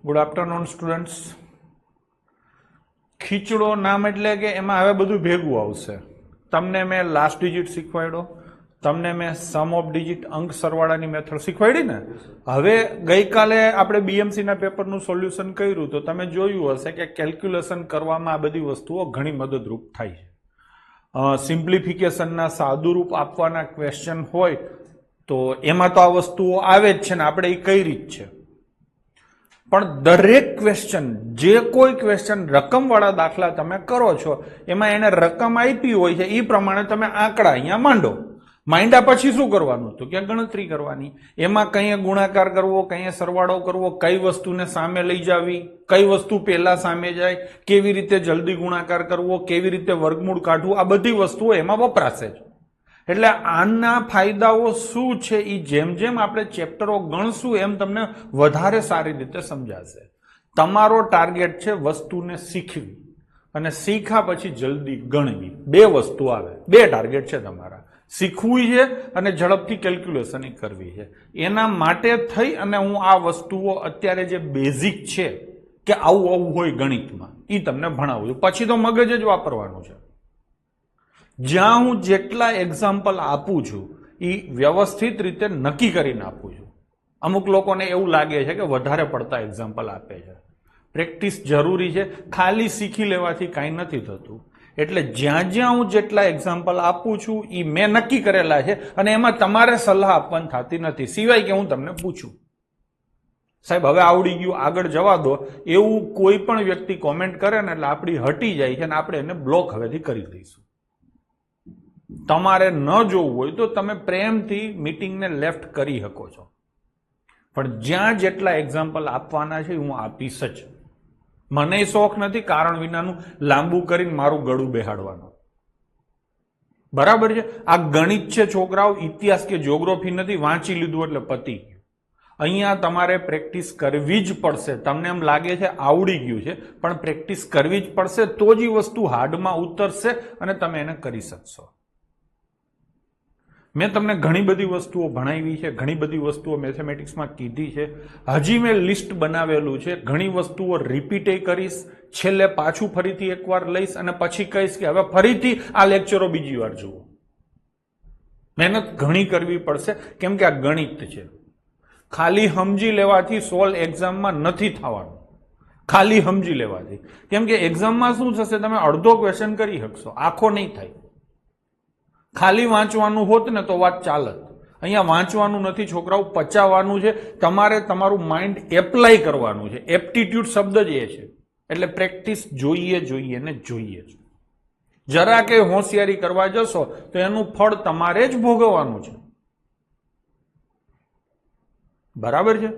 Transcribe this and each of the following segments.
Good afternoon students. ખીચડો નામ એટલે કે એમાં હવે બધું ભેગું આવશે. તમને મેં લાસ્ટ ડિજિટ શીખવાડ્યો, તમને મેં સમ ઓફ ડિજિટ અંક સરવાળાની મેથડ શીખવાડી ને. હવે ગઈકાલે આપણે બીએમસી ના પેપરનું સોલ્યુશન કર્યું તો તમે જોયું હશે કે કેલ્ક્યુલેશન કરવામાં આ બધી વસ્તુઓ ઘણી મદદરૂપ થાય છે. સિમ્પ્લિફિકેશનના સાદુરૂપ આપવાના ક્વેશ્ચન હોય તો એમાં તો આ વસ્તુઓ આવે જ છે ને, આપણે એ કઈ રીત છે. પણ દરેક ક્વેશ્ચન, જે કોઈ ક્વેશ્ચન રકમવાળા દાખલા તમે કરો છો એમાં એને રકમ આપી હોય છે એ પ્રમાણે તમે આંકડા અહીંયા માંડો. માંડ્યા પછી શું કરવાનું? તો કે ગણતરી કરવાની. એમાં કઈ ગુણાકાર કરવો, કઈ સરવાળો કરવો, કઈ વસ્તુને સામે લઈ જાવી, કઈ વસ્તુ પહેલા સામે જાય, કેવી રીતે જલ્દી ગુણાકાર કરવો, કેવી રીતે વર્ગમૂળ કાઢવું, આ બધી વસ્તુઓ એમાં વપરાશે જ. એટલે આના ફાયદાઓ શું છે એ જેમ જેમ આપણે ચેપ્ટરો ગણશું એમ તમને વધારે સારી રીતે સમજાશે. તમારો ટાર્ગેટ છે વસ્તુને શીખવી અને શીખ્યા પછી જલ્દી ગણવી. બે વસ્તુ આવે, બે ટાર્ગેટ છે તમારા. શીખવું છે અને ઝડપથી કેલ્ક્યુલેશન કરવી છે. એના માટે થઈ અને હું આ વસ્તુઓ અત્યારે જે બેઝિક છે કે આવું આવું હોય ગણિતમાં એ તમને ભણાવું છું. પછી તો મગજ જ વાપરવાનું છે. જ્યાં હું જેટલા એક્ઝામ્પલ આપું છું એ વ્યવસ્થિત રીતે નક્કી કરીને આપું છું. અમુક લોકોને એવું લાગે છે કે વધારે પડતા એક્ઝામ્પલ આપે છે. પ્રેક્ટિસ જરૂરી છે, ખાલી શીખી લેવાથી કાંઈ નથી થતું. એટલે જ્યાં જ્યાં હું જેટલા એક્ઝામ્પલ આપું છું એ મેં નક્કી કરેલા છે અને એમાં તમારે સલાહ આપવાની થતી નથી, સિવાય કે હું તમને પૂછું સાહેબ હવે આવડી ગયું આગળ જવા દો, એવું કોઈ પણ વ્યક્તિ કોમેન્ટ કરે ને એટલે આપણી હટી જાય છે અને આપણે એને બ્લોક હવેથી કરી દઈશું. તમારે ન જોવું હોય તો તમે પ્રેમથી મીટિંગને લેફ્ટ કરી શકો છો, પણ જ્યાં જેટલા એક્ઝામ્પલ આપવાના છે હું આપીશ જ. મને શોખ નથી કારણ વિનાનું લાંબુ કરીને મારું ગળું બેહાડવાનું. બરાબર છે? આ ગણિત છે છોકરાઓ, ઇતિહાસ કે જ્યોગ્રાફી નથી. વાંચી લીધું એટલે પતી ગયું. અહીંયા તમારે પ્રેક્ટિસ કરવી જ પડશે. તમને એમ લાગે છે આવડી ગયું છે, પણ પ્રેક્ટિસ કરવી જ પડશે તો જ એ વસ્તુ હાર્ડમાં ઉતરશે અને તમે એને કરી શકશો. મેં તમને ઘણી બધી વસ્તુઓ ભણાવી છે, ઘણી બધી વસ્તુઓ મેથેમેટિક્સમાં કીધી છે. હજી મેં લિસ્ટ બનાવેલું છે. ઘણી વસ્તુઓ રિપીટ કરીશ, છેલ્લે પાછું ફરીથી એકવાર લઈશ અને પછી કહીશ કે હવે ફરીથી આ લેક્ચરો બીજી વાર જુઓ. મહેનત ઘણી કરવી પડશે કેમ કે આ ગણિત છે. ખાલી સમજી લેવાથી સોલ્વ એક્ઝામમાં નથી થવાનું. ખાલી સમજી લેવાથી, કેમ કે એક્ઝામમાં શું થશે, તમે અડધો ક્વેશ્ચન કરી શકશો, આખો નહીં થાય. ખાલી વાંચવાનું હોત ને તો વાત ચાલત. અહીંયા વાંચવાનું નથી છોકરાઓ, પચાવવાનું છે. તમારે તમારું માઇન્ડ એપ્લાય કરવાનું છે. એપ્ટિટ્યુડ શબ્દ જ એ છે. એટલે પ્રેક્ટિસ જોઈએ જોઈએ ને જોઈએ જ. જરા કે હોશિયારી કરવા જશો તો એનું ફળ તમારે જ ભોગવવાનું છે. બરાબર છે?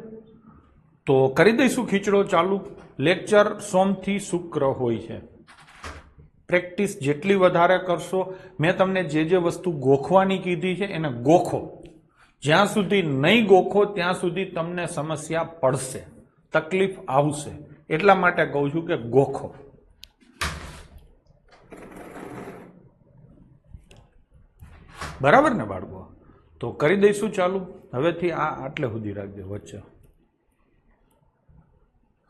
તો કરી દઈશું ખીચડો ચાલુ. લેક્ચર સોમથી શુક્ર હોય છે. પ્રેક્ટિસ જેટલી વધારે કરશો, મેં તમને જે જે વસ્તુ ગોખવાની કીધી છે એને ગોખો. જ્યાં સુધી નહીં ગોખો ત્યાં સુધી તમને સમસ્યા પડશે, તકલીફ આવશે. એટલા માટે કહું છું કે ગોખો. બરાબર ને બાળકો? તો કરી દઈશું ચાલુ. હવેથી આ આટલે સુધી રાખજો વચ્ચે.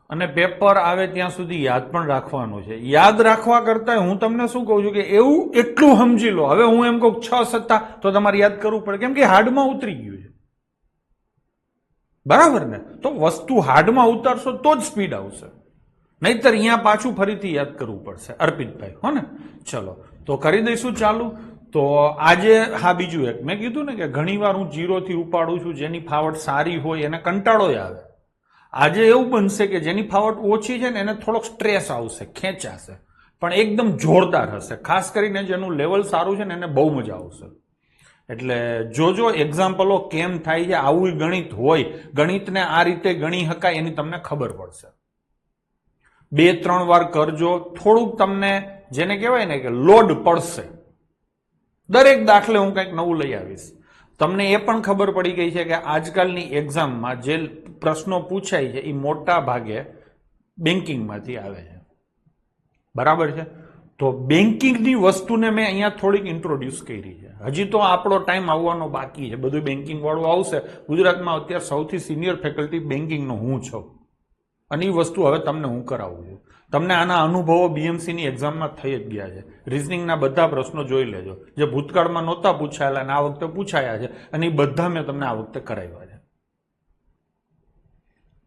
અને પેપર આવે ત્યાં સુધી યાદ પણ રાખવાનું છે. યાદ રાખવા કરતા હું તમને શું કહું છું કે એવું એટલું સમજી લો. હવે હું એમ કહું 6 સત્તા તો તમારે યાદ કરવું પડે, કેમ કે હાર્ડમાં ઉતરી ગયું છે. બરાબર ને? તો વસ્તુ હાર્ડમાં ઉતારશો તો જ સ્પીડ આવશે, નહીતર અહીંયા પાછું ફરીથી યાદ કરવું પડશે. અર્પિતભાઈ, હો ને? ચલો તો કરી દઈશું ચાલુ. તો આજે હા બીજું એક મેં કીધું ને કે ઘણીવાર હું 0 થી ઉપાડું છું. જેની ફાવટ સારી હોય એને કંટાળો આવે. આજે એવું બનશે કે જેની ફાવટ ઓછી છે ને એને થોડોક સ્ટ્રેસ આવશે, ખેંચાશે, પણ એકદમ જોરદાર હશે. ખાસ કરીને જેનું લેવલ સારું છે ને એને બહુ મજા આવશે. એટલે જોજો એક્ઝામ્પલો કેમ થાય છે. આવું ગણિત હોય, ગણિતને આ રીતે ગણી શકાય એની તમને ખબર પડશે. 2-3 વાર કરજો, થોડુંક તમને જેને કહેવાય ને કે લોડ પડશે. દરેક દાખલે હું કંઈક નવું લઈ આવીશ. તમને એ પણ ખબર પડી ગઈ છે કે આજકાલની એક્ઝામમાં જે પ્રશ્નો પૂછાય છે એ મોટા ભાગે બેન્કિંગમાંથી આવે છે. બરાબર છે? તો બેન્કિંગની વસ્તુને મેં અહીંયા થોડીક ઇન્ટ્રોડ્યુસ કરી છે. હજી તો આપણો ટાઈમ આવવાનો બાકી છે. બધું બેન્કિંગ વાળું આવશે. ગુજરાતમાં અત્યારે સૌથી સિનિયર ફેકલ્ટી બેન્કિંગનો હું છું. અને એ વસ્તુ હવે તમને હું કરાવું છું. તમને આના અનુભવો બીએમસીની એક્ઝામમાં થઈ જ ગયા છે. રિઝનિંગના બધા પ્રશ્નો જોઈ લેજો, જે ભૂતકાળમાં નહોતા પૂછાયેલા અને આ વખતે પૂછાયા છે, અને એ બધા મેં તમને આ વખતે કરાવ્યા છે.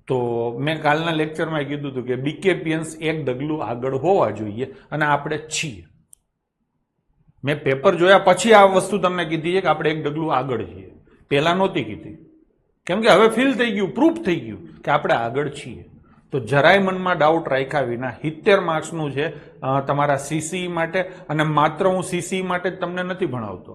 તો મેં કાલના લેક્ચરમાં કીધું હતું કે બીકેપીએન્સ એક ડગલું આગળ હોવા જોઈએ, અને આપણે છીએ. મેં પેપર જોયા પછી આ વસ્તુ તમને કીધી છે કે આપણે એક ડગલું આગળ છીએ. પહેલા નહોતી કીધી, કેમ કે હવે ફીલ થઈ ગયું, પ્રૂફ થઈ ગયું કે આપણે આગળ છીએ. તો જરાય મનમાં ડાઉટ રાખ્યા વિના 70 માર્ક્સનું છે તમારા સીસી માટે, અને માત્ર હું સીસી માટે જ તમને નથી ભણાવતો.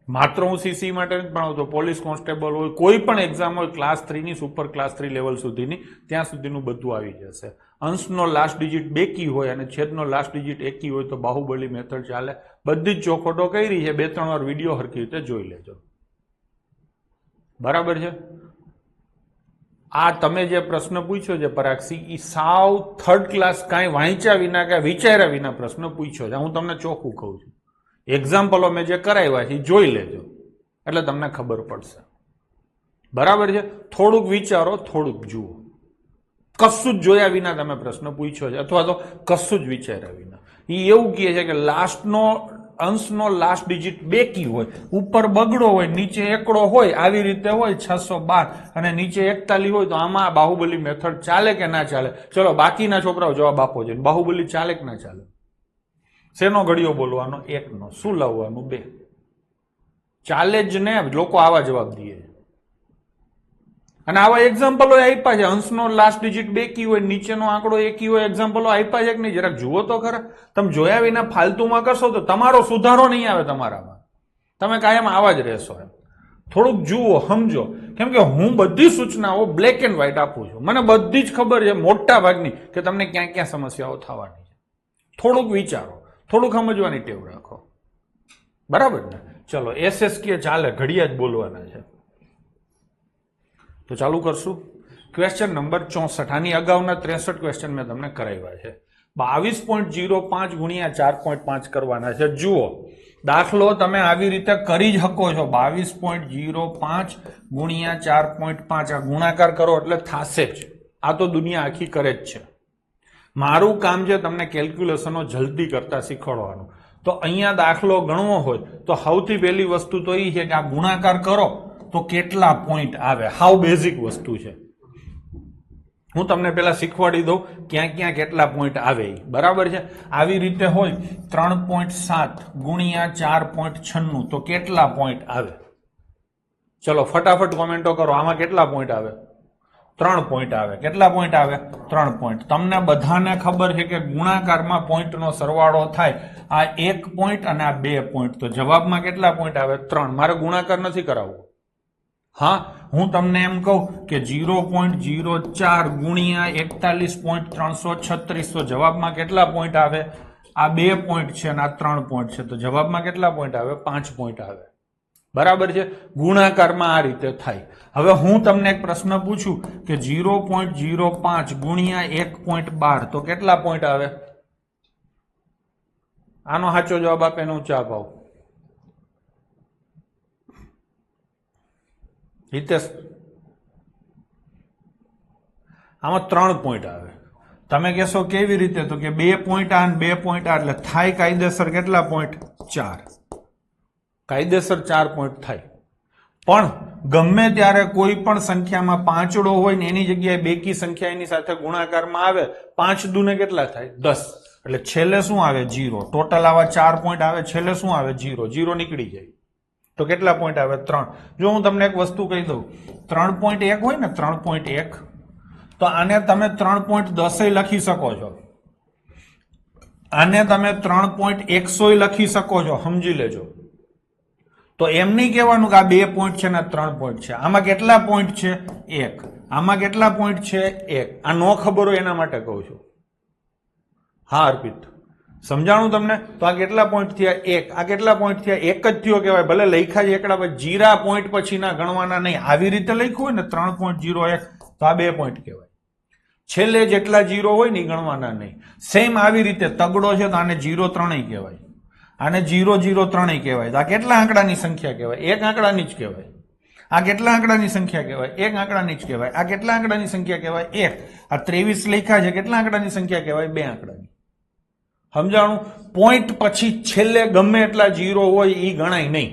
માત્ર હું સીસી માટે નથી ભણાવતો. પોલીસ કોન્સ્ટેબલ હોય, કોઈ પણ એક્ઝામ હોય, ક્લાસ 3 ની સુપર ક્લાસ 3 લેવલ સુધીની, ત્યાં સુધીનું બધું આવી જશે. અંશનો લાસ્ટ ડિજિટ બેકી હોય અને છેદનો લાસ્ટ ડિજિટ એકી હોય તો બાહુબલી મેથડ ચાલે. બધી જ ચોખોટો કરી છે, 2-3 વાર વિડીયો હરખી રીતે જોઈ લેજો. બરાબર છે? આ તમે જે પ્રશ્ન પૂછ્યો છે પરાક્ષી, એ સાવ થર્ડ ક્લાસ, કાંઈ વાંચ્યા વિના કે વિચાર્યા વિના પ્રશ્ન પૂછ્યો છે. હું તમને ચોખ્ખું કહું છું. એક્ઝામ્પલો મેં જે કરાવ્યા છે જોઈ લેજો, એટલે તમને ખબર પડશે. બરાબર છે? થોડુંક વિચારો, થોડુંક જુઓ. કશું જ જોયા વિના તમે પ્રશ્ન પૂછ્યો છે, અથવા તો કશું જ વિચાર્યા વિના. એ એવું કહે છે કે લાસ્ટનો અંશનો લાસ્ટ ડિજિટ બેકી હોય, ઉપર બગડો હોય, નીચે એકડો હોય, આવી રીતે હોય 612 અને નીચે 41 હોય, તો આમાં બાહુબલી મેથડ ચાલે કે ના ચાલે? ચલો બાકીના છોકરાઓ જવાબ આપો છે. બાહુબલી ચાલે કે ના ચાલે? શેનો ઘડિયો બોલવાનો? 1 નો. શું લાવવાનું? 2. ચાલે જ ને. લોકો આવા જવાબ દે. અને આવા એક્ઝામ્પલો આપ્યા છે. અંશનો લાસ્ટ ડિજિટ બેકી હોય, નીચેનો આંકડો એકી હોય, એક્ઝામ્પલો આપ્યા છે કે નહીં? જરાક જુઓ તો ખરા. તમે જોયા વિના ફાલતુમાં કરશો તો તમારો સુધારો નહીં આવે તમારામાં. તમે કાયમ આવા જ રહેશો. થોડુંક જુઓ, સમજો. કેમ કે હું બધી સૂચનાઓ બ્લેક એન્ડ વ્હાઇટ આપું છું. મને બધી જ ખબર છે મોટા ભાગની કે તમને ક્યાં ક્યાં સમસ્યાઓ થવાની છે. થોડુંક વિચારો, થોડુંક સમજવાની ટેવ રાખો. બરાબર ને? ચલો એસએસકે ચાલે, ઘડિયા જ બોલવાના છે. તો ચાલુ કરશું. Question number 64. આની અગાઉના 63 ક્વેશ્ચન મેં તમને કરાવ્યા છે. 22.05 ગુણ્યા 4.5 કરવાના છે. જુઓ, દાખલો તમે આવી રીતે કરી જ શકો છો. 22.05 ગુણ્યા 4.5 આ ગુણાકાર કરો એટલે થશે જ. આ તો દુનિયા આખી કરે જ છે. મારું કામ છે તમને કેલ્ક્યુલેશનો જલ્દી કરતા શીખવાડવાનું. તો અહીંયા દાખલો ગણવો હોય તો સૌથી પહેલી વસ્તુ તો એ છે કે આ ગુણાકાર કરો તો કેટલા પોઈન્ટ આવે. હાવ બેઝિક વસ્તુ છે. હું તમને પેલા શીખવાડી દઉં ક્યાં ક્યાં કેટલા પોઈન્ટ આવે. બરાબર છે? આવી રીતે હોય 3.7 ગુણ્યા 4.96 તો કેટલા પોઈન્ટ આવે? ચલો ફટાફટ કોમેન્ટો કરો. આમાં કેટલા પોઈન્ટ આવે? 3 પોઈન્ટ આવે. કેટલા પોઈન્ટ આવે? 3 પોઈન્ટ. તમને બધાને ખબર છે કે ગુણાકારમાં પોઈન્ટનો સરવાળો થાય. આ 1 પોઈન્ટ અને આ 2 પોઈન્ટ. તો જવાબમાં કેટલા પોઈન્ટ આવે? 3. મારે ગુણાકાર નથી કરાવવો. હા, હું તમને એમ કહું કે 0.04 ગુણ્યા 41.336 તો જવાબમાં કેટલા પોઈન્ટ આવે? આ 2 પોઈન્ટ છે અને આ 3 પોઈન્ટ છે. તો જવાબમાં કેટલા પોઈન્ટ આવે? 5 પોઈન્ટ આવે. બરાબર છે? ગુણાકારમાં આ રીતે થાય. હવે હું તમને એક પ્રશ્ન પૂછું કે 0.05 ગુણ્યા 1.12 તો કેટલા પોઈન્ટ આવે? આનો સાચો જવાબ આપે એનો ચા પાવ. હિતેશ, આમાં 3 પોઈન્ટ આવે. તમે કહેશો કેવી રીતે? તો કે 2 પોઈન્ટ આ અને 2 પોઈન્ટ આ, એટલે થાય કાયદેસર કેટલા પોઈન્ટ? 4. કાયદેસર 4 પોઈન્ટ થાય. પણ ગમે ત્યારે કોઈ પણ સંખ્યામાં પાંચડો હોય ને એની જગ્યાએ બેકી સંખ્યા એની સાથે ગુણાકારમાં આવે, 5 દુને કેટલા થાય? 10. એટલે છેલ્લે શું આવે? 0. ટોટલ આવા 4 પોઈન્ટ આવે, છેલ્લે શું આવે? 0. 0 નીકળી જાય તો કેટલા પોઈન્ટ આવે? 3. જો હું તમને એક વસ્તુ કહી દઉં, 3.1 હોય ને, 3.1, તો આને તમે 3.10 લખી શકો છો. આને તમે 3.100 લખી શકો છો. સમજી લેજો. તો એમ નહીં કહેવાનું કે આ 2 પોઈન્ટ છે ને 3 પોઈન્ટ છે. આમાં કેટલા પોઈન્ટ છે? 1. આમાં કેટલા પોઈન્ટ છે? 1. આ નો ખબર હોય એના માટે કહું છું. હા અર્પિત, સમજાણું તમને? તો આ કેટલા પોઈન્ટ થયા? 1. આ કેટલા પોઈન્ટ થયા? 1 જ થયો કહેવાય. ભલે લખ્યા છે એકડા પર, જીરા પોઈન્ટ પછી ના ગણવાના નહીં. આવી રીતે લખ્યું હોય ને 3.01 તો આ 2 પોઈન્ટ કહેવાય. છેલ્લે જેટલા 0 હોય ને ગણવાના નહીં. સેમ આવી રીતે તગડો છે તો આને 0 3 કહેવાય, આને 0 0 3 કહેવાય. તો આ કેટલા આંકડાની સંખ્યા કહેવાય? 1 આંકડાની જ કહેવાય. આ કેટલા આંકડાની સંખ્યા કહેવાય? એક આંકડાની જ કહેવાય. આ કેટલા આંકડાની સંખ્યા કહેવાય? એક. આ 23 લખ્યા છે કેટલા આંકડાની સંખ્યા કહેવાય? બે આંકડાની. સમજાણું? પોઈન્ટ પછી છેલ્લે ગમે એટલા જીરો હોય એ ગણાય નહીં.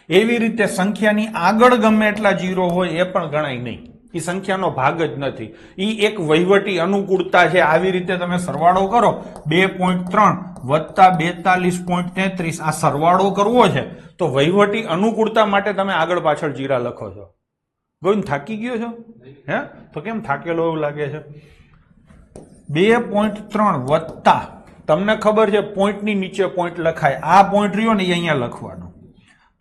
એવી રીતે સંખ્યાની આગળ ગમે એટલા જીરો હોય એ પણ ગણાય નહીં. એ સંખ્યાનો ભાગ જ નથી. એ એક વહીવટી અનુકૂળતા છે. આવી રીતે તમે સરવાળો કરો 2.3 વત્તા 42.33 આ સરવાળો કરવો છે તો વહીવટી અનુકૂળતા માટે તમે આગળ પાછળ જીરા લખો છો. ગોવિંદ થાકી ગયો છો? હે? તો કેમ થાકેલો એવું લાગે છે? 2.3 વત્તા તમને ખબર છે પોઈન્ટની નીચે પોઈન્ટ લખાય. આ પોઈન્ટ રહ્યો ને એ અહીંયા લખવાનો.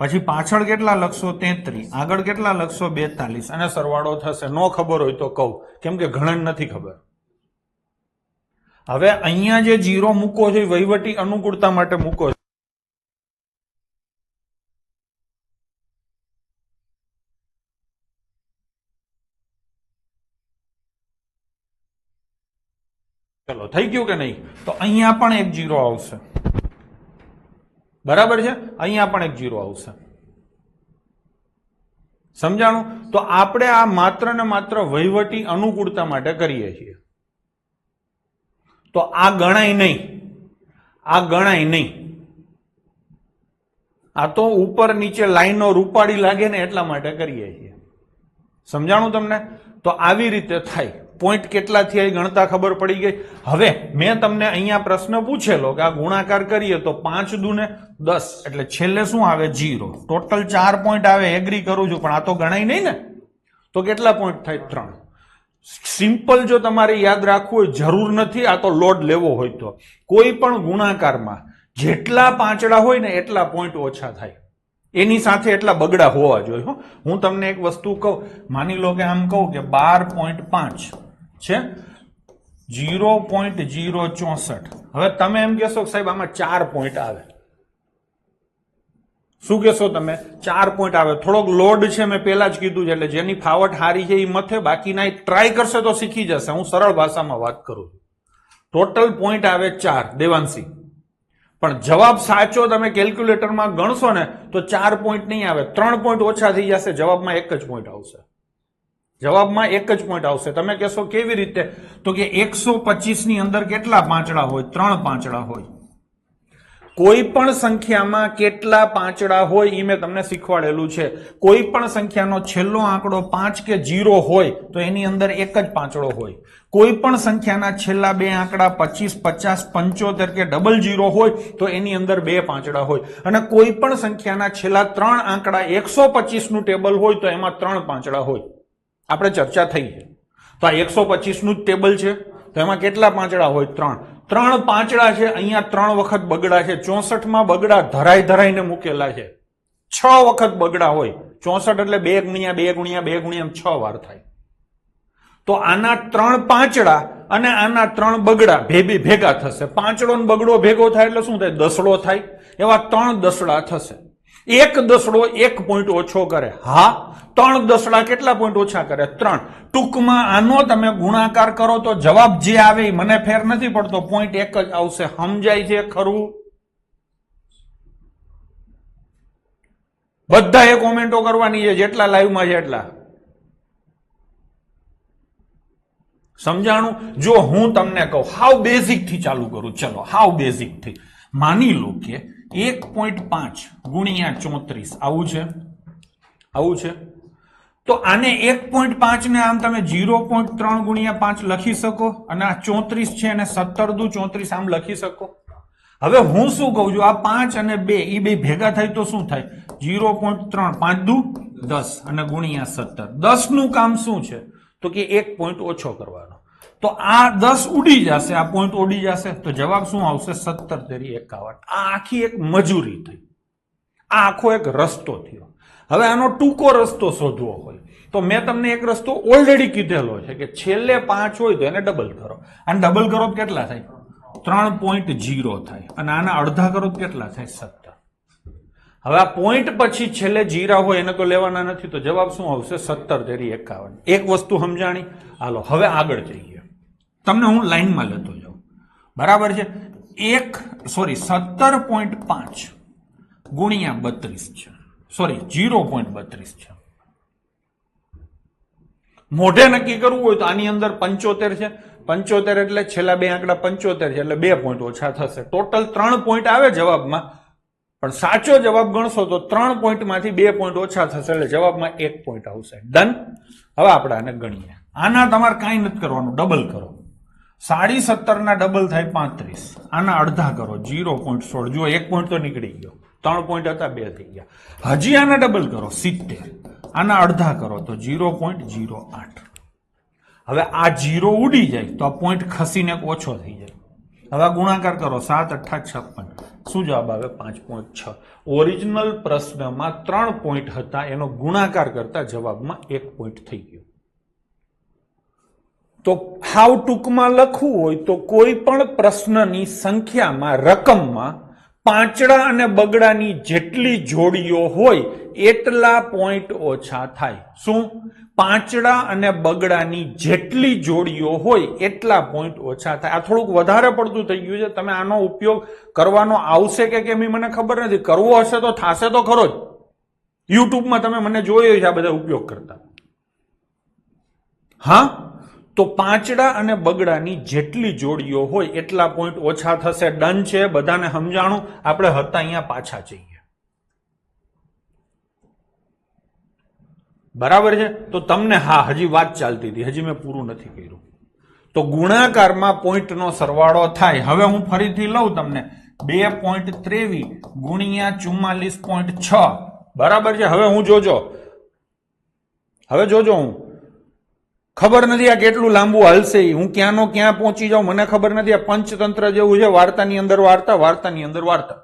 પછી પાછળ કેટલા લખશો? 33. આગળ કેટલા લખશો? 42. અને સરવાળો થશે. નો ખબર હોય તો કહું, કેમ કે ઘણા નથી ખબર. હવે અહીંયા જે જીરો મૂકો છો એ વહીવટી અનુકૂળતા માટે મૂકો છો. ચલો થઈ ગયું કે નહીં? તો અહીંયા પણ એક જીરો આવશે. બરાબર છે? અહીંયા પણ એક જીરો આવશે. સમજાણું? તો આપણે આ માત્ર ને માત્ર વહીવટી અનુકૂળતા માટે કરીએ છીએ. તો આ ગણાય નહીં. આ ગણાય નહીં. આ તો ઉપર નીચે લાઈનો રૂપાળી લાગે ને એટલા માટે કરીએ છીએ. સમજાણું તમને? તો આવી રીતે થાય. પોઈન્ટ કેટલા થયા ગણતા ખબર પડી ગઈ. હવે મેં તમને અહીંયા પ્રશ્ન પૂછેલો કે આ ગુણાકાર કરીએ તો 5 દુ ને 10 એટલે છેલ્લે શું આવે? 0. ટોટલ 4 પોઈન્ટ આવે. એગ્રી કરું છું, પણ આ તો ગણાય નહીં ને. તો કેટલા પોઈન્ટ થાય? 3. સિમ્પલ જો તમારે યાદ રાખવું હોય, જરૂર નથી આ તો લોડ લેવો હોય તો. કોઈ પણ ગુણાકારમાં જેટલા પાંચડા હોય ને એટલા પોઈન્ટ ઓછા થાય. એની સાથે એટલા બગડા હોવા જોઈએ. હું તમને એક વસ્તુ કહું, માની લો કે આમ કહું કે 12.5 છે 0.064. હવે તમે એમ કહેશો કે સાહેબ આમાં 4 પોઈન્ટ આવે. શું કહેશો તમે? 4 પોઈન્ટ આવે. થોડોક લોડ છે, મેં પહેલા જ કીધું છે. એટલે જેની ફાવટ હારી છે એ મથે, બાકીના ટ્રાય કરશે તો શીખી જશે. હું સરળ ભાષામાં વાત કરું છું. ટોટલ પોઈન્ટ આવે 4. દેવાંશી, પણ જવાબ સાચો તમે કેલ્ક્યુલેટરમાં ગણશો ને તો 4 પોઈન્ટ નહીં આવે. 3 પોઈન્ટ ઓછા થઈ જશે. જવાબમાં એક જ પોઈન્ટ આવશે. જવાબમાં એક જ પોઈન્ટ આવશે. તમે કહેશો કેવી રીતે? તો કે 125 ની અંદર કેટલા પાંચડા હોય? 3 પાંચડા હોય. કોઈ પણ સંખ્યામાં કેટલા પાંચડા હોય એ મેં તમને શીખવાડેલું છે. કોઈ પણ સંખ્યાનો છેલ્લો આંકડો 5 કે 0 હોય તો એની અંદર એક જ પાંચડો હોય. કોઈ પણ સંખ્યાના છેલ્લા બે આંકડા 25, 50, 75 કે 00 હોય તો એની અંદર બે પાંચડા હોય. અને કોઈ પણ સંખ્યાના છેલ્લા 3 આંકડા 125 નું ટેબલ હોય તો એમાં 3 પાંચડા હોય. આપણે ચર્ચા થઈ છે. તો આ 125 નું જ ટેબલ છે તો એમાં કેટલા પાંચડા હોય? 3. 3 પાંચડા છે. અહીંયા 3 વખત બગડા છે. 64 માં બગડા ધરાઈને મૂકેલા છે. 6 વખત બગડા હોય. 64 એટલે 2 ગુણ્યા 2 ગુણ્યા 2 ગુણ્યા 6 વાર થાય. તો આના 3 પાંચડા અને આના 3 બગડા ભેગા થશે. પાંચડો ને બગડો ભેગો થાય એટલે શું થાય? દસડો થાય. એવા 3 દસડા થશે. એક દસડો 1 પોઈન્ટ ઓછો કરે. હા, 3 દસડા કેટલા પોઈન્ટ ઓછા કરે? 3. ટૂંકમાં આનો તમે ગુણાકાર કરો તો જવાબ જે આવે મને ફેર નથી પડતો, પોઈન્ટ એક જ આવશે. સમજાય છે ખરું? બધાએ કોમેન્ટો કરવાની છે જેટલા લાઈવમાં છે એટલા. સમજાણું? જો હું તમને કહું હાવ બેઝિક થી ચાલુ કરું. ચલો હાવ બેઝિક થી માની લો કે 1.5 ગુણ્યા 34 આવું છે, આવું છે. તો આને 1.5 ને આમ તમે 0.3 ગુણ્યા 5 લખી શકો અને આ 34 છે અને 17 દુ 34 આમ લખી શકો. હવે હું શું કહું છું? આ 5 અને 2 એ બે ભેગા થાય તો શું થાય? 0.3 5 દુ 10 અને ગુણ્યા 17. 10 નું કામ શું છે? તો કે 1 પોઈન્ટ ઓછો કરવાનો. તો આ 10 ઉડી જશે, આ પોઈન્ટ ઉડી જશે. તો જવાબ શું આવશે? 17 તેરી 51. આ આખી એક મજૂરી થઈ. આ આખો એક રસ્તો થયો. હવે આનો ટૂંકો રસ્તો શોધવો હોય તો મેં તમને એક રસ્તો ઓલરેડી કીધેલો છે કે છેલ્લે 5 હોય તો એને ડબલ કરો. આને ડબલ કરો તો કેટલા થાય? 3.0 થાય. અને આના અડધા કરો તો કેટલા થાય? 17. હવે આ પોઈન્ટ પછી છેલ્લે જીરા હોય એને તો લેવાના નથી. તો જવાબ શું આવશે? 17 તેરી 51. એક વસ્તુ સમજાણી. હાલો હવે આગળ જઈએ. તમને હું લાઈનમાં લેતો જાઉં. બરાબર છે? 17.5 ગુણ્યા 32 છે. સોરી 0.32 છે. મોઢે નક્કી કરવું હોય તો આની અંદર 75 છે, 75 એટલે છેલ્લા બે આંકડા 75 છે એટલે 2 પોઈન્ટ ઓછા થશે. ટોટલ 3 પોઈન્ટ આવે જવાબમાં, પણ સાચો જવાબ ગણશો તો 3 પોઈન્ટમાંથી 2 પોઈન્ટ ઓછા થશે એટલે જવાબમાં 1 પોઈન્ટ આવશે. ડન. હવે આપણે આને ગણીએ. આના તમારે કાંઈ નથી કરવાનું, ડબલ કરો. 17.5 ના ડબલ થાય 35. આના અડધા કરો 0.16. જુઓ 1 પોઈન્ટ તો નીકળી ગયો, 3 પોઈન્ટ હતા 2 થઈ ગયા. હજી આના ડબલ કરો 70. આના અડધા કરો તો 0.08. હવે આ 0 ઉડી જાય તો આ પોઈન્ટ ખસીને ઓછો થઈ જાય. હવે ગુણાકાર કરો 7 8 56. શું જવાબ આવે? 5.6. ઓરિજિનલ પ્રશ્નમાં 3 પોઈન્ટ હતા, એનો ગુણાકાર કરતા જવાબમાં 1 પોઈન્ટ થઈ ગયો. તો હાવ ટૂંકમાં લખવું હોય તો કોઈ પણ પ્રશ્નની સંખ્યામાં, રકમમાં પાંચડા અને બગડાની જેટલી જોડીઓ હોય એટલા પોઈન્ટ ઓછા થાય. શું? પાંચડા અને બગડાની જેટલી જોડીઓ હોય એટલા પોઈન્ટ ઓછા થાય. આ થોડુંક વધારે પડતું થઈ ગયું છે. તમે આનો ઉપયોગ કરવાનો આવશે કે કેમ મને ખબર નથી. કરવો હશે તો થશે તો ખરો જ. યુટ્યુબમાં તમે મને જોયો છે આ બધા ઉપયોગ કરતા. હા, તો પાંચડા અને બગડાની જેટલી જોડીઓ હોય એટલા પોઈન્ટ ઓછા થશે. ડન છે, બધાને સમજાણું. આપણે હતા અહીંયા પાછા જઈએ. બરાબર છે? તો તમને હા હજી વાત ચાલતી હતી, હજી મેં પૂરું નથી કર્યું. તો ગુણાકારમાં પોઈન્ટનો સરવાળો થાય. હવે હું ફરીથી લઉં તમને 2.23 ગુણ્યા 44.6. બરાબર છે? હવે હું જોજો, હું ખબર નથી આ કેટલું લાંબુ હાલશે. હું ક્યાંનો ક્યાં પહોંચી જાઉં મને ખબર નથી. આ પંચતંત્ર જેવું છે, વાર્તાની અંદર વાર્તા, વાર્તાની અંદર વાર્તા.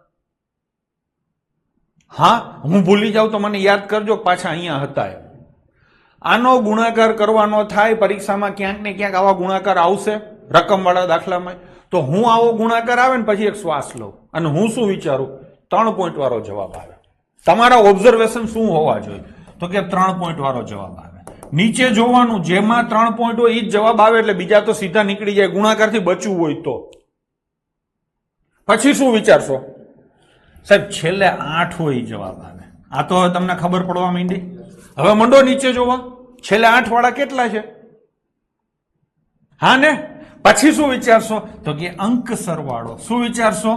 હા, હું ભૂલી જાઉં તો મને યાદ કરજો, પાછા અહીંયા હતા એમ. આનો ગુણાકાર કરવાનો થાય પરીક્ષામાં, ક્યાંક ને ક્યાંક આવા ગુણાકાર આવશે રકમવાળા દાખલામાં. તો હું આવો ગુણાકાર આવે ને પછી એક શ્વાસ લઉં અને હું શું વિચારું? 3 પોઈન્ટ વાળો જવાબ આવે. તમારા ઓબ્ઝર્વેશન શું હોવા જોઈએ? તો કે 3 પોઈન્ટ વાળો જવાબ આવે. નીચે જોવાનું, જેમાં 3 પોઈન્ટ હોય એ જ જવાબ આવે, એટલે બીજા તો સીધા નીકળી જાય. ગુણાકારથી બચવું હોય તો પછી શું વિચારશો? સાહેબ છેલ્લે 8 હોય એ જવાબ આવે. આ તો હવે તમને ખબર પડવા માંડી. હવે મંડો નીચે જોવા, છેલ્લે 8 વાળા કેટલા છે? હા ને? પછી શું વિચારશો? તો કે અંક સરવાળો. શું વિચારશો?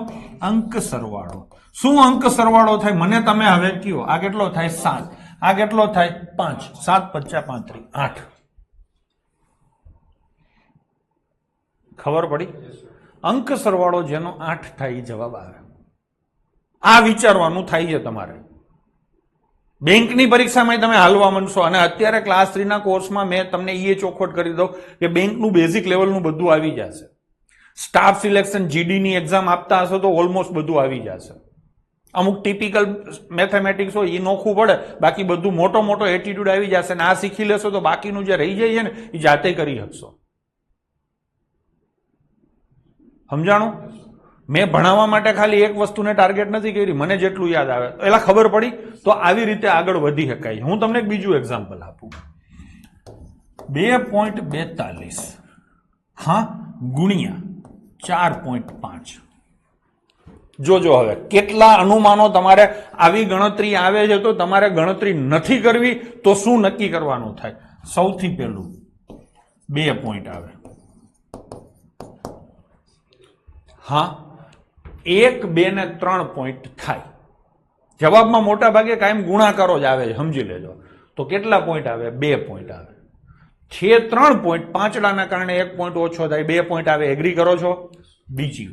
અંક સરવાળો. શું અંક સરવાળો થાય મને તમે હવે કયો. આ કેટલો થાય? 7. આ કેટલો થાય? 5. 7 × 5 = 8. ખબર પડી? અંક સરવાળો જેનો 8 થાય એ જવાબ આવે. આ વિચારવાનું થાય છે તમારે. બેંકની પરીક્ષામાં તમે હાલવા માંડશો, અને અત્યારે ક્લાસ 3 ના કોર્સમાં મેં તમને એ ચોખવટ કરી દઉં કે બેંકનું બેઝિક લેવલનું બધું આવી જશે. સ્ટાફ સિલેક્શન, જીડીની એક્ઝામ આપતા હશો તો ઓલમોસ્ટ બધું આવી જશે. અમુક ટિપિકલ મેથેમેટિક્સ હોય એ નોખવું પડે, બાકી બધું મોટો એટીટ્યુડ આવી જશે. ને આ શીખી લેશો તો બાકીનું જે રહી જાય છે ને એ જાતે કરી શકશો. સમજાણું? મેં ભણાવવા માટે ખાલી એક વસ્તુને ટાર્ગેટ નથી કરી, મને જેટલું યાદ આવે એટલે ખબર પડી. તો આવી રીતે આગળ વધી શકાય. હું તમને એક બીજું એક્ઝામ્પલ આપું. 2.42 હા ગુણ્યા 4.5. જોજો હવે કેટલા અનુમાનો. તમારે આવી ગણતરી આવે છે તો તમારે ગણતરી નથી કરવી તો શું નક્કી કરવાનું થાય? સૌથી પહેલું 2 પોઈન્ટ આવે. હા, 1, 2 ને 3 પોઈન્ટ થાય. જવાબમાં મોટા ભાગે કાયમ ગુણાકારો જ આવે છે, સમજી લેજો. તો કેટલા પોઈન્ટ આવે? 2 પોઈન્ટ આવે. છે 3 પોઈન્ટ, પાંચડાના કારણે 1 પોઈન્ટ ઓછો થાય, 2 પોઈન્ટ આવે. એગ્રી કરો છો? બીજી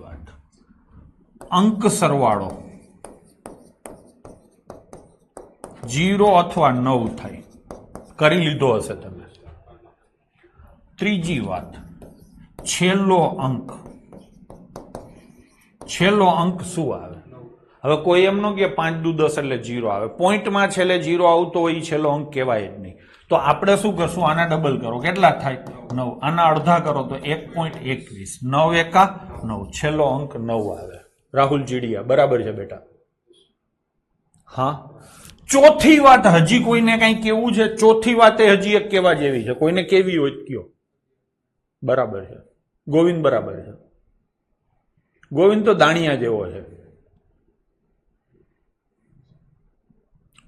વાત, અંક સરવાળો 0 અથવા 9 થાય. કરી લીધો હશે તમે. ત્રીજી વાત, છેલ્લો અંક શું આવે? હવે કોઈ એમ ન કે 5 દુ 10 એટલે 0 આવે. પોઈન્ટમાં છેલ્લે 0 આવતો હોય એ છેલ્લો અંક કહેવાય જ નહીં. તો આપણે શું કરશું? આના ડબલ કરો. કેટલા થાય? 9. આના અડધા કરો તો 1.21. 9 એકા 9. છેલ્લો અંક 9 આવે. રાહુલ જીડિયા બરાબર છે બેટા. હા, ચોથી વાત હજી કોઈને કઈ કેવું છે? ચોથી વાત એ હજી એક કેવા જેવી છે. કોઈને કેવી હોય કયો? બરાબર છે ગોવિંદ, બરાબર છે. ગોવિંદ તો દાણિયા જેવો છે.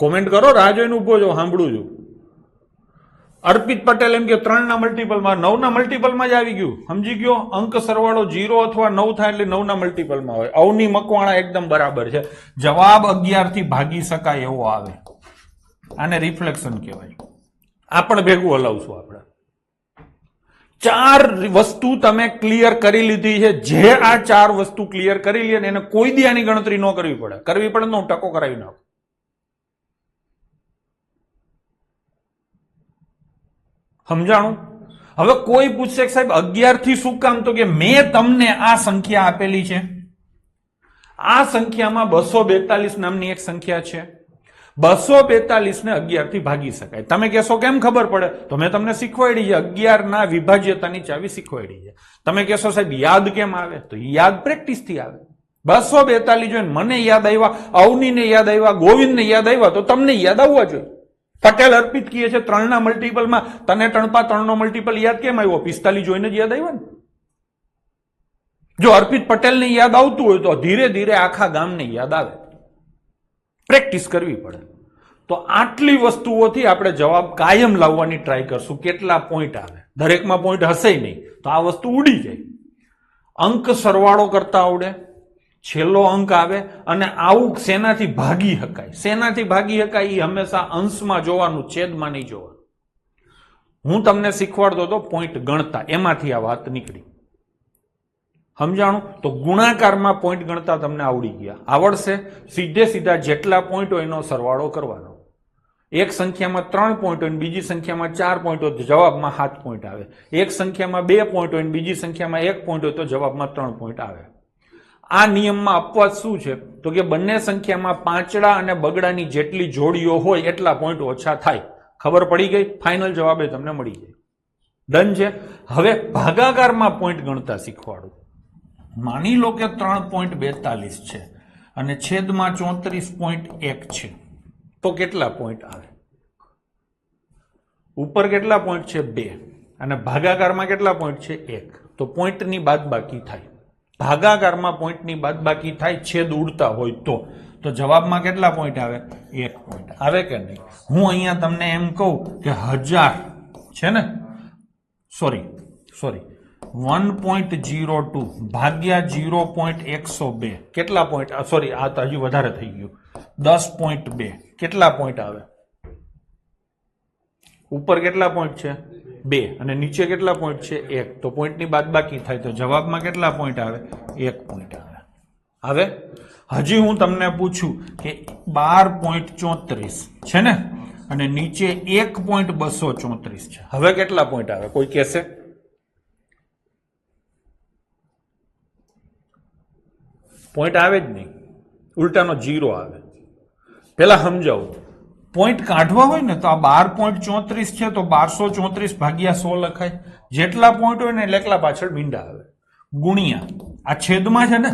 કોમેન્ટ કરો, રાહ જોઈને ઉભો છો, સાંભળું છું. અર્પિત પટેલ એમ કે 3 ના મલ્ટીપલમાં 9 ના મલ્ટીપલમાં જ આવી ગયું, સમજી ગયો? અંક સરવાળો 0 અથવા 9 થાય એટલે 9 ના મલ્ટીપલમાં હોય. અવની મકવાણા એકદમ બરાબર છે. જવાબ 11 થી ભાગી શકાય એવો આવે. આને રિફ્લેક્શન કહેવાય. આ પણ ભેગું હલાવશું આપણે. 4 વસ્તુ તમે ક્લિયર કરી લીધી છે. જે આ 4 વસ્તુ ક્લિયર કરી લે ને એને કોઈ દી આની ગણતરી ન કરવી પડે. કરવી પડે તો હું ટકો કરાવી નાખું. સમજાણું? હવે કોઈ પૂછશે કે સાહેબ 11 થી શું કામ? તો કે મેં તમને આ સંખ્યા આપેલી છે. આ સંખ્યામાં 242 નામની એક સંખ્યા છે. 242 ને 11 થી ભાગી શકાય. તમે કહેશો કેમ ખબર પડે? તો મેં તમને શીખવાડી છે. 11 ના વિભાજ્યતાની ચાવી શીખવાડી છે. તમે કહેશો સાહેબ યાદ કેમ આવે? તો યાદ પ્રેક્ટિસ થી આવે. 242 જોઈને મને યાદ આવ્યા, અવનીને યાદ આવ્યા, ગોવિંદને યાદ આવ્યા, તો તમને યાદ આવવા જોઈએ. પટેલ અર્પિત કહે છે 3 ના મલ્ટીપલમાં, તને 3 નો મલ્ટીપલ યાદ કેમ આવ્યો? 45 જોઈને જ યાદ આવ્યો ને. જો અર્પિત પટેલને યાદ આવતું હોય તો ધીરે ધીરે આખા ગામને યાદ આવે. પ્રેક્ટિસ કરવી પડે. તો આટલી વસ્તુઓથી આપણે જવાબ કાયમ લાવવાની ટ્રાય કરશું. કેટલા પોઈન્ટ આવે? દરેકમાં પોઈન્ટ હશે નહીં તો આ વસ્તુ ઉડી જાય. અંક સરવાળો કરતા આવડે, છેલ્લો અંક આવે, અને આવું શેનાથી ભાગી શકાય? શેનાથી ભાગી શકાય એ હંમેશા અંશમાં જોવાનું, છેદમાં નહીં જોવાનું. હું તમને શીખવાડતો હતો પોઈન્ટ ગણતા, એમાંથી આ વાત નીકળી. સમજાણું? તો ગુણાકારમાં પોઈન્ટ ગણતા તમને આવડી ગયા. આવડશે? સીધે સીધા જેટલા પોઈન્ટ હોય એનો સરવાળો કરવાનો. એક સંખ્યામાં 3 પોઈન્ટ હોય, બીજી સંખ્યામાં 4 પોઈન્ટ હોય તો જવાબમાં 7 પોઈન્ટ આવે. એક સંખ્યામાં 2 પોઈન્ટ હોય, બીજી સંખ્યામાં 1 પોઈન્ટ હોય તો જવાબમાં 3 પોઈન્ટ આવે. આ નિયમમાં અપવાદ શું છે? તો કે બંને સંખ્યામાં પાંચડા અને બગડાની જેટલી જોડીઓ હોય એટલા પોઈન્ટ ઓછા થાય. ખબર પડી ગઈ? ફાઇનલ જવાબ એ તમને મળી જાય. ડન છે. હવે ભાગાકારમાં પોઈન્ટ ગણતા શીખવાડું. માની લો કે 3.42 છે અને છેદમાં 34.1 છે, તો કેટલા પોઈન્ટ આવે? ઉપર કેટલા પોઈન્ટ છે? 2. અને ભાગાકારમાં કેટલા પોઈન્ટ છે? 1. તો પોઈન્ટની બાદબાકી થાય. ભાગાકારમાં પોઈન્ટની બાદબાકી થાય છેદ ઉડતા હોય તો જવાબમાં કેટલા પોઈન્ટ આવે? 1 પોઈન્ટ આવે કે નહીં? હું અહીંયા તમને એમ કહું કે 1000 છે ને, સોરી 1.02 ભાગ્યા 0.102 કેટલા પોઈન્ટ? સોરી, આ તો હજી વધારે થઈ ગયું. 10.2 કેટલા પોઈન્ટ આવે? ઉપર કેટલા પોઈન્ટ છે? 2. અને નીચે કેટલા પોઈન્ટ છે? 1. તો પોઈન્ટની બાદબાકી થાય તો જવાબમાં કેટલા પોઈન્ટ આવે? 1 પોઈન્ટ આવે. હવે હજી હું તમને પૂછું કે 12.34 છે ને, અને નીચે 1.234 છે. હવે કેટલા પોઈન્ટ આવે? કોઈ કહેશે? પોઈન્ટ આવે જ નહીં, ઉલટાનો 0 આવે. પેલા સમજાવું. પોઈન્ટ કાઢવા હોય ને તો આ 12.34 છે તો 1234 ભાગ્યા 100 લખાય. જેટલા પોઈન્ટ હોય ને એટલે એટલા પાછળ મીંડા આવે. ગુણ્યા આ છેદમાં છે ને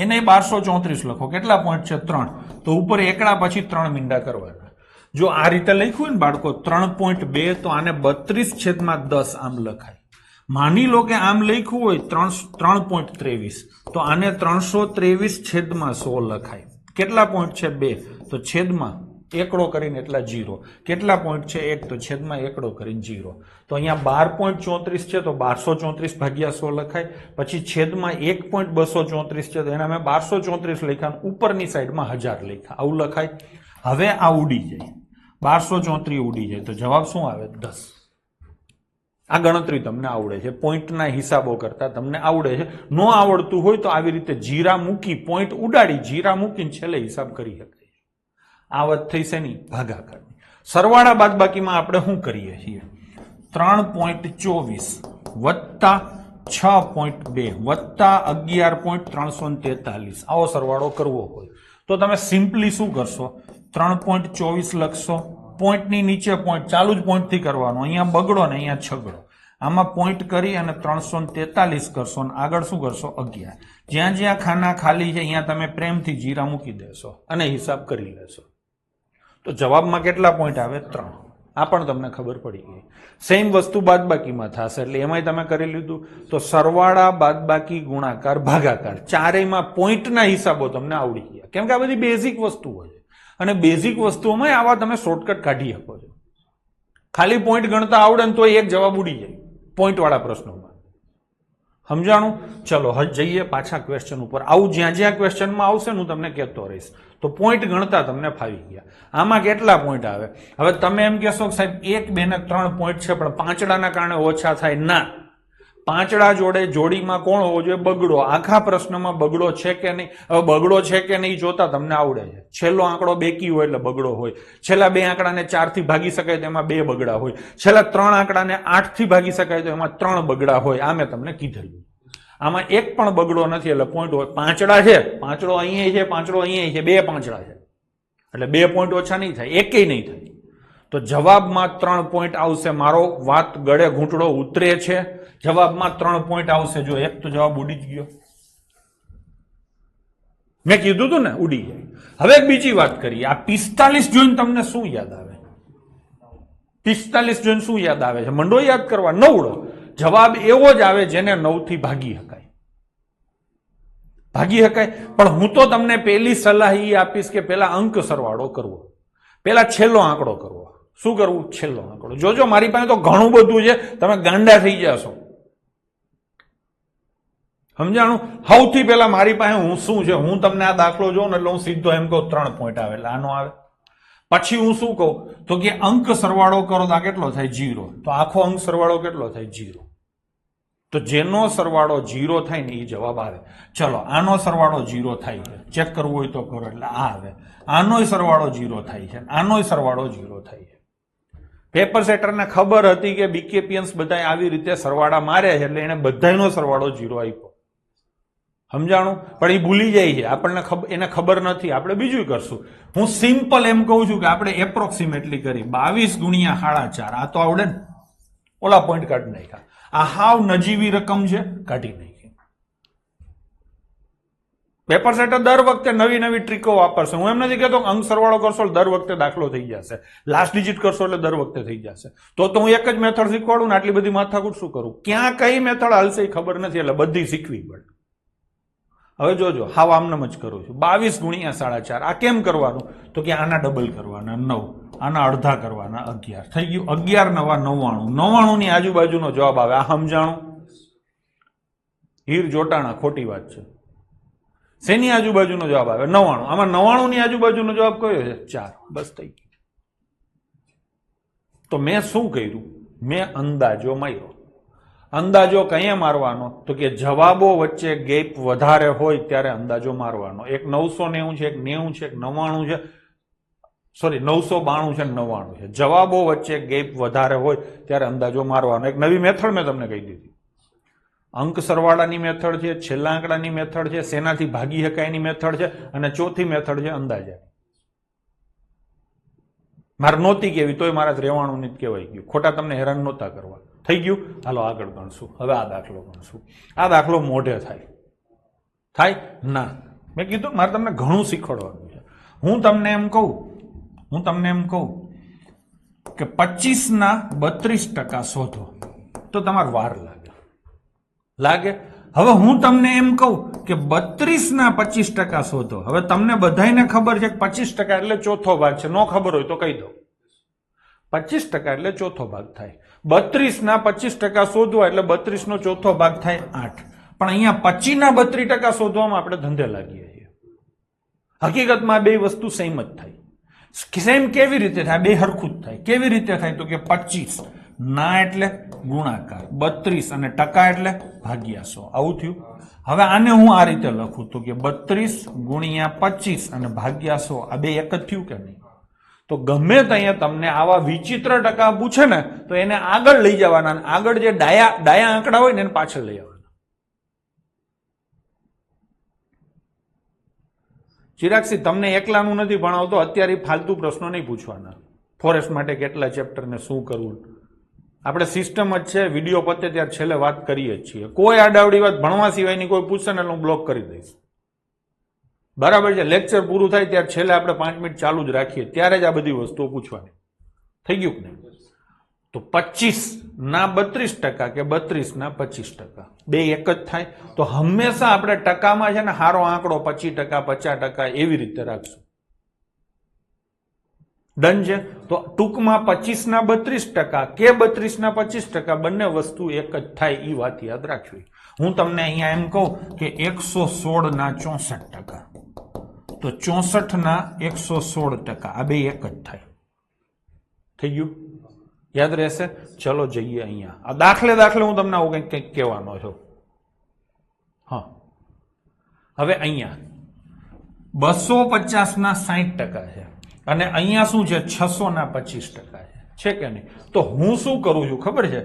એને 1234 લખો. કેટલા પોઈન્ટ છે? 3. તો ઉપર એકડા પછી 3 મીંડા કરવાના. જો આ રીતે લખ્યું હોય ને બાળકો 3.2 તો આને 32/10 આમ લખાય. માની લો કે આમ લખ્યું હોય 3.23 તો આને 323/100 લખાય. કેટલા પોઈન્ટ છે? 2. તો છેદમાં એકડો કરીને એટલા 0. કેટલા પોઈન્ટ છે? 1. તો છેદમાં એકડો કરીને 0. તો અહીંયા 12.34 છે તો 1234 ભાગ્યા 100 લખાય. પછી છેદમાં 1.234 છે તો એના મેં 1234 લખ્યા, ઉપરની સાઈડમાં 1000 લખ્યા. આવું લખાય. હવે આ ઉડી જાય, 1234 ઉડી જાય તો જવાબ શું આવે? 10. આ ગણતરી તમને આવડે છે, પોઈન્ટના હિસાબો કરતા તમને આવડે છે. ન આવડતું હોય તો આવી રીતે જીરા મૂકી, પોઈન્ટ ઉડાડી, જીરા મૂકીને છેલ્લે હિસાબ કરી શકાય. આ વાત થઈ છે નહીં ભાગાકારની. સરવાળા બાદબાકીમાં આપણે શું કરીએ છીએ? 3.24 વત્તા 6.2 વત્તા 11.343 આવો સરવાળો કરવો હોય તો તમે સિમ્પલી શું કરશો? 3.24 લખશો. પોઈન્ટની નીચે પોઈન્ટ, ચાલુ જ પોઈન્ટથી કરવાનો. અહીંયા બગડો ને અહીંયા છગડો. આમાં પોઈન્ટ કરી અને 343 કરશો અને આગળ શું કરશો? 11. જ્યાં જ્યાં ખાના ખાલી છે અહીંયા તમે પ્રેમથી જીરા મૂકી દેશો અને હિસાબ કરી લેશો. તો જવાબમાં કેટલા પોઈન્ટ આવે? 3. આ પણ તમને ખબર પડી ગઈ. સેમ વસ્તુ બાદબાકીમાં થશે એટલે એમાંય તમે કરી લીધું. તો સરવાળા, બાદબાકી, ગુણાકાર, ભાગાકાર ચારેયમાં પોઈન્ટના હિસાબો તમને આવડી ગયા. કેમ કે આ બધી બેઝિક વસ્તુઓ છે અને બેઝિક વસ્તુઓમાં આવા તમે શોર્ટકટ કાઢી શકો છો. ખાલી પોઈન્ટ ગણતા આવડે ને તો એક જવાબ ઉડી જાય પોઈન્ટ વાળા પ્રશ્નોમાં. સમજાણું? ચલો હવે જઈએ પાછા ક્વેશ્ચન ઉપર. આવું જ્યાં જ્યાં ક્વેશ્ચનમાં આવશે ને હું તમને કહેતો રહીશ. તો પોઈન્ટ ગણતા તમને ફાવી ગયા. આમાં કેટલા પોઈન્ટ આવે? હવે તમે એમ કહેશો કે સાહેબ 1, 2 ને 3 પોઈન્ટ છે પણ પાંચડાના કારણે ઓછા થાય. ના, પાંચડા જોડે જોડીમાં કોણ હોવો જોઈએ? બગડો. આખા પ્રશ્નમાં બગડો છે કે નહીં? હવે બગડો છે કે નહીં જોતા તમને આવડે છે. છેલ્લો આંકડો બેકી હોય એટલે બગડો હોય. છેલ્લા 2 આંકડાને 4 થી ભાગી શકાય તો એમાં 2 બગડા હોય. છેલ્લા 3 આંકડાને 8 થી ભાગી શકાય તો એમાં 3 બગડા હોય. આ મેં તમને કીધેલું. આમાં એક પણ બગડો નથી એટલે પોઈન્ટ હોય. પાંચડા છે, પાંચડો અહીંયા છે, પાંચડો અહીંયા છે, 2 પાંચડા છે એટલે 2 પોઈન્ટ ઓછા નહીં થાય, એકેય નહીં થાય. તો જવાબમાં 3 પોઈન્ટ આવશે. મારો વાત ગળે ઘૂંટડો ઉતરે છે? જવાબમાં 3 પોઈન્ટ આવશે. જો એક તો જવાબ ઉડી જ ગયો. મેં કીધું હતું ને ઉડી જાય. હવે એક બીજી વાત કરીએ. આ 45 જોઈને તમને શું યાદ આવે? 45 જોઈને શું યાદ આવે છે? મંડો યાદ કરવા. નવડો જવાબ એવો જ આવે જેને 9 થી ભાગી શકાય. ભાગી શકાય. પણ હું તો તમને પહેલી સલાહ એ આપીશ કે પેલા અંક સરવાળો કરવો, પેલા છેલ્લો આંકડો કરવો. શું કરવું? છેલ્લો આંકડો. જોજો મારી પાસે તો ઘણું બધું છે, તમે ગાંડા થઈ જશો. સમજાણું? સૌથી પહેલા મારી પાસે હું શું છે, હું તમને આ દાખલો જોઉં ને એટલે હું સીધો એમ કહું 3 પોઈન્ટ આવે એટલે આનો આવે. પછી હું શું કહું તો કે અંક સરવાળો કરો તો આ કેટલો થાય? 0. તો આખો અંક સરવાળો કેટલો થાય? 0. તો જેનો સરવાળો 0 થાય ને એ જવાબ આવે. ચલો આનો સરવાળો 0 થાય છે, ચેક કરવું હોય તો કરો એટલે આ આવે. આનોય સરવાળો 0 થાય છે, આનોય સરવાળો 0 થાય છે. પેપર સેટરને ખબર હતી કે બીકેપીએન્સ બધા આવી રીતે સરવાળા મારે છે એટલે એને બધાનો સરવાળો 0 આપ્યો. સમજાણું? પણ એ ભૂલી જાય છે, આપણને એને ખબર નથી. આપણે બીજું કરશું. હું સિમ્પલ એમ કહું છું કે આપણે એપ્રોક્સિમેટલી કરી 22 ગુણ્યા 4.5. આ તો આવડે ને? ઓલા પોઈન્ટ કાઢી નાખ્યા. આ હાવ નજીવી રકમ છે, કાઢી નાખી. પેપર સેટર દર વખતે નવી નવી ટ્રીકો વાપરશે. હું એમ નથી કહેતો અંક સરવાળો કરશો એટલે દર વખતે દાખલો થઈ જશે, લાસ્ટ ડિજિટ કરશો એટલે દર વખતે થઈ જશે. તો હું એક જ મેથડ શીખવાડું ને આટલી બધી માથાકૂટ શું કરું? ક્યાં કઈ મેથડ હાલશે એ ખબર નથી એટલે બધી શીખવી પડે. હવે જોજો, હાવ આમનામ જ કરું છું. 22 ગુણ્યા 4.5. આ કેમ કરવાનું? તો કે આના ડબલ કરવાના 9, આના અડધા કરવાના 11. થઈ ગયું 11 નવા 99. 99 ની આજુબાજુનો જવાબ આવે. આ સમજાણું? હીર જોટાણા ખોટી વાત છે. શેની આજુબાજુનો જવાબ આવે? 99. આમાં 99 ની આજુબાજુનો જવાબ કયો છે? 4. બસ થઈ ગયું. તો મેં શું કર્યું? મેં અંદાજો માર્યો. અંદાજો કયા મારવાનો? તો કે જવાબો વચ્ચે ગેપ વધારે હોય ત્યારે અંદાજો મારવાનો. એક 990 છે, એક 90 છે, એક 99 છે, સોરી 992 છે, 99 છે. જવાબો વચ્ચે ગેપ વધારે હોય ત્યારે અંદાજો મારવાનો. એક નવી મેથડ મેં તમને કહી દીધી. અંક સરવાળાની મેથડ છે, છેલ્લા આંકડાની મેથડ છે, શેનાથી ભાગી શકાયની મેથડ છે, અને ચોથી મેથડ છે અંદાજા. મારે નહોતી કેવી તોય મારા રહેવાનું નથી કહેવાય ગયું. ખોટા તમને હેરાન નહોતા કરવા. થઈ ગયું? હાલો આગળ ગણશું. હવે આ દાખલો ગણશું. આ દાખલો મોઢે થાય? થાય ના. મેં કીધું મારે તમને ઘણું શીખવાડવાનું છે. હું તમને એમ કહું કે 25 ના 32% શોધો તો તમારે વાર લાગે. હવે હું તમને એમ કહું કે 32 ના 25% શોધો. હવે તમને બધાને ખબર છે કે 25% એટલે ચોથો ભાગ છે. ન ખબર હોય તો કહી દો. 25% એટલે ચોથો ભાગ થાય. 32 ના 25% શોધવા એટલે 32 નો ચોથો ભાગ થાય 8. પણ અહીંયા 25 ના 32% શોધવામાં આપણે ધંધે લાગીએ છીએ. હકીકતમાં બે વસ્તુ સેમ જ થાય. સેમ કેવી રીતે થાય? બે હરખું જ થાય. કેવી રીતે થાય? તો કે 25 ના એટલે ગુણાકાર, 32 અને ટકા એટલે ભાગ્યા 100. આવું થયું. હવે આને હું આ રીતે લખું તો કે 32 ગુણ્યા 25 અને ભાગ્યા 100. આ બે એક જ થયું કે નહીં? તો ગમે ત્યાં તમને આવા વિચિત્ર ટકા પૂછે ને તો એને આગળ લઈ જવાના. આગળ જે ડાયા આંકડા હોય ને એને પાછળ લઈ આવવાના. ચિરાગસિંહ તમને એકલાનું નથી ભણાવતો. અત્યારે ફાલતુ પ્રશ્નો નહીં પૂછવાના. ફોરેસ્ટ માટે કેટલા ચેપ્ટર ને શું કરવું, આપણે સિસ્ટમ જ છે. વિડીયો પતે ત્યારે છેલ્લે વાત કરીએ જ છીએ. કોઈ આડાવડી વાત ભણવા સિવાયની કોઈ પૂછશે ને એટલે હું બ્લોક કરી દઈશ. બરાબર છે? લેક્ચર પૂરું થાય ત્યારે છેલ્લે આપણે 5 મિનિટ ચાલુ જ રાખીએ, ત્યારે જ આ બધી વસ્તુઓ પૂછવાની. થઈ ગયું કે નહીં? તો 25 ના 32% કે 32 ના 25% બે એક જ થાય. તો હંમેશા આપણે ટકામાં છે ને હારો આંકડો 25%, 50% એવી રીતે રાખશું. ડન છે. તો ટૂંકમાં 25 ના 32% કે 32 ના 25% બંને વસ્તુ એક જ થાય એ વાત યાદ રાખવી. હું તમને અહીંયા એમ કહું કે 116 ના 64%, તો 64 ના 116% આ બે એક જ થાય. થઈ ગયું? યાદ રહેશે? ચલો જઈએ અહીંયા. આ દાખલે હું તમને આવું કંઈક કહેવાનો છું. હા, હવે અહીંયા 250 ના 60% છે અને અહીંયા શું છે 600 ના 25% છે કે નહીં? તો હું શું કરું છું ખબર છે?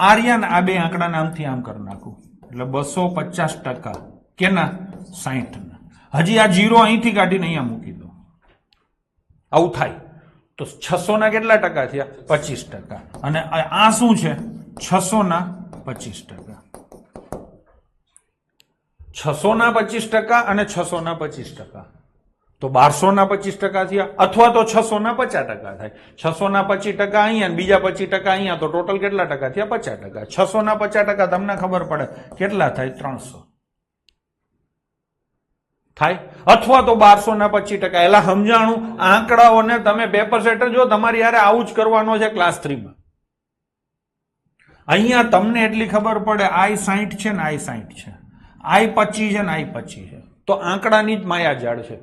આર્યન આ બે આંકડા નામથી આમ કરી નાખું એટલે 250% કેના 60 ના. હજી આ 0 અહીંથી કાઢીને અહીંયા મૂકી દો, આવું થાય. તો 600 ના કેટલા ટકા થયા? 25%. અને આ શું છે? 600 ના 25%. 600 ના 25% અને 600 ના 25%. તો 1200 ના 25% થયા, અથવા તો 600 ના 50% થાય. 600 ના 25% અહીંયા, બીજા 25% અહીંયા, તો ટોટલ કેટલા ટકા થયા? 50%. 600 ના 50% તમને ખબર પડે કેટલા થાય? 300 થાય. અથવા તો 1200 ના 25%. એલા સમજાણું, આંકડાઓને તમે પેપર સેટર જો, તમારી યારે આવું જ કરવાનો છે ક્લાસ 3 માં. અહીંયા તમને એટલી ખબર પડે I 60 છે ને I 60 છે, I 25 છે ને I 25 છે. તો આંકડાની જ માયાજાળ છે.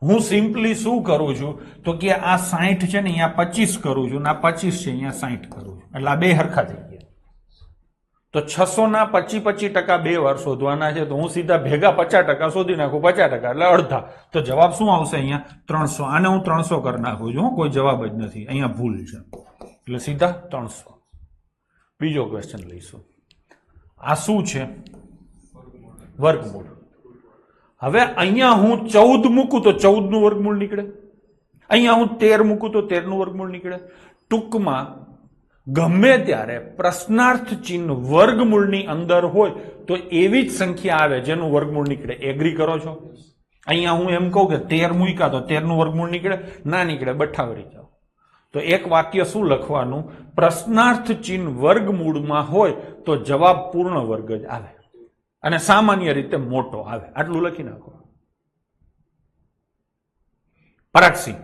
હું સિમ્પલી શું કરું છું તો કે આ 60 છે ને અહીંયા 25 કરું છું, આ 25 છે અહીંયા 60 કરું છું, એટલે આ બે હરખા થઈ ગયા. તો 600 ના 25% બે વાર શોધવાના છે, તો હું સીધા ભેગા 50% શોધી નાખું, 50% એટલે અડધા. તો જવાબ શું આવશે? અહીંયા 300. આને હું 300 કરી નાખું છું, કોઈ જવાબ જ નથી, અહીંયા ભૂલ છે, એટલે સીધા 300. બીજો ક્વેશ્ચન લઈશું. આ શું છે? વર્ગમૂળ. હવે અહીંયા હું 14 મૂકું તો 14 નું વર્ગમૂળ નીકળે, અહીંયા હું 13 મૂકું તો 13 નું વર્ગમૂળ નીકળે. ટૂંકમાં ગમે ત્યારે પ્રશ્નાર્થ ચિહ્ન વર્ગમૂળની અંદર હોય તો એવી જ સંખ્યા આવે જેનું વર્ગમૂળ નીકળે. એગ્રી કરો છો? અહીંયા હું એમ કહું કે 13 મૂક્યા તો 13 નું વર્ગમૂળ નીકળે? ના નીકળે, બઠ્ઠાવરી જાઓ. તો એક વાક્ય શું લખવાનું? પ્રશ્નાર્થ ચિહ્ન વર્ગમૂળમાં હોય તો જવાબ પૂર્ણ વર્ગ જ આવે અને સામાન્ય રીતે મોટો આવે. આટલું લખી નાખો. પરાગસિંહ,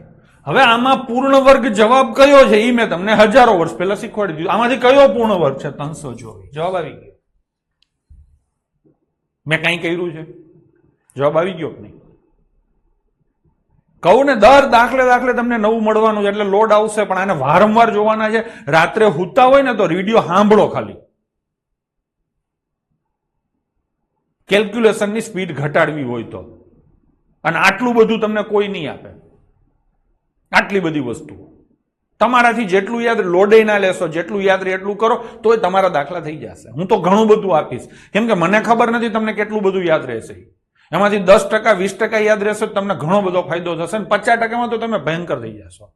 હવે આમાં પૂર્ણ વર્ગ જવાબ કયો છે એ મેં તમને હજારો વર્ષ પહેલા શીખવાડી દીધું. આમાંથી કયો પૂર્ણ વર્ગ છે? 324. જવાબ આવી ગયો. મેં કઈ કર્યું છે? જવાબ આવી ગયો કે નહીં? કહું ને, દર દાખલે તમને નવું મળવાનું છે એટલે લોડ આવશે, પણ આને વારંવાર જોવાના છે. રાત્રે હુતા હોય ને તો વિડીયો સાંભળો ખાલી. કેલ્ક્યુલેશનની સ્પીડ ઘટાડવી હોય તો. અને આટલું બધું તમને કોઈ નહીં આપે, આટલી બધી વસ્તુઓ. તમારાથી જેટલું યાદ, લોડે ના લેશો, જેટલું યાદ રહે એટલું કરો તોય તમારા દાખલા થઈ જશે. હું તો ઘણું બધું આપીશ, કેમ કે મને ખબર નથી તમને કેટલું બધું યાદ રહેશે. એમાંથી 10%, 20% યાદ રહેશે તમને ઘણો બધો ફાયદો થશે, અને 50%માં તો તમે ભયંકર થઈ જશો.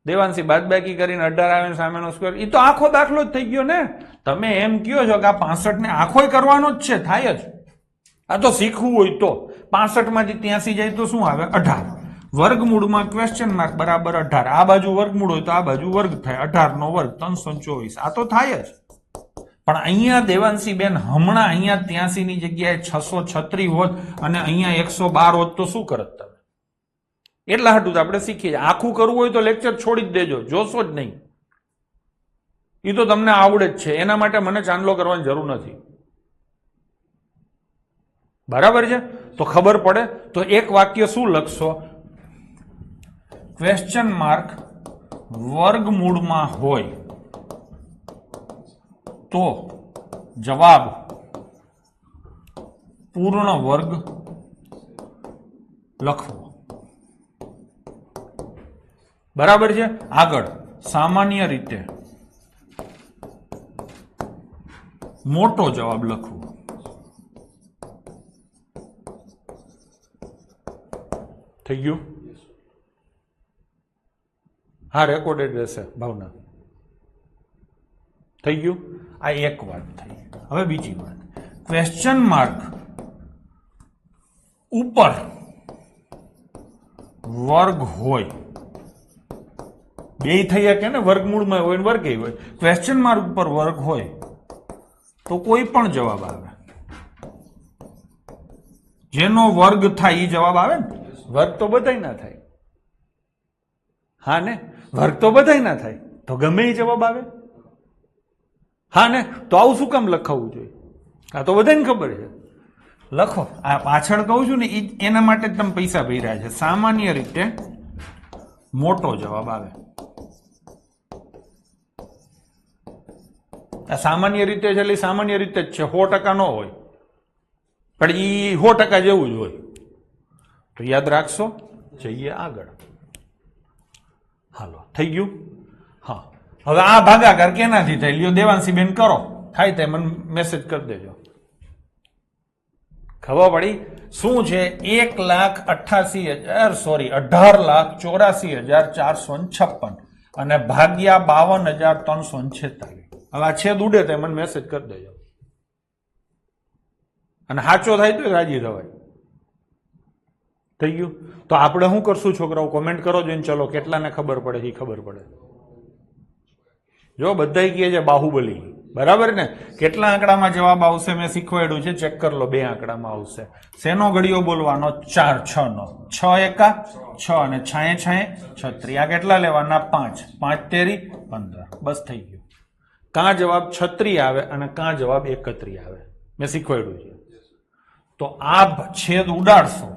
દેવાંશી, બાદબાકી કરીને 18 આવે સામેનો સ્ક્વેર, એ તો આખો દાખલો જ થઈ ગયો ને. તમે એમ કહો છો કે આ 65 ને આખો કરવાનો જ છે, થાય જ. આ તો શીખવું હોય તો 65 માંથી 83 જાય તો શું આવે? 18. વર્ગમૂળમાં ક્વેશ્ચન માર્ક બરાબર 18. આ બાજુ વર્ગમૂળ હોય તો આ બાજુ વર્ગ થાય, 18 નો વર્ગ 324. આ તો થાય જ. પણ અહીંયા દેવાંશી બેન, હમણાં અહીંયા 83 ની જગ્યાએ 636 હોત અને અહીંયા 112 હોત તો શું કરત તમે? એટલા હાટું આપણે શીખીએ. આખું કરવું હોય તો લેક્ચર છોડી જ દેજો, જોશો જ નહીં. એ તો તમને આવડે જ છે, એના માટે મને ચાંદલો કરવાની જરૂર નથી. બરાબર છે? તો ખબર પડે. તો એક વાક્ય શું લખશો? ક્વેશ્ચન માર્ક વર્ગમૂળમાં હોય તો જવાબ પૂર્ણ વર્ગ લખવો. બરાબર છે? આગળ સામાન્ય રીતે મોટો જવાબ લખવો. થઈ ગયું? હા, રેકોર્ડેડ રહેશે ભાવના. થઈ ગયું? આ એક વાત થઈ. હવે બીજી વાત, ક્વેશ્ચન માર્ક ઉપર વર્ગ હોય, બે થઈ શકે ને, વર્ગમૂળમાં હોય વર્ગ હોય. ક્વેશ્ચન માર્ક ઉપર વર્ગ હોય તો કોઈ પણ જવાબ આવે, જેનો વર્ગ થાય એ જવાબ આવે ને. વર્ગ તો બધાય ના થાય. હા ને, વર્ગ તો બધાય ના થાય તો ગમે એ જવાબ આવે. હા ને, તો આવું શું કામ લખાવવું જોઈએ? આ તો બધાને ખબર છે. લખો, આ પાછળ કહું છું ને એના માટે જ તમે પૈસા ભર્યા છે. સામાન્ય રીતે મોટો જવાબ આવે. આ સામાન્ય રીતે છે એટલે સામાન્ય રીતે જ છે, 100% ન હોય, પણ એ 100% જેવું જ હોય. તો યાદ રાખશો. જઈએ આગળ. હાલો, થઈ ગયું. હા, હવે આ ભાગાકાર કેનાથી થાય લ્યો દેવાંશીબેન કરો, થાય તે મને મેસેજ કરી દેજો. ખબર પડી શું છે? 18,84,456 અને ભાગ્યા 52,346. હવે આ છેદ ઉડે તો મને મેસેજ કરી દેજો, અને સાચો થાય તો રાજી થવાય. થઈ ગયું. તો આપણે શું કરશું છોકરાઓ? કોમેન્ટ કરો જોઈને. ચલો, કેટલાને ખબર પડે છે? ખબર પડે. જો બધા કહે છે બાહુબલી, બરાબર ને? કેટલા આંકડામાં જવાબ આવશે મેં શીખવાડ્યું છે, ચેક કરી લો. 2 આંકડામાં આવશે. શેનો ઘડિયો બોલવાનો? 4 6 નો. 6 એકા 6 અને 6 6 36. આ કેટલા લેવાના? 5 5 તેરી 15. બસ થઈ ગયું. કાં જવાબ 36 આવે અને કાં જવાબ 31 આવે. મેં શીખવાડ્યું છે. તો આ છેદ ઉડાડશો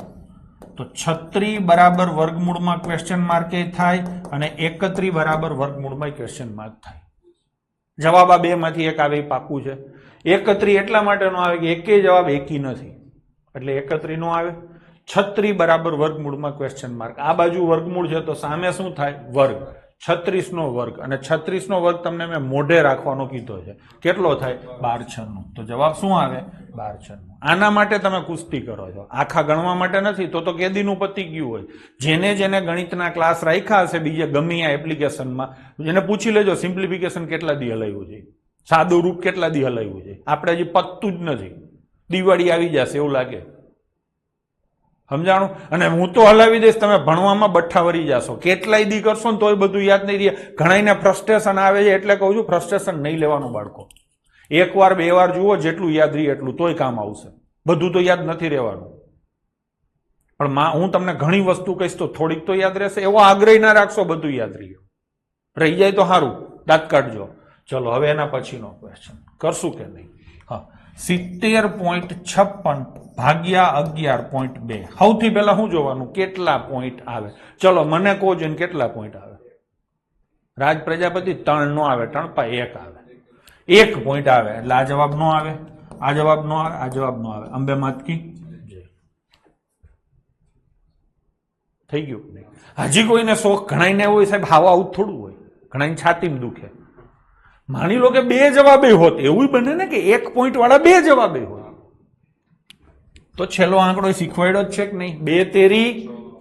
તો 36 બરાબર વર્ગમૂળમાં ક્વેશ્ચન માર્ક થાય અને 31 બરાબર વર્ગમૂળમાં ક્વેશ્ચન માર્ક થાય. જવાબ આ 2 માંથી એક આવે એ પાકું છે. 31 એટલા માટે નો આવે કે એકે જવાબ એકી નથી, એટલે 31 નો આવે. 36 બરાબર વર્ગમૂળમાં ક્વેશ્ચન માર્ક. આ બાજુ વર્ગમૂળ છે તો સામે શું થાય? વર્ગ. 36 નો વર્ગ, અને 36 નો વર્ગ તમને મેં મોઢે રાખવાનો કીધો છે. કેટલો થાય? 12/6. તો જવાબ શું આવે? 12/6. આના માટે તમે કુસ્તી કરો છો, આખા ગણવા માટે નથી. તો કેદીનું પતી ગયું હોય. જેને જેને ગણિતના ક્લાસ રાખ્યા હશે બીજે ગમે આ એપ્લિકેશનમાં, એને પૂછી લેજો સિમ્પ્લિફિકેશન કેટલા દી હલાવ્યું છે, સાદું રૂપ કેટલા દી હલાવ્યું છે. આપણે હજી પતતું જ નથી. દિવાળી આવી જશે એવું લાગે, સમજાણું? અને હું તો હલાવી દઈશ, તમે ભણવામાં બઠ્ઠા વરી જશો. કેટલાય દી કરશો ને તોય બધું યાદ નહીં રહે. ઘણાને ફ્રસ્ટ્રેશન આવે છે, એટલે કહું છું ફ્રસ્ટ્રેશન નહીં લેવાનું બાળકો. 1 વાર 2 વાર જુઓ, જેટલું યાદ રહે એટલું, તોય કામ આવશે. બધું તો યાદ નથી રહેવાનું. પણ હું તમને ઘણી વસ્તુ કહીશ તો થોડીક તો યાદ રહેશે. એવો આગ્રહ ના રાખશો બધું યાદ રહી જાય તો સારું, દાંત કાઢજો. ચલો, હવે એના પછીનો ક્વેશ્ચન કરશું કે નહીં? હા, 70.56 ભાગ્યા 11.2. સૌથી પહેલા શું જોવાનું? કેટલા પોઈન્ટ આવે? ચલો મને કહો જોઈને કેટલા પોઈન્ટ આવે? રાજ પ્રજાપતિ 3 નો આવે, 3/1 આવે, 1 પોઈન્ટ આવે. એટલે આ જવાબ નો આવે, આ જવાબ નો આવે, આ જવાબ નો આવે. અંબે માતકી જય. થઈ ગયું. હજી કોઈને શોખ ઘણાઈને હોય સાહેબ, હાવ આવું થોડું હોય, ઘણાની છાતીમાં દુખે. માની લો કે 2 જવાબે હોત, એવું બને ને કે 1 પોઈન્ટ વાળા 2 જવાબે હોત, તો છેલ્લો આંકડો શીખવાડ્યો જ છે કે નહીં? 2 તેરી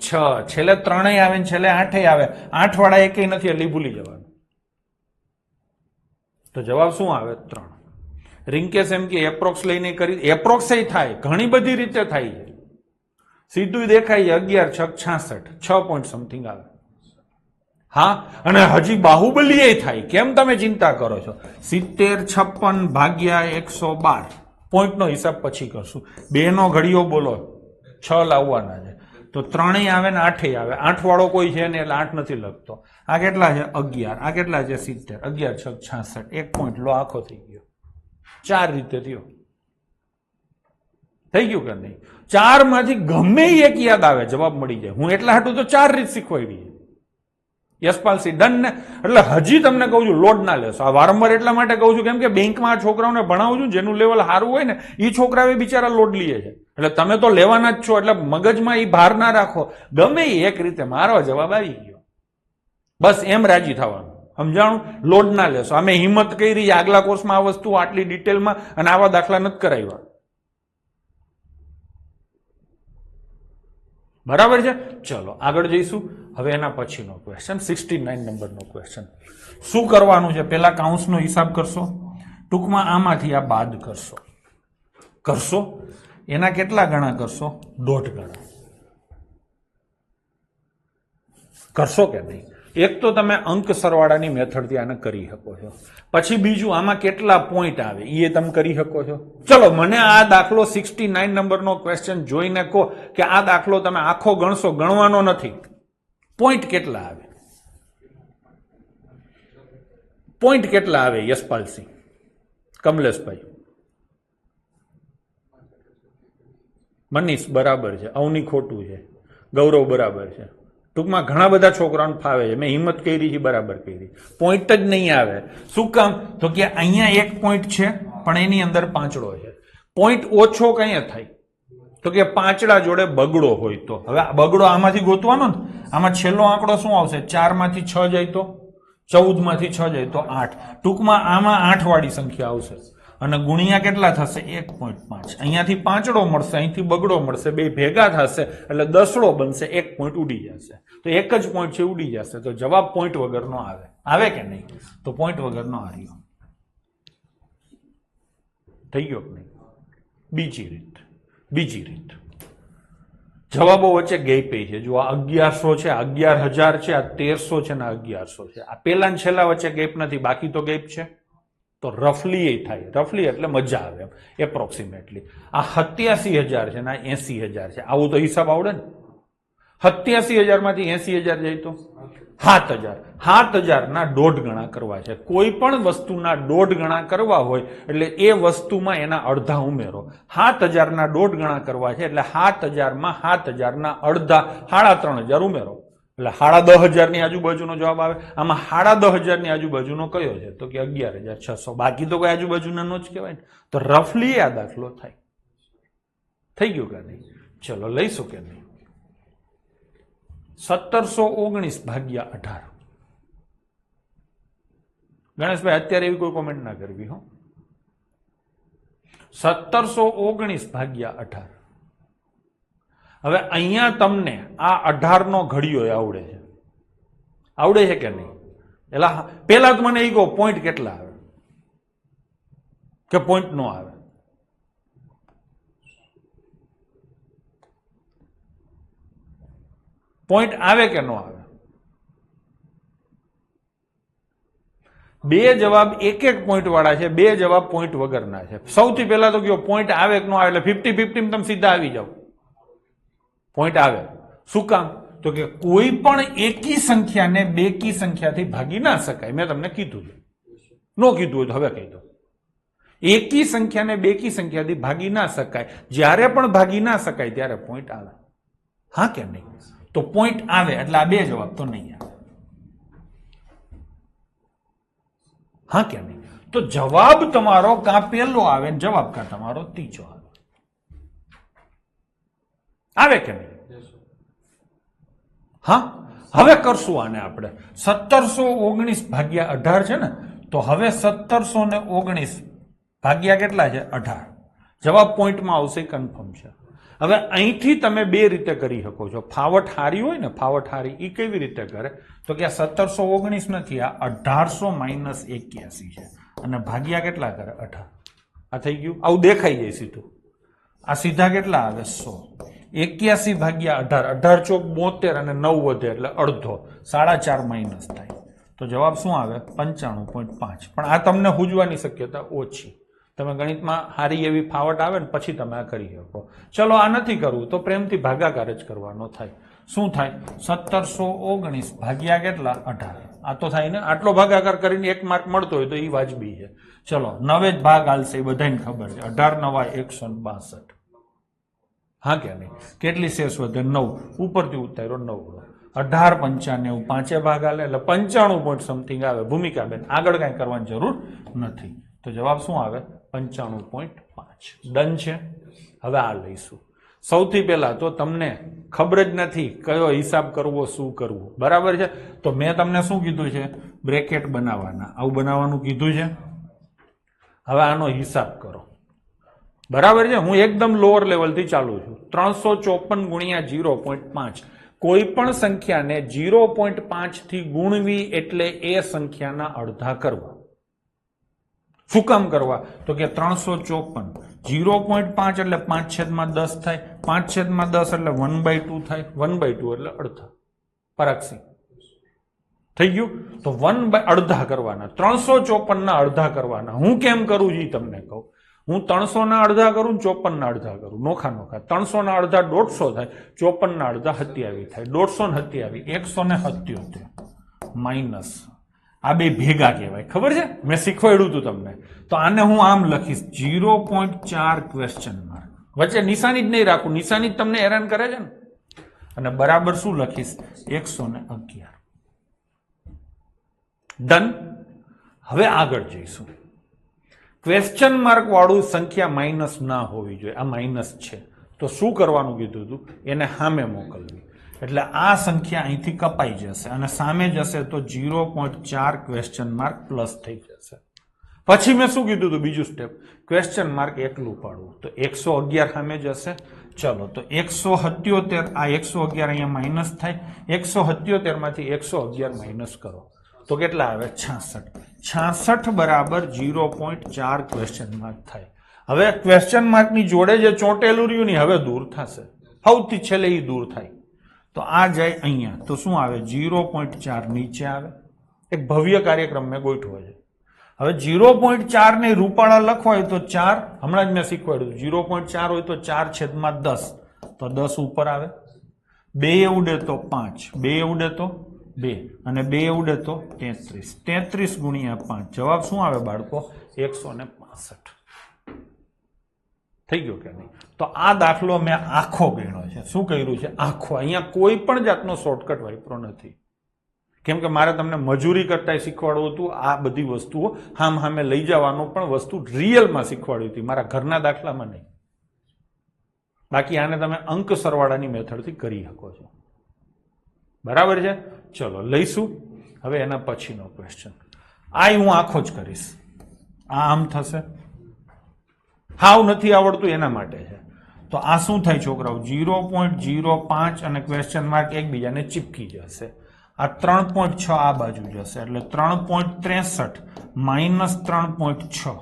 6, છેલ્લે 3 આવે ને છેલ્લે 8 આવે. 8 વાળા એકેય નથી એટલે ભૂલી જવાનું. તો જવાબ શું આવે? 3. રિંકેશ એમ કે એપ્રોક્સ લઈને કરી, એપ્રોક્સ થાય, ઘણી બધી રીતે થાય છે. સીધું દેખાય 11 6 66, 6 પોઈન્ટ સમથિંગ આવે. હા, અને હજી બાહુબલી થાય. કેમ તમે ચિંતા કરો છો? 70 56 ભાગ્યા 112. પોઈન્ટનો હિસાબ પછી કરશું. 2 નો ઘડિયો બોલો, 6 લાવવાના છે. તો 3 આવે ને 8 આવે. 8 વાળો કોઈ છે ને એટલે 8 નથી લખતો. આ કેટલા છે? 11. આ કેટલા છે? 70. 11 6 66. 1 પોઈન્ટ લો, આખો થઈ ગયો. 4 રીતે થયો. થઈ ગયું કે નહીં? 4 માંથી ગમે એક યાદ આવે, જવાબ મળી જાય. હું એટલા હાટું તો 4 રીત શીખવાડી. યશપાલસિંહ ડન ને? એટલે હજી તમને કહું છું લોડ ના લેશો. આ વારંવાર એટલા માટે કહું છું કેમ કે બેંકમાં છોકરાઓને ભણાવું છું, જેનું લેવલ સારું હોય ને એ છોકરાઓ બિચારા લોડ લે છે. એટલે તમે તો લેવાના જ છો, એટલે મગજમાં એ ભાર ના રાખો. ગમે એક રીતે મારો જવાબ આવી ગયો, બસ એમ રાજી થવાનું. સમજાણું? લોડ ના લેશો. અમે હિંમત કરી આગલા કોર્સમાં આ વસ્તુ આટલી ડિટેલમાં અને આવા દાખલા નથી કરાવ્યા. બરાબર છે? ચલો આગળ જઈશું. હવે એના પછીનો ક્વેશ્ચન 69 નંબરનો ક્વેશ્ચન. શું કરવાનું છે? પેલા કાઉન્સનો હિસાબ કરશો, ટૂંકમાં આમાંથી આ બાદ કરશો. એના કેટલા ગણા કરશો? 1.5 ગણા કરશો કે નહીં? એક તો તમે અંક સરવાળાની મેથડથી આને કરી શકો છો. પછી બીજું, આમાં કેટલા પોઈન્ટ આવે એ તમે કરી શકો છો. ચલો, મને આ દાખલો 69 નંબરનો ક્વેશ્ચન જોઈને કહો કે આ દાખલો તમે આખો ગણશો, ગણવાનો નથી, પોઈન્ટ કેટલા આવે? પોઈન્ટ કેટલા આવે યશપાલસિંહ? કમલેશભાઈ? મનીષ બરાબર છે, અવની ખોટું છે, ગૌરવ બરાબર છે. ટૂંકમાં ઘણા બધા છોકરાઓને ફાવે છે. મેં હિંમત કરી છે, બરાબર કરી. પોઈન્ટ જ નહીં આવે. શું કામ? તો કે અહીંયા એક પોઈન્ટ છે પણ એની અંદર પાંચડો છે. પોઈન્ટ ઓછો કઈ થાય? તો કે પાંચડા જોડે બગડો હોય તો. હવે આ બગડો આમાંથી ગોતવાનો ને. આમાં છેલ્લો આંકડો શું આવશે? 4 માંથી 6 જાય તો 14 માંથી 6 જાય તો 8. ટૂંકમાં આમાં 8 વાળી સંખ્યા આવશે અને ગુણ્યા કેટલા થશે? 1.5. અહીંયાથી પાંચડો મળશે, અહીંથી બગડો મળશે, બે ભેગા થશે એટલે દસડો બનશે. 1 પોઈન્ટ ઉડી જશે. તો એક જ પોઈન્ટ છે, ઉડી જશે. તો જવાબ પોઈન્ટ વગરનો આવે. આવે કે નહીં? તો પોઈન્ટ વગરનો આવ્યો. થઈ ગયો કે નહીં? બીજી રીત જવાબો વચ્ચે ગેપ છે. જો આ 1100 છે, 11,000 છે, આ 1300 છે ને 1100 છે. આ પેલા ને છેલ્લા વચ્ચે ગેપ નથી, બાકી તો ગેપ છે. તો રફલી એ થાય. રફલી એટલે મજા આવે એમ, એપ્રોક્સિમેટલી. આ 87,000 છે ને આ 80,000 છે. આવું તો હિસાબ આવડે ને. 87,000 માંથી 80,000 જાય તો 7,000. 7,000 ના 1.5 ગણા કરવા છે. કોઈ પણ વસ્તુના 1.5 ગણા કરવા હોય એટલે એ વસ્તુમાં એના અડધા ઉમેરો. 7,000 ના 1.5 ગણા કરવા છે એટલે 7,000 માં 7,000 ના અડધા 3,500 ઉમેરો એટલે 10,500 ની આજુબાજુનો જવાબ આવે. આમાં 10,500 ની આજુબાજુનો કયો છે? તો કે 11,600. બાકી તો કોઈ આજુબાજુના નો જ કહેવાય ને. તો રફલી આ દાખલો થાય. થઈ ગયું કે નહીં? ચલો લઈશું કે નહીં? 1719 ભાગ્યા 18. ગણેશભાઈ અત્યારે એવી કોઈ કોમેન્ટ ના કરવી હો. 1719 ભાગ્યા 18. હવે અહીંયા તમને આ 18 નો ઘડિયો આવડે છે. આવડે છે કે નહીં? એટલે પેલા તો મને એ કહો, પોઈન્ટ કેટલા આવે કે પોઈન્ટ નો આવે? પોઈન્ટ આવે કે નો આવે? બે જવાબ એક પોઈન્ટ વાળા છે, બે જવાબ પોઈન્ટ વગરના છે. સૌથી પહેલા તો કયો પોઈન્ટ આવે કે નો આવે? એટલે 50-50 તમે સીધા આવી જાઓ. પોઈન્ટ આવે. શું કામ? તો કે કોઈ પણ એકી સંખ્યાને બેકી સંખ્યાથી ભાગી ના શકાય. મેં તમને કીધું છે. નો કીધું હોય તો હવે કહી દો. એકી સંખ્યાને બેકી સંખ્યાથી ભાગી ના શકાય. જ્યારે પણ ભાગી ના શકાય ત્યારે પોઈન્ટ આવે. હા કે નહીં? તો પોઈન્ટ આવે એટલે આ બે જવાબ તો નહીં આવે. હા કે નહીં? તો જવાબ તમારો કાં પહેલો આવે, જવાબ કાં તમારો ત્રીજો આવે. આવે કે નહીં? હા, હવે કરશું આને આપણે. 1719 ભાગ્યા 18 છે ને, તો હવે 1719 ભાગ્યા કેટલા છે? 18. જવાબ પોઈન્ટમાં આવશે, કન્ફર્મ છે. હવે અહીંથી તમે બે રીતે કરી શકો છો. ફાવટ હારી હોય ને, ફાવટ હારી એ કેવી રીતે કરે? તો કે આ 1719 નથી, આ 1800-81 છે અને ભાગ્યા કેટલા કરે? 18. આ થઈ ગયું. આવું દેખાઈ જાય સીધું. આ સીધા કેટલા આવે? 100. 81 ભાગ્યા 18. 18 ચોક 72 અને 9 વધે એટલે અડધો. 4.5 માઇનસ થાય. તો જવાબ શું આવે? 95.5. પણ આ તમને હુજવાની શક્યતા ઓછી. તમે ગણિતમાં હારી એવી ફાવટ આવે ને પછી તમે આ કરી શકો. ચલો આ નથી કરવું તો પ્રેમથી ભાગાકાર જ કરવાનો થાય. શું થાય? 1719 ભાગ્યા કેટલા? 18. આ તો થાય ને. આટલો ભાગાકાર કરીને 1 માર્ક મળતો હોય તો એ વાજબી છે. ચલો 9 જ ભાગ હાલશે, એ બધાને ખબર છે. 18 9 162. હા કે નહીં? કેટલી શેષ વધે? 9. ઉપરથી ઉતાર્યો 9. 18 95 પાંચે ભાગ હાલે એટલે 95 પોઈન્ટ સમથિંગ આવે. ભૂમિકાબેન આગળ કાંઈ કરવાની જરૂર નથી. તો જવાબ શું આવે? 95.5. ડન છે. હવે આ લઈશું. સૌથી પહેલા તો તમને ખબર જ નથી કયો હિસાબ કરવો, શું કરવું. બરાબર છે? તો મેં તમને શું કીધું છે? બ્રેકેટ બનાવવાના. આવું બનાવવાનું કીધું છે. હવે આનો હિસાબ કરો. બરાબર છે? હું એકદમ લોઅર લેવલથી ચાલુ છું. 354 ગુણ્યા 0.5. કોઈ પણ સંખ્યાને 0.5 થી ગુણવી એટલે એ સંખ્યાના અડધા કરવા. શું કામ કરવા? તો કે 354 0.5 એટલે 5/10 થાય. 5/10 એટલે 1/2 થાય. 1/2 એટલે અડધા. પરાક્ષી થઈ ગયું. તો 1/અડધા કરવાના. 354 ના અડધા કરવાના. હું કેમ કરું છું તમને કહું. હું 300 ના અડધા કરું, 54 ના અડધા કરું. નોખા 300 ના અડધા 150 થાય, 54 ના અડધા 27 થાય. 150 ને 27 177 માઇનસ આ બે ભેગા કહેવાય, ખબર છે? મેં શીખવાડ્યું હતું તમને. તો આને હું આમ લખીશ 0.4 ક્વેશ્ચન માર્ક. વચ્ચે નિશાની જ નહીં રાખું, નિશાની જ તમને હેરાન કરે છે ને. અને બરાબર શું લખીશ? 111. ડન. હવે આગળ જઈશું. ક્વેશ્ચન માર્ક વાળું સંખ્યા માઇનસ ના હોવી જોઈએ. આ માઇનસ છે તો શું કરવાનું કીધું હતું? એને સામે મોકલવી. એટલે આ સંખ્યા અહીંથી કપાઈ જશે અને સામે જશે તો 0.4 ક્વેશ્ચન માર્ક પ્લસ થઈ જશે. પછી મેં શું કીધું હતું? બીજું સ્ટેપ, ક્વેશ્ચન માર્ક એકલું પાડવું. તો 111 સામે જશે. ચલો તો 177, આ 111 અહીંયા માઇનસ થાય. 177 માંથી 111 માઇનસ કરો તો કેટલા આવે? 66. 66 બરાબર 0.4 ક્વેશ્ચન માર્ક થાય. હવે ક્વેશ્ચન માર્કની જોડે જે ચોંટેલું રહ્યું ને હવે દૂર થશે. સૌથી છેલ્લે એ દૂર થાય તો આ જાય અહીંયા. તો શું આવે? 0.4 નીચે આવે. એક ભવ્ય કાર્યક્રમ મેં ગોઠવો છે. હવે 0.4 ને રૂપાળા લખવા હોય તો 4, હમણાં જ મેં શીખવાડ્યું 0.4 હોય તો 4/10 તો 10 ઉપર આવે. 2 ઉડે તો 5, 2 ઉડે તો 2 અને 2 ઉડે તો 33. 33 ગુણ્યા 5 જવાબ શું આવે બાળકો? 165. થઈ ગયો કે નહીં? તો આ દાખલો મેં આખો ગણ્યો છે. શું કર્યું છે? આખો. અહીંયા કોઈ પણ જાતનો શોર્ટકટ વાપરો નથી, કેમ કે મારે તમને મજૂરી કરતા શીખવાડવું હતું. આ બધી વસ્તુઓ સામે લઈ જવાનું પણ વસ્તુ રિયલમાં શીખવાડી હતી, મારા ઘરના દાખલામાં નહીં. બાકી આને તમે અંક સરવાળાની મેથડથી કરી શકો છો. બરાબર છે? ચલો લઈશું હવે એના પછીનો ક્વેશ્ચન. આ હું આખો જ કરીશ. આ આમ થશે. હાવ નથી આવડતું એના માટે છે. તો આ શું થાય છોકરાઓ? 0.05 અને ક્વેશ્ચન માર્ક એકબીજાને ચીપકી જશે. આ 3.6 આ બાજુ જશે એટલે 3.63 માઇનસ 3.6.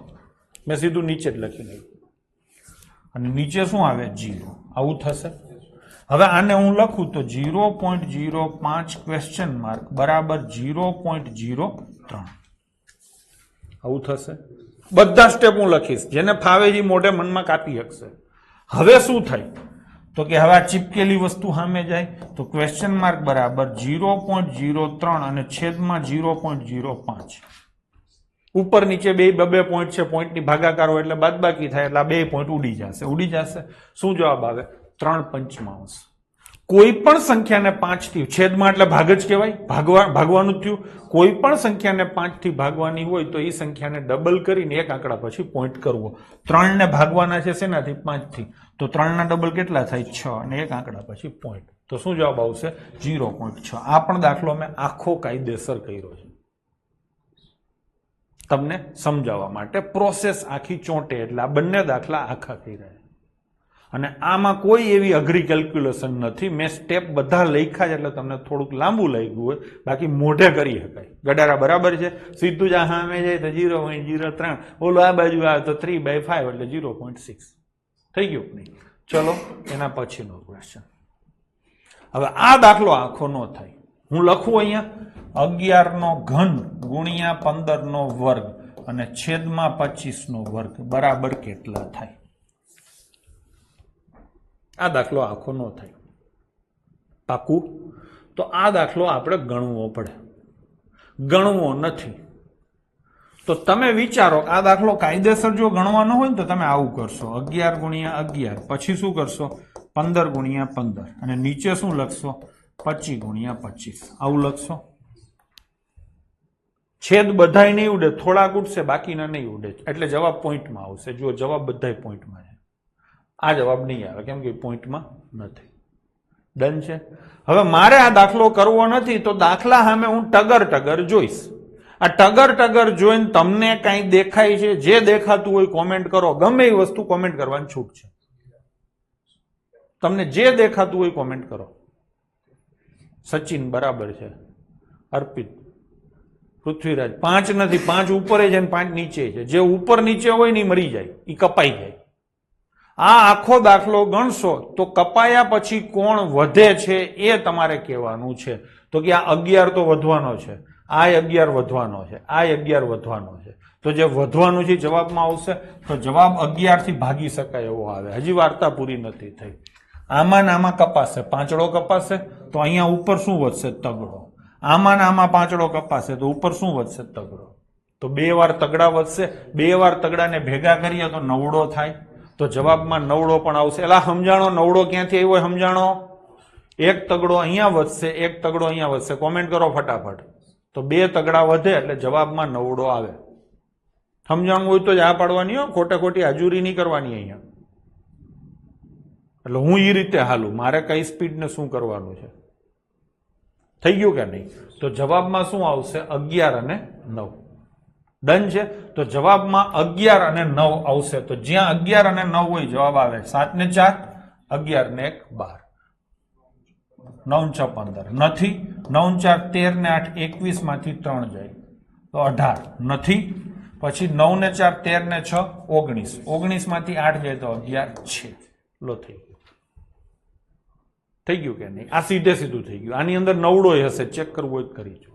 મેં સીધું નીચે જ લખી નાખ્યું. અને નીચે શું આવે? 0. આવું થશે. હવે આને હું લખું તો 0.05 ક્વેશ્ચન માર્ક બરાબર 0.03. આવું થશે. બધા સ્ટેપ હું લખીશ, જેને ફાવે એ મોઢે મનમાં કાપી શકશે. હવે શું થાય? તો કે હવે આ ચીપકેલી વસ્તુ સામે જાય તો ક્વેશ્ચન માર્ક બરાબર 0.03 અને છેદમાં 0.05. ઉપર નીચે બે પોઈન્ટ છે, પોઈન્ટની ભાગાકારો એટલે બાદબાકી થાય એટલે આ 2 પોઈન્ટ ઉડી જશે. શું જવાબ આવે? 3/5. કોઈ પણ સંખ્યાને 5 થી છેદમાં એટલે ભાગ જ કહેવાય, ભાગવાનું થયું. કોઈ પણ સંખ્યાને 5 થી ભાગવાની હોય તો એ સંખ્યાને ડબલ કરીને એક આંકડા પછી પોઈન્ટ કરવો. 3 ને ભાગવાના છે શેનાથી? 5 થી. તો 3 ના ડબલ કેટલા થાય? 6 અને એક આંકડા પછી પોઈન્ટ. તો શું જવાબ આવશે? 0.6. આ પણ દાખલો મેં આખો કાયદેસર કર્યો છે તમને સમજાવવા માટે. પ્રોસેસ આખી ચોંટે એટલે આ બંને દાખલા આખા કર્યા. અને આમાં કોઈ એવી અઘરી કેલ્ક્યુલેશન નથી. મેં સ્ટેપ બધા લખ્યા છે એટલે તમને થોડુંક લાંબુ લાગ્યું હોય, બાકી મોઢે કરી શકાય. ગડારા બરાબર છે. સીધું જ આ સામે જાય તો 0.03, ઓલો આ બાજુ આવે તો 3/5 એટલે 0.6 થઈ ગયું નહીં? ચલો એના પછીનો ક્વેશ્ચન. હવે આ દાખલો આખો ન થાય. હું લખું અહીંયા 11 નો ઘન ગુણ્યા 15 નો વર્ગ અને છેદમાં 25 નો વર્ગ બરાબર કેટલા થાય? આ દાખલો આખો ન થાય. પાકું? તો આ દાખલો આપણે ગણવો પડે. ગણવો નથી તો તમે વિચારો, આ દાખલો કાયદેસર જો ગણવાનો હોય ને તો તમે આવું કરશો, 11 ગુણ્યા 11, પછી શું કરશો? 15 ગુણ્યા 15 અને નીચે શું લખશો? 25 ગુણ્યા 25. આવું લખશો. છેદ બધાય નહીં ઉડે, થોડાક ઉડશે, બાકીના નહીં ઉડે, એટલે જવાબ પોઈન્ટમાં આવશે. જો જવાબ બધાય પોઈન્ટમાં છે. આ જવાબ નહીં આવે કેમ કે પોઈન્ટમાં નથી. ડન છે? હવે મારે આ દાખલો કરવો નથી તો દાખલા સામે હું ટગર જોઈશ. આ ટગર જોઈને તમને કઈ દેખાય છે, જે દેખાતું હોય કોમેન્ટ કરો. ગમે એ વસ્તુ કોમેન્ટ કરવાની છૂટ છે. તમને જે દેખાતું હોય કોમેન્ટ કરો. સચિન બરાબર છે, અર્પિત, પૃથ્વીરાજ 5 નથી, 5 ઉપર છે અને 5 નીચે છે. જે ઉપર નીચે હોય ને મરી જાય, એ કપાઈ જાય. આ આખો દાખલો ગણશો તો કપાયા પછી કોણ વધે છે એ તમારે કહેવાનું છે. તો કે આ 11 તો વધવાનો છે, આ 11 વધવાનો છે, આ 11 વધવાનો છે. તો જે વધવાનું છે જવાબમાં આવશે. તો જવાબ 11 થી ભાગી શકાય એવો આવે. હજી વાર્તા પૂરી નથી થઈ. આમાં ને આમાં કપાશે, પાંચડો કપાશે તો અહીંયા ઉપર શું વધશે? તગડો. આમાં ને આમાં પાંચડો કપાશે તો ઉપર શું વધશે? તગડો. તો 2 વાર તગડા વધશે. 2 વાર તગડાને ભેગા કરીએ તો નવડો થાય. તો જવાબમાં નવડો પણ આવશે. એલા સમજાણો નવડો ક્યાંથી આવ્યો? સમજાણો. એક તગડો અહીંયા વધશે, એક તગડો અહીંયા વધશે. કોમેન્ટ કરો ફટાફટ. તો 2 તગડા વધે એટલે જવાબમાં નવડો આવે. સમજાણું હોય તો જ આ પાડવાની હો, ખોટે ખોટી હાજુરી નહીં કરવાની અહીંયા. એટલે હું એ રીતે હાલું, મારે કઈ સ્પીડ ને શું કરવાનું છે. થઈ ગયું કે નહીં? તો જવાબમાં શું આવશે? 11 અને 9. ડન છે. તો જવાબમાં 11 અને 9 આવશે. તો જ્યાં 11 અને 9 હોય જવાબ આવે 7 ને 4, 11 ને 1 12, 9 6 15. નથી. 9 4 13 ને 8 21 માંથી 3 જાય તો 18. નથી. પછી 9 ને 4 13 ને 6 19, 19 માંથી 8 જાય તો 11 છે. લો થઈ ગયું. થઈ ગયું કે નહીં? આ સીધે સીધું થઈ ગયું. આની અંદર નવડો હશે, ચેક કરવું હોય તો કરી જો.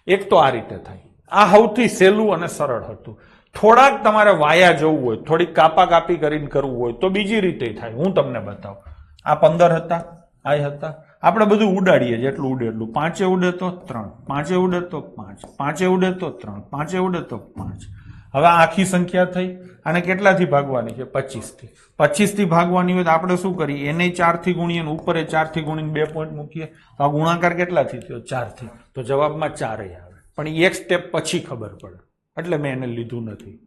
એક તો આ રીતે થાય. આ સૌથી સહેલું અને સરળ હતું. થોડાક તમારે વાયા જવું હોય, થોડીક કાપા કાપી કરીને કરવું હોય તો બીજી રીતે થાય. હું તમને બતાવું. આ 15 હતા, આ હતા. આપણે બધું ઉડાડીએ જેટલું ઉડે એટલું. 5 ઉડે તો 3, 5 ઉડે તો 5, 5 ઉડે તો 3, 5 ઉડે તો 5. હવે આખી સંખ્યા થઈ. આને કેટલાથી ભાગવાની છે? 25 થી. 25 થી ભાગવાની હોય તો આપણે શું કરીએ? એને 4 થી ગુણીએ ને ઉપર 4 થી ગુણીને 2 પોઈન્ટ મૂકીએ. તો આ ગુણાકાર કેટલાથી થયો? 4 થી. તો જવાબમાં 4 આવે. પણ એક સ્ટેપ પછી ખબર પડે એટલે મેં એને લીધું નથી.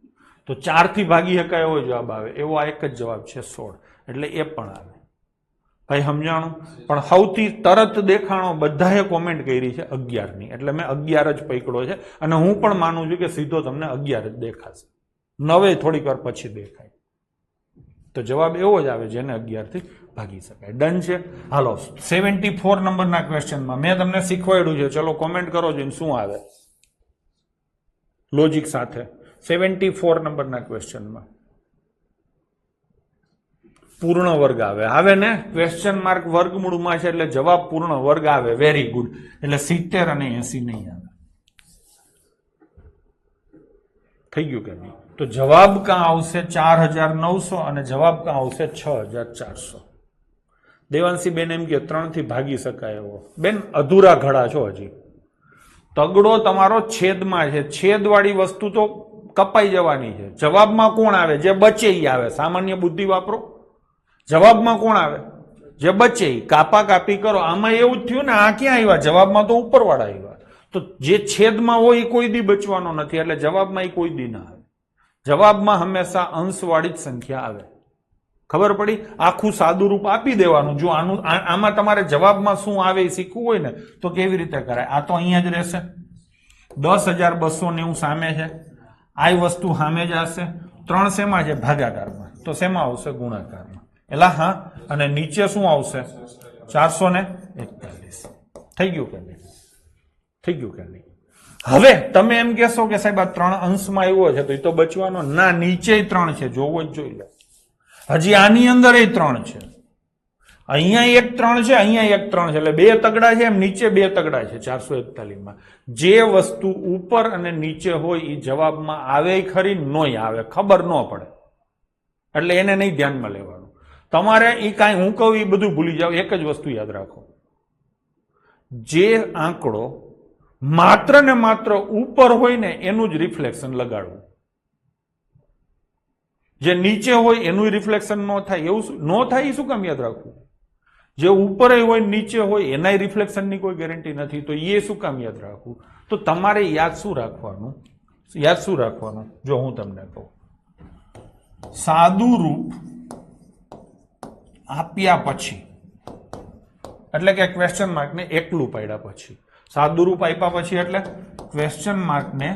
તો 4 થી ભાગી શકાય એવો જવાબ આવે. એવો આ એક જ જવાબ છે 16. એટલે એ પણ આવે. ભાઈ સમજાણું? પણ સૌથી તરત દેખાણો બધાએ કોમેન્ટ કરી છે 11 ની. એટલે મેં 11 જ પકડ્યો છે. અને હું પણ માનું છું કે સીધો તમને 11 જ દેખાશે. 9 થોડીક વાર પછી દેખાય. તો જવાબ એવો જ આવે જેને 11 થી ભાગી શકાય. ડન છે. હાલો 74 નંબરના ક્વેશ્ચનમાં મેં તમને શીખવાડ્યું છે. ચલો કોમેન્ટ કરો જોઈને શું આવે લોજિક સાથે. 74 નંબરના ક્વેશ્ચનમાં પૂર્ણ વર્ગ આવે ને? ક્વેશ્ચન માર્ક વર્ગમૂળમાં છે એટલે જવાબ પૂર્ણ વર્ગ આવે. Very good. એટલે 70 અને 80 નહીં આવે. થઈ ગયું કે નહીં? તો જવાબ ક્યાં આવશે? 4900 અને જવાબ ક્યાં આવશે? 6400. દેવાંશી બેન એમ કે 3 થી ભાગી શકાય એવો. બેન અધૂરા ઘડા છો હજી. તગડો તમારો છેદમાં છે. છેદવાળી વસ્તુ તો કપાઈ જવાની છે. જવાબમાં કોણ આવે? જે બચે ઈ આવે. સામાન્ય બુદ્ધિ વાપરો. જવાબમાં કોણ આવે? જે બચે ઈ. કાપા કાપી કરો. આમાં એવું જ થયું ને. આ ક્યાં આવ્યા? જવાબમાં તો ઉપરવાળા આવ્યા. તો જે છેદમાં હોય એ કોઈ દી બચવાનો નથી. એટલે જવાબમાં એ કોઈ દી ના આવે. જવાબમાં હંમેશા અંશવાળી જ સંખ્યા આવે. ખબર પડી? આખું સાદું રૂપ આપી દેવાનું. જો આમાં તમારે જવાબમાં શું આવે એ શીખવું હોય ને તો કેવી રીતે કરાય? આ તો અહીંયા જ રહેશે. 10,290 સામે છે. આ વસ્તુ સામે જ હશે. 3 શેમાં છે? ભાગાકારમાં. તો શેમાં આવશે? ગુણાકારમાં. એટલે હા. અને નીચે શું આવશે? 441. થઈ ગયું કે નહીં? થઈ ગયું કે નહીં? હવે તમે એમ કહેશો કે સાહેબ આ 3 અંશમાં આવ્યો છે તો એ તો બચવાનો ના. નીચે 3 છે. જોવો જ જોઈ લો. હજી આની અંદર 3 છે. અહીંયા 1 3 છે, અહીંયા 1 3 છે. એટલે 2 તગડા છે. એમ નીચે 2 તગડા છે 441 માં. જે વસ્તુ ઉપર અને નીચે હોય એ જવાબમાં આવે ખરી? નોય આવે. ખબર ન પડે. એટલે એને નહીં ધ્યાનમાં લેવાનું. તમારે એ કાંઈ હું કહું એ બધું ભૂલી જાઓ. એક જ વસ્તુ યાદ રાખો. જે આંકડો માત્ર ને માત્ર ઉપર હોય ને એનું જ રિફ્લેક્શન લગાડવું. જે નીચે હોય એનું રિફ્લેક્શન ન થાય એવું ન થાય એ શું કામ યાદ રાખવું? જે ઉપર હોય નીચે હોય એના રિફ્લેક્શનની કોઈ ગેરંટી નથી. તો એ શું કામ યાદ રાખવું? તો તમારે યાદ શું રાખવાનું? યાદ શું રાખવાનું? જો હું તમને કહું, સાદું રૂપ આપ્યા પછી એટલે કે ક્વેશ્ચન માર્કને એકલું પાડ્યા પછી. સાદું રૂપ આપ્યા પછી એટલે ક્વેશ્ચન માર્કને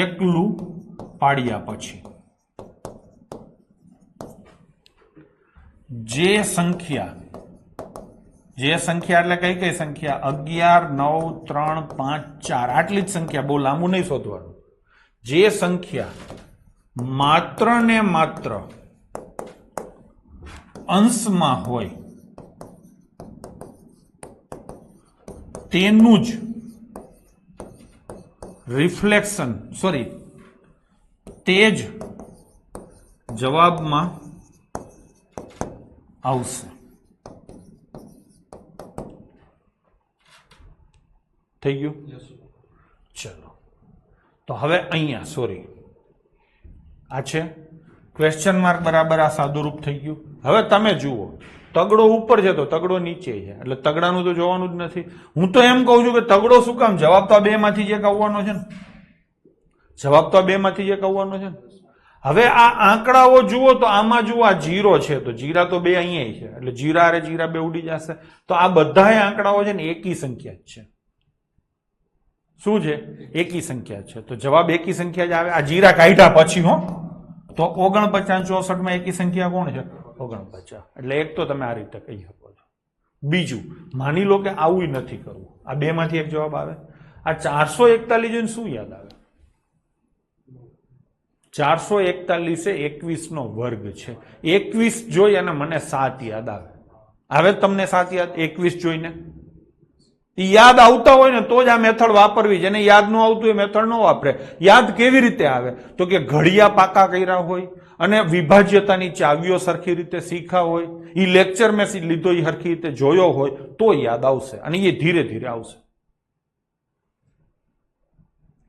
એકલું પાડ્યા પછી જે સંખ્યા એટલે કઈ કઈ સંખ્યા? 11 9 3 5 4 આટલી જ સંખ્યા. બહુ લાંબુ નહીં શોધવાનું. જે સંખ્યા માત્ર ને માત્ર અંશમાં હોય તેનું જ રિફ્લેક્શન તે જ જવાબમાં આવશે. થઈ ગયું? ચલો, તો હવે અહીંયા સોરી આ છે ક્વેશ્ચન માર્ક બરાબર આ સાદુરૂપ થઈ ગયું. હવે તમે જુઓ તગડો ઉપર છે તો તગડો નીચે છે એટલે તગડાનું તો જોવાનું જ નથી. હું તો એમ કહું છું કે તગડો શું કામ? જવાબ તો આ બે માંથી એક આવવાનો છે ને. જવાબ તો આ બે માંથી એક આવવાનો છે ને. હવે આ આંકડાઓ જુઓ તો આમાં જુઓ આ જીરો છે તો જીરા તો બે અહીંયા છે એટલે જીરા અરે જીરા બે ઉડી જશે. તો આ બધા આંકડાઓ છે ને એકી સંખ્યા જ છે. શું છે? એકી સંખ્યા છે. તો જવાબ એકી સંખ્યા જ આવે. આ જીરા કાઢ્યા પછી હો તો 49 64 માં એકી સંખ્યા કોણ છે? 49. એટલે એક તો તમે આ રીતે કહી શકો છો. બીજું માની લો કે આવું નથી કરવું, આ બે માંથી એક જવાબ આવે. આ 441 જોઈને શું યાદ આવે? 441 એ 21 નો વર્ગ છે. 21 જોઈ અને મને 7 યાદ આવે. હવે તમને 7 યાદ 21 જોઈને યાદ આવતા હોય ને તો જ આ મેથડ વાપરવી. જેને યાદ ન આવતું એ મેથડ ન વાપરે. યાદ કેવી રીતે આવે? તો કે ઘડિયા પાકા કર્યા હોય અને વિભાજ્યતાની ચાવીઓ સરખી રીતે શીખા હોય, એ લેક્ચર મેં લીધો એ સરખી રીતે જોયો હોય તો યાદ આવશે અને એ ધીરે ધીરે આવશે.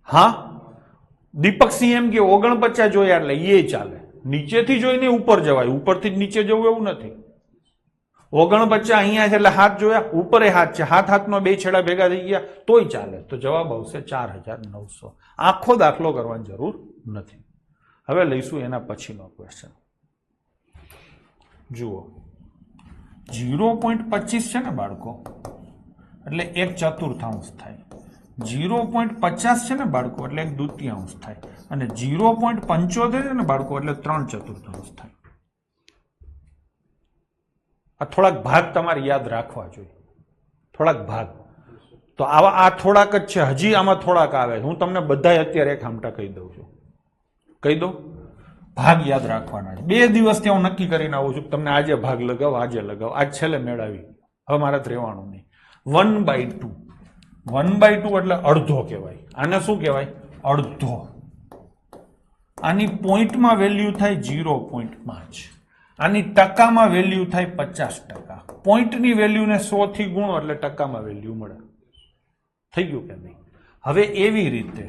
હા, દીપકસિંહ એમ કે 49 જોયા એટલે એ ચાલે. નીચેથી જોઈને ઉપર જવાય, ઉપરથી જ નીચે જવું એવું નથી. 49 અહીંયા છે એટલે હાથ જોયા, ઉપરે હાથ છે, હાથ હાથનો બે છેડા ભેગા થઈ ગયા તોય ચાલે. તો જવાબ આવશે 4900. આખો દાખલો કરવાની જરૂર નથી. હવે લઈશું એના પછીનો ક્વેશ્ચન. જુઓ 0.25 છે ને બાળકો એટલે 1/4 થાય. 0.50 છે ને બાળકો એટલે 1/2 થાય અને 0.75 છે ને બાળકો એટલે 3/4 થાય. આ થોડાક ભાગ તમારે યાદ રાખવા જોઈએ. થોડાક ભાગ તો આવા આ થોડાક જ છે. હજી આમાં થોડાક આવે. હું તમને બધા અત્યારે એક હામટા કહી દઉં છું. કહી દો, ભાગ યાદ રાખવાના છે. 2 દિવસથી હું નક્કી કરીને આવું છું તમને આજે ભાગ લગાવ, આજે લગાવ. આજ છેલ્લે મેળવી. હવે મારે રહેવાનું નહીં. 1/2. 1/2 એટલે અડધો કહેવાય. આને શું કહેવાય? અડધો. આની પોઈન્ટમાં વેલ્યુ થાય 0.5. આની ટકામાં વેલ્યુ થાય 50%. પોઈન્ટની વેલ્યુને 100 થી ગુણો એટલે ટકામાં વેલ્યુ મળે. થઈ ગયું કે નહીં? હવે એવી રીતે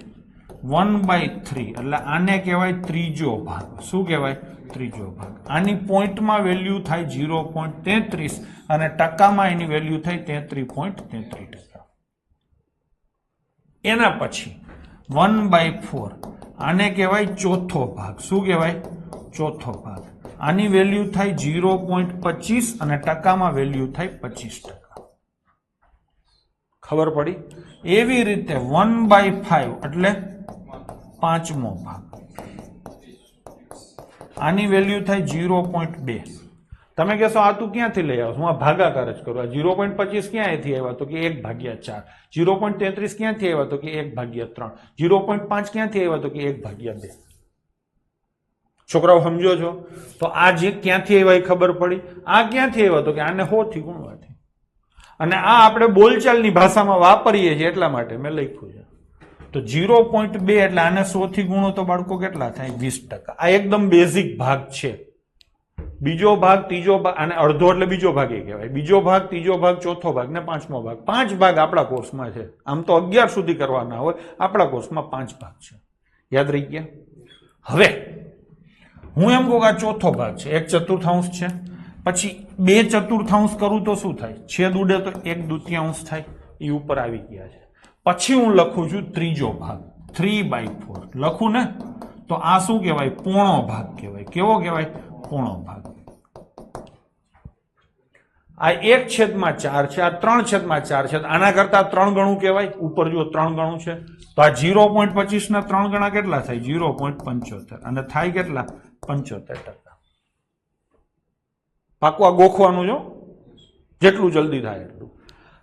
1/3 એટલે આને કહેવાય ત્રીજો ભાગ. શું કહેવાય? ત્રીજો ભાગ. આની પોઈન્ટમાં વેલ્યુ થાય 0.33 અને ટકામાં એની વેલ્યુ થાય 33.33%. એના પછી 1/4 આને કહેવાય ચોથો ભાગ. શું કહેવાય? ચોથો ભાગ. આની વેલ્યુ થાય 0.25 અને ટકામાં વેલ્યુ થાય 25%. ખબર પડી? એવી રીતે 1/5 એટલે પાંચમો ભાગ. આની વેલ્યુ થાય 0.2. તમે કહેશો આ તું ક્યાંથી લઈ આવ્યો? હું આ ભાગાકાર જ કરું. આ 0.25 ક્યાંથી આવ્યા? તો કે 1/4. 0.33 ક્યાંથી આવ્યા? તો કે 1/3. 0.5 ક્યાંથી આવ્યા? તો કે 1/2. છોકરાઓ સમજો છો? તો આ જે ક્યાંથી આવ્યા એ ખબર પડી. આ ક્યાંથી આવ્યા? તો કે આને 100 થી ગુણવાથી. અને આ આપણે બોલચાલની ભાષામાં વાપરીએ છીએ એટલા માટે મેં લખ્યું છે. તો 0.2 એટલે આને 100 થી ગુણો તો બાળકો કેટલા થાય? 20%. આ એકદમ બેઝિક ભાગ છે. બીજો ભાગ, ત્રીજો ભાગ, અને અડધો એટલે બીજો ભાગ એ કહેવાય. બીજો ભાગ, ત્રીજો ભાગ, ચોથો ભાગ ને પાંચમો ભાગ. 5 ભાગ આપણા કોર્સમાં છે. આમ તો 11 સુધી કરવાના હોય, આપણા કોર્સમાં 5 ભાગ છે. યાદ રહી ગયા? હવે હું એમ કહું કે આ ચોથો ભાગ છે, 1/4 છે. પછી 2/4 કરું તો શું થાય? છેદ ઉડે તો 1/2 થાય. એ ઉપર આવી ગયા છે. પછી હું લખું છું ત્રીજો ભાગ 3/4 લખું ને તો આ શું કહેવાય? પોણો ભાગ કહેવાય. કેવો કહેવાય? પોણો ભાગ. આ 1/4 છે, આ 3/4 છે. આના કરતા 3 ગણું કહેવાય. ઉપર જો 3 ગણું છે તો આ 0.25 ના 3 ગણા કેટલા થાય? 0.75 અને થાય કેટલા? 75%. પાકું આ ગોખવાનું જો, જેટલું જલ્દી થાય એટલું.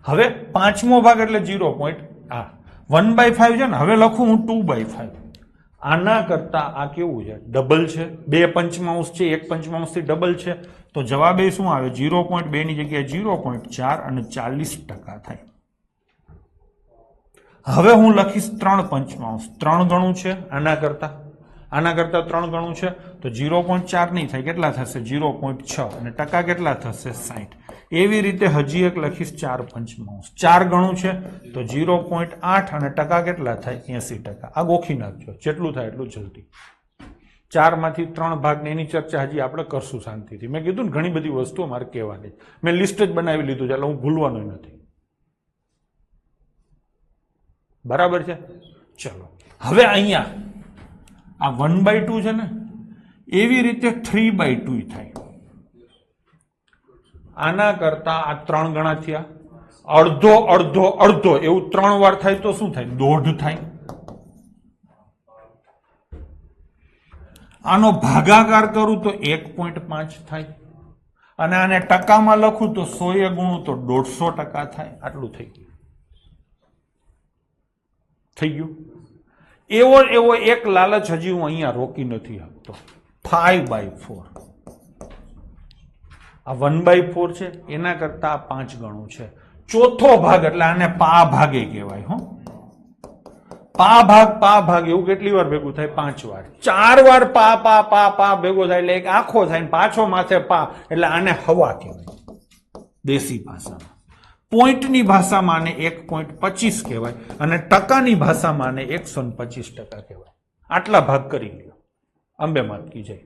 હવે પાંચમો ભાગ એટલે 1/5 છે ને. હવે લખું હું 2/5. આના કરતા આ કેવું છે? ડબલ છે. 2/5 છે, 1/5 થી ડબલ છે. તો જવાબ એ શું આવે? 0.2 ની જગ્યાએ 0.4 અને 40% થાય. હવે હું લખીશ 3/5. 3 ગણું છે આના કરતા 3 ગણું છે તો 0.4 નહીં થાય. કેટલા થશે? 0.6 અને ટકા કેટલા થશે? 60. એવી રીતે હજી એક લખીશ 4 પંચમાંશ 4 ગણું છે તો 0.8 અને ટકા કેટલા થાય 80%. આ ગોખી નાખજો જેટલું થાય એટલું જલ્દી. 4 માંથી 3 ભાગને એની ચર્ચા હજી આપણે કરશું શાંતિથી. મેં કીધું ને ઘણી બધી વસ્તુઓ મારે કહેવાની, મેં લિસ્ટ જ બનાવી લીધું છે એટલે હું ભૂલવાનું નથી. બરાબર છે? ચલો હવે અહીંયા આ 1/2 છે ને એવી રીતે 3/2 થાય. આના કરતા આ 3 ગણા થયા, અડધો અડધો અડધો એવું 3 વાર થાય તો શું થાય? 1/2 થાય. આનો ભાગાકાર કરું તો 1.5 થાય અને આને ટકામાં લખું તો 100 ગુણું તો 150% થાય. આટલું થઈ ગયું. થઈ ગયું. એવો એવો એક લાલચ હજી હું અહીંયા રોકી નથી આપતો. 5/4 આ 1/4 છે એના કરતા 5 ગણું છે. ચોથો ભાગ એટલે આને પા ભાગે કહેવાય. હો, પા ભાગ એવું કેટલી વાર ભેગું થાય? 5 વાર. 4 વાર પા પા પા પા ભેગો થાય એટલે એક આખો થાય, પાછો માથે પા એટલે આને હવા કહેવાય દેશી ભાષામાં. પોઈન્ટની ભાષામાં આને 1.25 કહેવાય અને ટકાની ભાષામાં આને 125% કહેવાય. આટલા ભાગ કરી લ્યો. અંબે માત કી જય.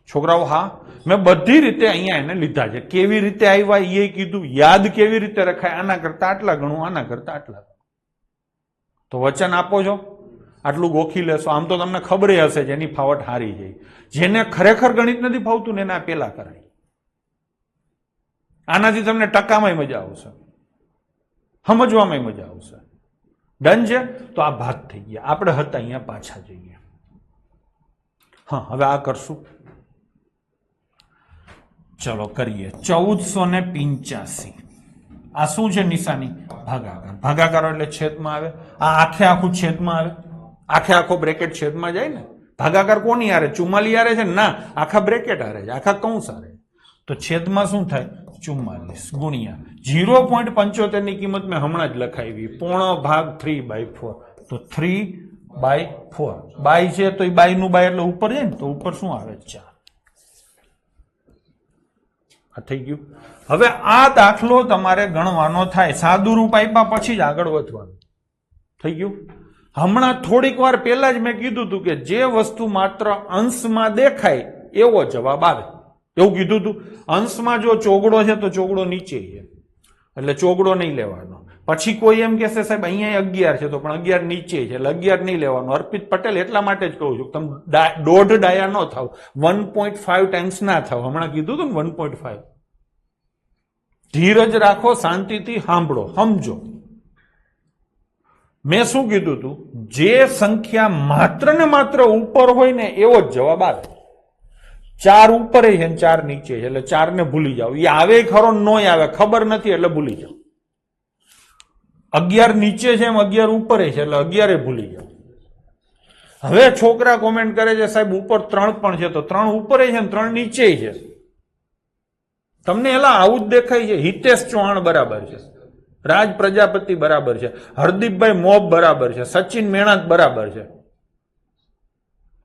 છોકરાઓ, હા મેં બધી રીતે અહીંયા એને લીધા છે. કેવી રીતે આવ્યા એ કીધું, યાદ કેવી રીતે રખાય, આના કરતા આટલા ગણું, આના કરતા આટલા ગણું. તો વચન આપો છો આટલું ગોખી લેશો. આમ તો તમને ખબર હશે જેની ફાવટ હારી જાય. જેને ખરેખર ગણિત નથી ફાવતું ને એને પેલા કરાય. આનાથી તમને ટકામાં મજા આવશે, સમજવામાં મજા આવશે. ડન છે? તો આ ભાગ થઈ ગયા. આપણે હતા અહીંયા પાછા જઈએ. હા, હવે આ કરશું. ચલો કરીએ. 1485. આ શું છે નિશાની? ભાગાકાર. ભાગાકાર એટલે છેદમાં આવે. આ આખે આખું છેદમાં આવે. આખે આખો બ્રેકેટ છેદમાં જાય ને. ભાગાકાર કોની હારે? 44 હારે છે ના, આખા બ્રેકેટ હારે છે, આખા કૌંસ હારે. તો છેદમાં શું થાય? 44 ગુણ્યા 0.75 ની કિંમત મેં હમણાં જ લખાવી, પોણો ભાગ 3/4. તો 3/4 બાય છે તો બાય નું બાય એટલે ઉપર જાય ને, તો ઉપર શું આવે? 4. આ થઈ ગયું. હવે આ દાખલો તમારે ગણવાનો થાય. સાદું રૂપ આપ્યા પછી જ આગળ વધવાનું. થઈ ગયું. હમણાં થોડીક વાર પહેલા જ મેં કીધું હતું કે જે વસ્તુ માત્ર અંશમાં દેખાય એવો જવાબ આવે, એવું કીધું હતું. અંશમાં જો ચોગડો છે તો ચોગડો નીચે છે એટલે ચોગડો નહીં લેવાનો. પછી કોઈ એમ કહેશે સાહેબ અહીંયા 11 છે તો પણ 11 નીચે છે એટલે 11 નહીં લેવાનું. અર્પિત પટેલ એટલા માટે જ કહું છું તમે દોઢ ડાયા ન થાવ, 1.5 ટાઈમ્સ ના થાવ. હમણાં કીધું હતું ને 1.5. ધીરજ રાખો, શાંતિથી સાંભળો, સમજો. મેં શું કીધું હતું? જે સંખ્યા માત્ર ને માત્ર ઉપર હોય ને એવો જ જવાબ આવે. 4 ઉપર છે ને 4 નીચે છે એટલે 4 ને ભૂલી જાઓ. એ આવે ખરો નોય આવે, ખબર નથી એટલે ભૂલી જાઓ. 11 નીચે છે એમ 11 ઉપર છે એટલે 11 ભૂલી જાઓ. હવે છોકરા કોમેન્ટ કરે છે સાહેબ ઉપર 3 પણ છે, તો 3 ઉપર છે ને 3 નીચે છે. તમને એલા આવું જ દેખાય છે. હિતેશ ચૌહાણ બરાબર છે, રાજ પ્રજાપતિ બરાબર છે, હરદીપભાઈ મોબ બરાબર છે, સચિન મેણાત બરાબર છે,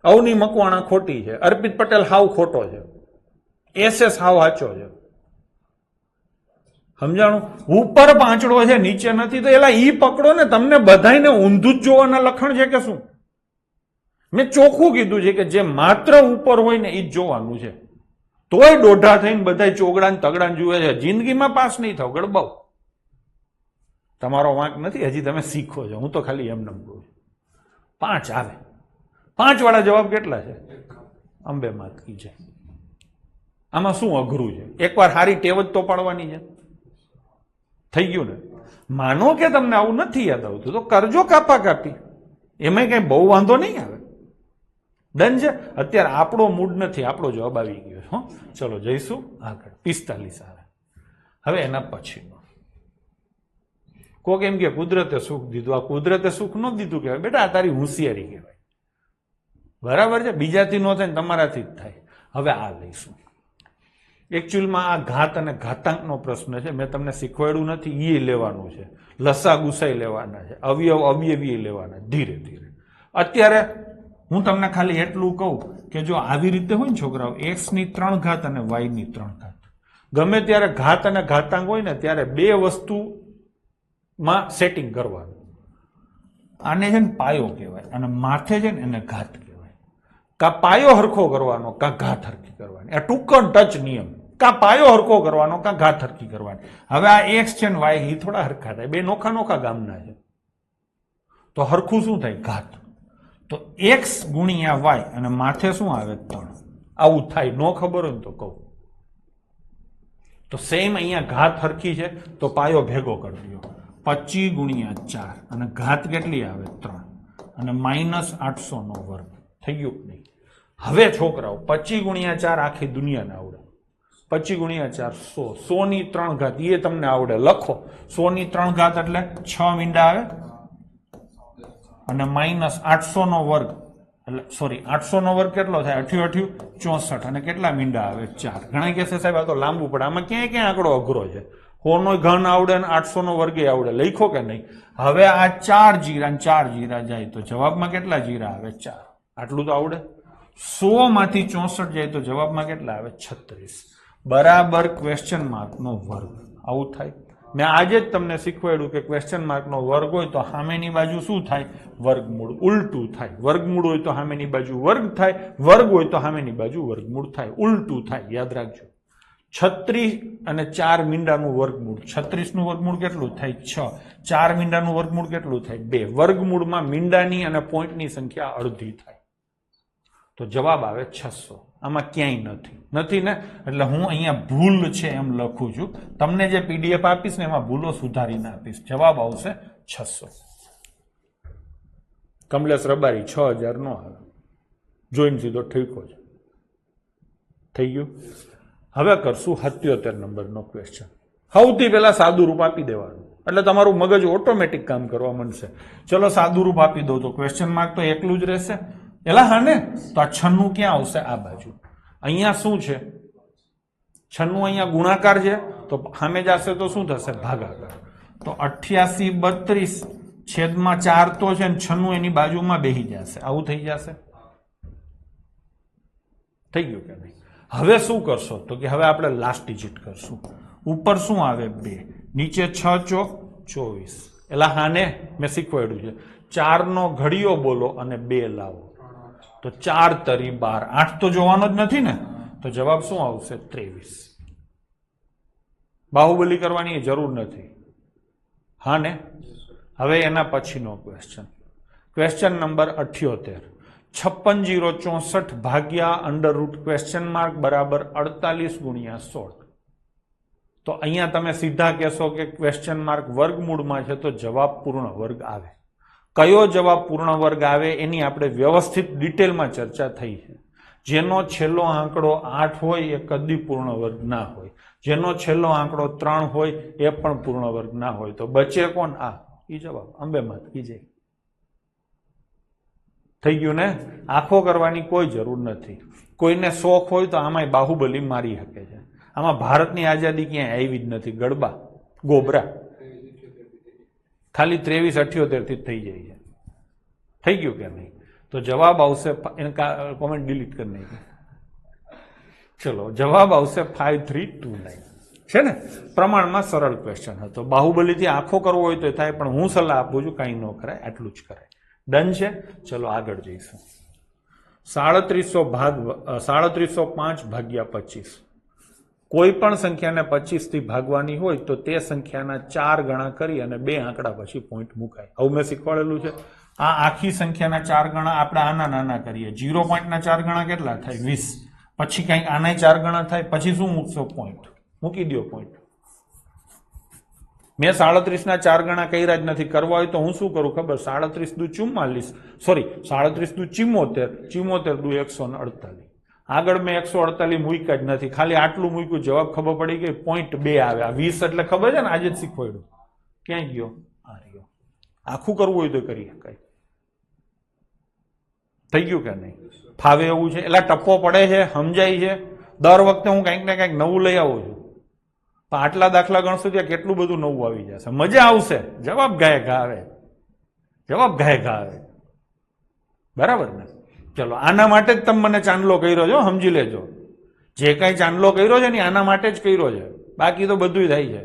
અવની મકવાણા ખોટી છે, અર્પિત પટેલ હાવ ખોટો છે, SS હાવ સાચો છે. સમજાણું? ઉપર પાંચડો છે નીચે નથી, તો એલા ઈ પકડો ને. તમને બધાને ઊંધું જ જોવાના લખણ છે કે શું? મેં ચોખ્ખું કીધું છે કે જે માત્ર ઉપર હોય ને ઈ જ જોવાનું છે. તોય દોઢા થઈને બધા ચોગડા તગડા જુએ છે. જિંદગીમાં પાસ નહીં થાવ, ગડબાવ. તમારો વાંક નથી, હજી તમે શીખો છો. હું તો ખાલી એમ નમ કહું છું. 5 આવે. 5 વાળા જવાબ કેટલા છે? અંબે માત કી છે. આમાં શું અઘરું છે? એકવાર સારી ટેવ જ તો પાડવાની છે. થઈ ગયું ને? માનો કે તમને આવું નથી યાદ આવતું તો કરજો કાપા કાપી, એમાં કઈ બહુ વાંધો નહીં આવે. ડન છે? અત્યારે આપણો મૂડ નથી, આપણો જવાબ આવી ગયો. હો, ચલો જઈશું આગળ. 45 આવે. હવે એના પછીનો કોક એમ કે કુદરતે સુખ દીધું. આ કુદરતે સુખ ન દીધું કહેવાય બેટા, આ તારી હોશિયારી કહેવાય. બરાબર છે? બીજાથી ન થાય ને તમારાથી જ થાય. હવે આ લઈશું. એકચ્યુઅલમાં આ ઘાત અને ઘાતાંકનો પ્રશ્ન છે. મેં તમને શીખવાડ્યું નથી. એ લેવાનું છે, લસા ગુસાઈ લેવાના છે, અવયવ અવયવી લેવાના. ધીરે ધીરે. અત્યારે હું તમને ખાલી એટલું કહું કે જો આવી રીતે હોય ને છોકરાઓ, x ની 3 ઘાત અને y ની 3 ઘાત, ગમે ત્યારે ઘાત અને ઘાતાંક હોય ને ત્યારે બે વસ્તુમાં સેટિંગ કરવાનું. આને છે ને પાયો કહેવાય અને માથે છે ને એને ઘાત કહેવાય. કા પાયો હરખો કરવાનો કા ઘાત હરખી કરવાની. આ ટૂંક ટચ નિયમ. કા પાયો હરખો કરવાનો કા ઘાત હરખી કરવાની. હવે આ એક્સ છે ને વાય એ થોડા હરખા થાય, બે નોખા નોખા ગામના છે, તો હરખું શું થાય? ઘાત. તો એક્સ ગુણ્યા વાય અને માથે શું આવે? 3. આવું થાય. નો ખબર હોય ને તો કહું. તો સેમ અહીંયા ઘાત હરખી છે તો પાયો ભેગો કરી દો. 25 ગુણ્યા 4 અને ઘાત કેટલી આવે? 3 અને -800 થઈ ગયું નહીં? હવે છોકરાઓ 25 ગુણ્યા 4 આખી દુનિયાને આવડે. 25 ગુણ્યા 4 100. 100 ની 3 ઘાત એ તમને આવડે. લખો 100 ની 3 ઘાત એટલે 6 મીંડા આવે અને -800 એટલે સોરી 800 કેટલો થાય? 88 64 અને કેટલા મીંડા આવે? 4. ઘણા કહેશે સાહેબ આ તો લાંબુ પડે. આમાં ક્યાંય આંકડો અઘરો છે. 100 નો ઘન આવડે અને 800 આવડે. લખો કે નહીં? હવે આ 4 જીરા 4 જીરા જાય તો જવાબમાં કેટલા જીરા આવે? 4. આટલું તો આવડે. 100 માંથી 64 જાય તો જવાબમાં કેટલા આવે? 36. બરાબર ક્વેશ્ચન માર્કનો વર્ગ. આવું થાય. મેં આજે જ તમને શીખવાડ્યું કે ક્વેશ્ચન માર્કનો વર્ગ હોય તો સામેની બાજુ શું થાય? વર્ગમૂળ. ઉલટું થાય. વર્ગમૂળ હોય તો સામેની બાજુ વર્ગ થાય, વર્ગ હોય તો સામેની બાજુ વર્ગમૂળ થાય. ઉલટું થાય. યાદ રાખજો. 36 અને 4 મીંડાનું વર્ગમૂળ. 36 નું વર્ગમૂળ કેટલું થાય? 6. 4 મીંડાનું વર્ગમૂળ કેટલું થાય? 2. વર્ગમૂળમાં મીંડાની અને પોઈન્ટની સંખ્યા અડધી થાય. તો જવાબ આવે 600. આમાં ક્યાંય નથી ને, એટલે હું અહીંયા ભૂલ છે એમ લખું છું. તમને જે પીડીએફ આપીશ ને એમાં ભૂલો સુધારીને આપીશ. જવાબ આવશે 600. કમલેશ રબારી 6000 નો આવે. જોઈને સીધો ઠીકો છે. થઈ ગયું. હવે કરશું 77 નંબરનો ક્વેશ્ચન. સૌથી પહેલા સાદું રૂપ આપી દેવાનું એટલે તમારું મગજ ઓટોમેટિક કામ કરવા માંડશે. ચલો સાદું રૂપ આપી દો તો ક્વેશ્ચન માર્ક તો એકલું જ રહેશે. એલા હા ને, તો આ 96 ક્યાં આવશે? આ બાજુ. અહીંયા શું છે? 96 અહીંયા ગુણાકાર છે તો સામે જશે તો શું થશે? ભાગાકાર. તો 88 32 છેદમાં 4 તો છે ને 96 એની બાજુમાં બેસી જશે. આવું થઈ જશે. થઈ ગયું કે નહીં? હવે શું કરશો? તો કે હવે આપણે લાસ્ટ ડિજિટ કરશું. ઉપર શું આવે? 2. નીચે 6 ચોક 24. એલા હાને મેં શીખવાડ્યું છે. 4 નો ઘડિયો બોલો અને 2 લાવો તો 4 તરી 12. 8 તો જોવાનો જ નથી ને, તો જવાબ શું આવશે? 23. બાહુબલી કરવાની જરૂર નથી. હા ને? હવે એના પછીનો ક્વેશ્ચન નંબર 78. 56064 ભાગ્યા અંડરરૂટ ક્વેશ્ચન માર્ક બરાબર 48 ગુણ્યા 16. તો અહીંયા તમે સીધા કહેશો કે ક્વેશ્ચન માર્ક વર્ગમૂળમાં છે તો જવાબ પૂર્ણ વર્ગ આવે. કયો જવાબ પૂર્ણ વર્ગ આવે એની આપણે વ્યવસ્થિત ડિટેલમાં ચર્ચા થઈ છે. જેનો છેલ્લો આંકડો 8 હોય એ કદી પૂર્ણ વર્ગ ના હોય. જેનો છેલ્લો આંકડો 3 હોય એ પણ પૂર્ણ વર્ગ ના હોય. તો બચે કોણ? આ ઈ જવાબ. અંબે માત કી જય. થઈ ગયું ને? આખો કરવાની કોઈ જરૂર નથી. કોઈને શોખ હોય તો આમાંય બાહુબલી મારી શકે છે. આમાં ભારતની આઝાદી ક્યાંય આવી જ નથી. ગડબા ગોબરા ખાલી 23-78 થી થઈ જાય છે. થઈ ગયું કે નહીં? તો જવાબ આવશે, કોમેન્ટ ડિલીટ કરી નાખી. ચલો જવાબ આવશે 5329 છે ને? પ્રમાણમાં સરળ ક્વેશ્ચન હતો. બાહુબલીથી આખો કરવો હોય તો થાય, પણ હું સલાહ આપું છું કાંઈ ન કરાય, આટલું જ કરાય. ડન છે? ચલો આગળ જઈશું. 3705 ભાગ્યા 25. કોઈ પણ સંખ્યાને 25 થી ભાગવાની હોય તો તે સંખ્યાના 4 ગણા કરી અને 2 આંકડા પછી પોઈન્ટ મુકાય. આવું મેં શીખવાડેલું છે. આ આખી સંખ્યાના 4 ગણા આપણે આના નાના કરીએ. 0 પોઈન્ટના 4 ગણા કેટલા થાય? 20. પછી કંઈક આના 4 ગણા થાય. પછી શું મૂકશો? પોઈન્ટ મૂકી દો. પોઈન્ટ. મેં 37 ના 4 ગણા કર્યા જ નથી. કરવા હોય તો હું શું કરું ખબર? 37 દુ 44, સોરી 37 દુ 74, 74 દુ 148. આગળ મેં 148 મૂક્યા જ નથી, ખાલી આટલું મૂક્યું. જવાબ ખબર પડી ગઈ. 0.2 આવે. આ 20 એટલે ખબર છે ને? આજે જ શીખવાડ્યું. ક્યાં ગયો? આ રહ્યો. આખું કરવું હોય તો કરી શકાય. થઈ ગયું કે નહીં? ફાવે એવું છે? એટલે ટપ્પો પડે છે, સમજાય છે. દર વખતે હું કંઈક ને કંઈક નવું લઈ આવું છું. પણ આટલા દાખલા ગણશો ત્યાં કેટલું બધું નવું આવી જશે. મજા આવશે. જવાબ ગાય ઘા આવે. જવાબ ગાય ઘા આવે. બરાબર ને? ચલો આના માટે જ તમે મને ચાંદલો કર્યો છો, સમજી લેજો. જે કઈ ચાંદલો કર્યો છે ને આના માટે જ કર્યો છે, બાકી તો બધું થાય છે.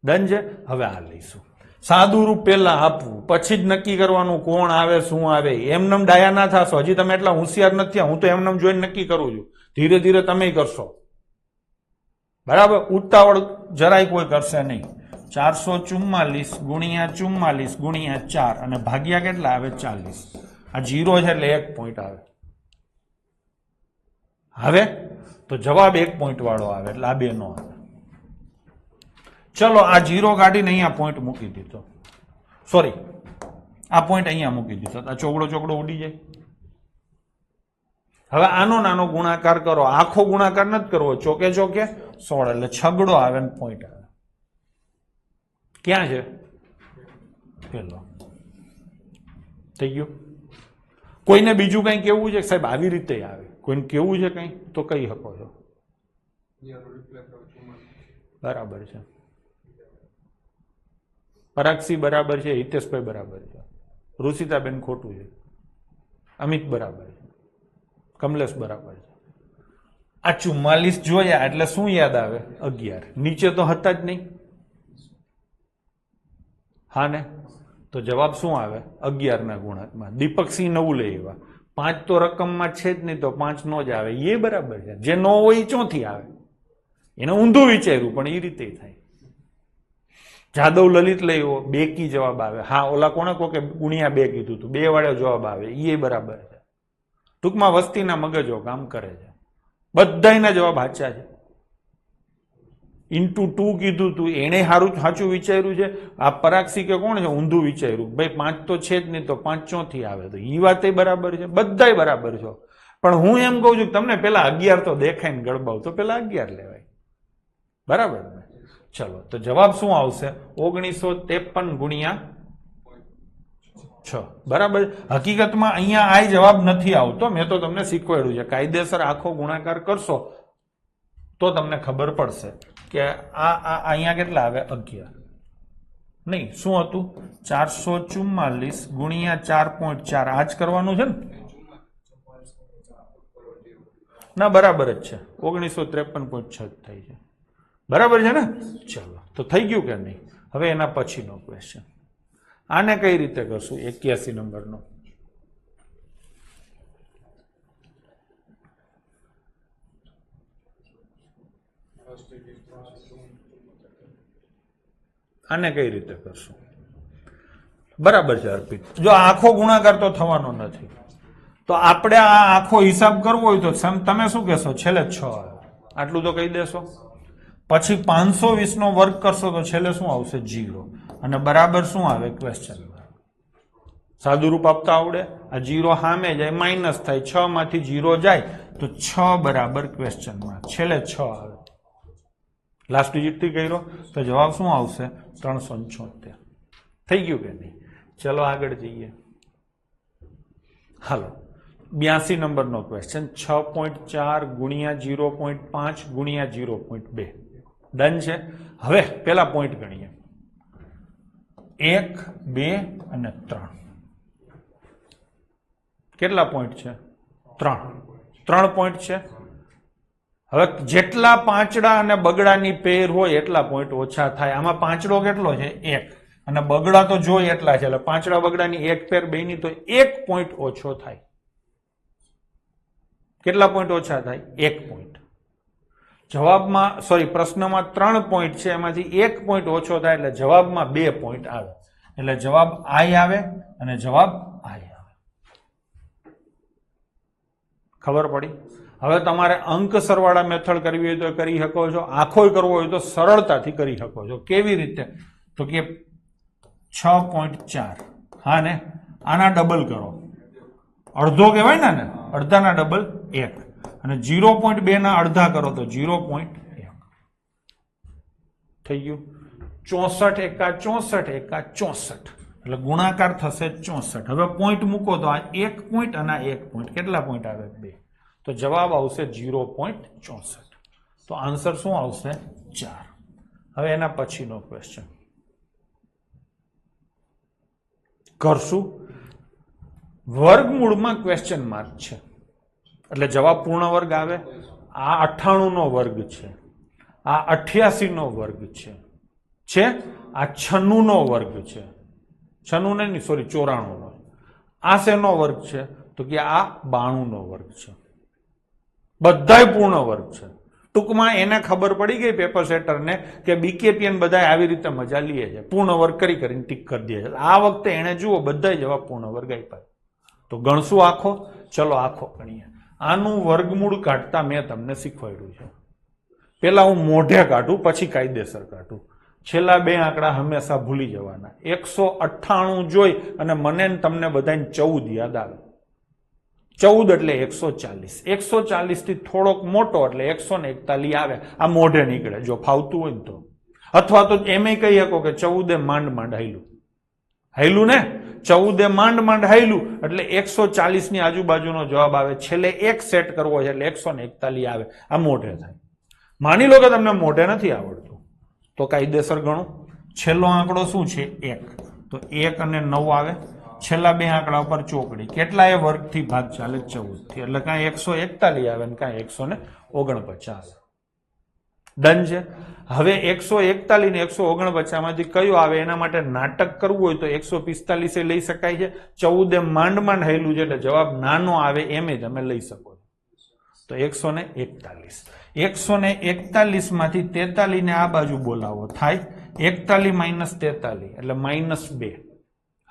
ડન છે. હવે આ લઈશું સાદું રૂપ પહેલા આપવું, પછી જ નક્કી કરવાનું કોણ આવે શું આવે. એમનેમ ડાયા ના થશો, હજી તમે એટલા હોશિયાર નથી. હું તો એમનેમ જોઈને નક્કી કરું છું, ધીરે ધીરે તમે કરશો. બરાબર, ઉતાવળ જરાય કોઈ કરશે નહીં. 444 ગુણ્યા 44 ગુણ્યા 4 અને ભાગ્યા કેટલા આવે 40. આ 0 છે એટલે 1 પોઈન્ટ આવે. હવે તો જવાબ 1 પોઈન્ટ વાળો આવે, એટલે આ બે નો આવે. ચલો આ 0 કાઢીને અહીંયા પોઈન્ટ મૂકી દીધો, સોરી આ પોઈન્ટ અહીંયા મૂકી દીધો, આ ચોગડો ઉડી જાય. હવે આનો નાનો ગુણાકાર કરો, આખો ગુણાકાર નથી કરવો, ચોકે ચોકે 16 એટલે છગડો આવે ને પોઈન્ટ આવે. ક્યાં છે પેલો? થઈ ગયું. કોઈને બીજું કઈ કેવું છે સાહેબ? આવી રીતે આવે. કોઈને કેવું છે કઈ તો કહી શકો છો. બરાબર છે. પરાગસી બરાબર છે, હિતેશભાઈ બરાબર છે, રુચિતાબેન ખોટું છે, અમિત બરાબર છે, કમલેશ બરાબર છે. આ 44 જોયા એટલે શું યાદ આવે? 11. નીચે તો હતા જ નહીં. હા ને, તો જવાબ શું આવે? 11 ના ગુણાંકમાં. દીપકસિંહ 9 લઈ આવ્યા. 5 તો રકમમાં છે જ નહીં, તો 5 નો જ આવે. એ બરાબર છે. જે નો હોય એ ચોથી આવે. એને ઊંધું વિચાર્યું પણ એ રીતે થાય. જાદવ લલિત લઈ આવ્યો, 2 કી જવાબ આવે. હા, ઓલા કોને કહો કે ગુણ્યા 2 કીધું હતું, 2 વાળો જવાબ આવે. એ બરાબર છે. ટૂંકમાં વસ્તીના મગજો કામ કરે છે. બધાના જવાબ સાચા છે. ઇન્ટુ 2 કીધું તું, એને સાચું વિચાર્યું છે. આ પરાક્ષી કે કોણ છે ઊંધું વિચાર્યું. ભાઈ 5 તો છે જ નહીં, તો 5 ચોથી આવે. તો એ વાત બરાબર છે, બધાય બરાબર છો. પણ હું એમ કહું છું કે તમને પેલા 11 તો દેખાય ને ગડબાવ, તો પેલા 11 લેવાય. બરાબર ને? ચલો, તો જવાબ શું આવશે? 1953 ગુણ્યા 6. બરાબર. હકીકતમાં અહીંયા આ જવાબ નથી આવતો. મેં તો તમને શીખવાડ્યું છે, કાયદેસર આખો ગુણાકાર કરશો તો તમને ખબર પડશે કે આ અહીંયા કેટલા આવે? 11. નહીં, શું હતું? 444 ગુણ્યા 4.4. આ જ કરવાનું છે ને? ના, બરાબર જ છે. 1953.6 થાય છે. બરાબર છે ને? ચલો, તો થઈ ગયું કે નહીં? હવે એના પછીનો ક્વેશ્ચન. આને કઈ રીતે કરશું? 81 નંબરનો. આને કઈ રીતે કરશું? બરાબર છે અર્પિત. જો આખો ગુણાકાર તો થવાનો નથી, તો આપણે આ આખો હિસાબ કરવો હોય તો તમે શું કહેશો? છેલ્લે 6 આવે, આટલું તો કહી દેશો. પછી 520 નો વર્ગ કરશો તો છેલ્લે શું આવશે? 0. અને બરાબર શું આવે? ક્વેશ્ચન. સાદું રૂપ આપતા આવડે? આ 0 સામે જાય, માઇનસ થાય, 6 માંથી 0 જાય તો 6 બરાબર ક્વેશ્ચનમાં છેલ્લે 6 આવે. લાસ્ટ ડિજિટ થી કર્યો તો જવાબ શું આવશે? 376. થઈ ગયું કે નહીં? ચલો આગળ જઈએ. હાલો, 82 નંબરનો ક્વેશ્ચન. 6.4 ગુણ્યા 0.5 ગુણ્યા 0.2. ડન છે. હવે પેલા પોઈન્ટ ગણીએ. 1, 2 અને 3. કેટલા પોઈન્ટ છે? 3 પોઈન્ટ છે. હવે જેટલા પાંચડા અને બગડાની પેર હોય એટલા પોઈન્ટ ઓછા થાય. આમાં પાંચડો કેટલો છે? 1. અને બગડા તો જોઈએ એટલા છે, એટલે પાંચડા બગડાની એક પેર બેની તો 1 પોઈન્ટ ઓછો થાય. કેટલા પોઈન્ટ ઓછા થાય? 1 પોઈન્ટ. જવાબમાં પ્રશ્નમાં 3 પોઈન્ટ છે, એમાંથી 1 પોઈન્ટ ઓછો થાય એટલે જવાબમાં 2 પોઈન્ટ આવે. એટલે જવાબ I આવે અને જવાબ I આવે. ખબર પડી? હવે તમારે અંક સરવાળા મેથડ કરવી હોય તો કરી શકો છો, આખો કરવો હોય તો સરળતાથી કરી શકો છો. કેવી રીતે? તો કે 6.4. હા ને, આના ડબલ કરો, અડધો કહેવાય ને, અડધાના ડબલ 1. અને 0.2 ના અડધા કરો તો 0.1. થઈ ગયું. 64 એકા 64 એકા 64 એટલે ગુણાકાર થશે 64. હવે પોઈન્ટ મૂકો તો આ 1 પોઈન્ટ અને આ 1 પોઈન્ટ. કેટલા પોઈન્ટ આવે? 2. તો જવાબ આવશે 0.64. તો આન્સર શું આવશે? 4. હવે એના પછીનો ક્વેશ્ચન કરશું. વર્ગમૂળમાં ક્વેશ્ચન માર્ક છે એટલે જવાબ પૂર્ણ વર્ગ આવે. આ 98 નો વર્ગ છે, આ 88 નો વર્ગ છે, આ 96 નો વર્ગ છે, 96 નહીં સોરી 94 નો, આ શેનો વર્ગ છે તો કે આ 92 નો વર્ગ છે, બધાય પૂર્ણ વર્ગ છે. ટૂંકમાં એને ખબર પડી ગઈ પેપર સેટરને કે બીકેપીએન બધા આવી રીતે મજા લે છે, પૂર્ણ વર્ગ કરી કરીને ટીક કરી દે છે. આ વખતે એને જુઓ બધા જવાબ પૂર્ણ વર્ગ આપ્યા. તો ગણશું આખો? ચલો આખો ગણીએ. આનું વર્ગમૂળ કાઢતા મેં તમને શીખવાડ્યું છે. પેલા હું મોઢે કાઢું પછી કાયદેસર કાઢું. છેલ્લા બે આંકડા હંમેશા ભૂલી જવાના. 198 જોઈ અને મને તમને બધાને 14 યાદ આવે. 14 એટલે 140. 140 થી થોડોક મોટો એટલે 141 આવે. આ મોઢે નીકળે જો ફાવતું હોય ને તો. અથવા તો એમ કહી શકો કે 14 માંડ માંડ હાયલું ને, 14 માંડ માંડ હાયલું એટલે 140 ની આજુબાજુનો જવાબ આવે. છેલ્લે એક સેટ કરવો છે એટલે 141 આવે. આ મોઢે થાય. માની લો કે તમને મોઢે નથી આવડતું તો કાયદેસર ગણો. છેલ્લો આંકડો શું છે? 1. તો 1 અને 9 આવે. છેલ્લા બે આંકડા ઉપર ચોકડી. કેટલા એ વર્ગથી ભાગ ચાલે? 14 થી. એટલે કાંઈ 141 આવે ને કાંઈ 149 આવે. ડન છે. હવે 141 ને 149 માંથી કયો આવે એના માટે નાટક કરવું હોય તો 145 લઈ શકાય છે. 14 માંડ માંડ હાયલું છે એટલે જવાબ નાનો આવે એમ તમે લઈ શકો છો. તો 141. 141 માંથી 43 ને આ બાજુ બોલાવો થાય 41 માઇનસ 43 એટલે -2.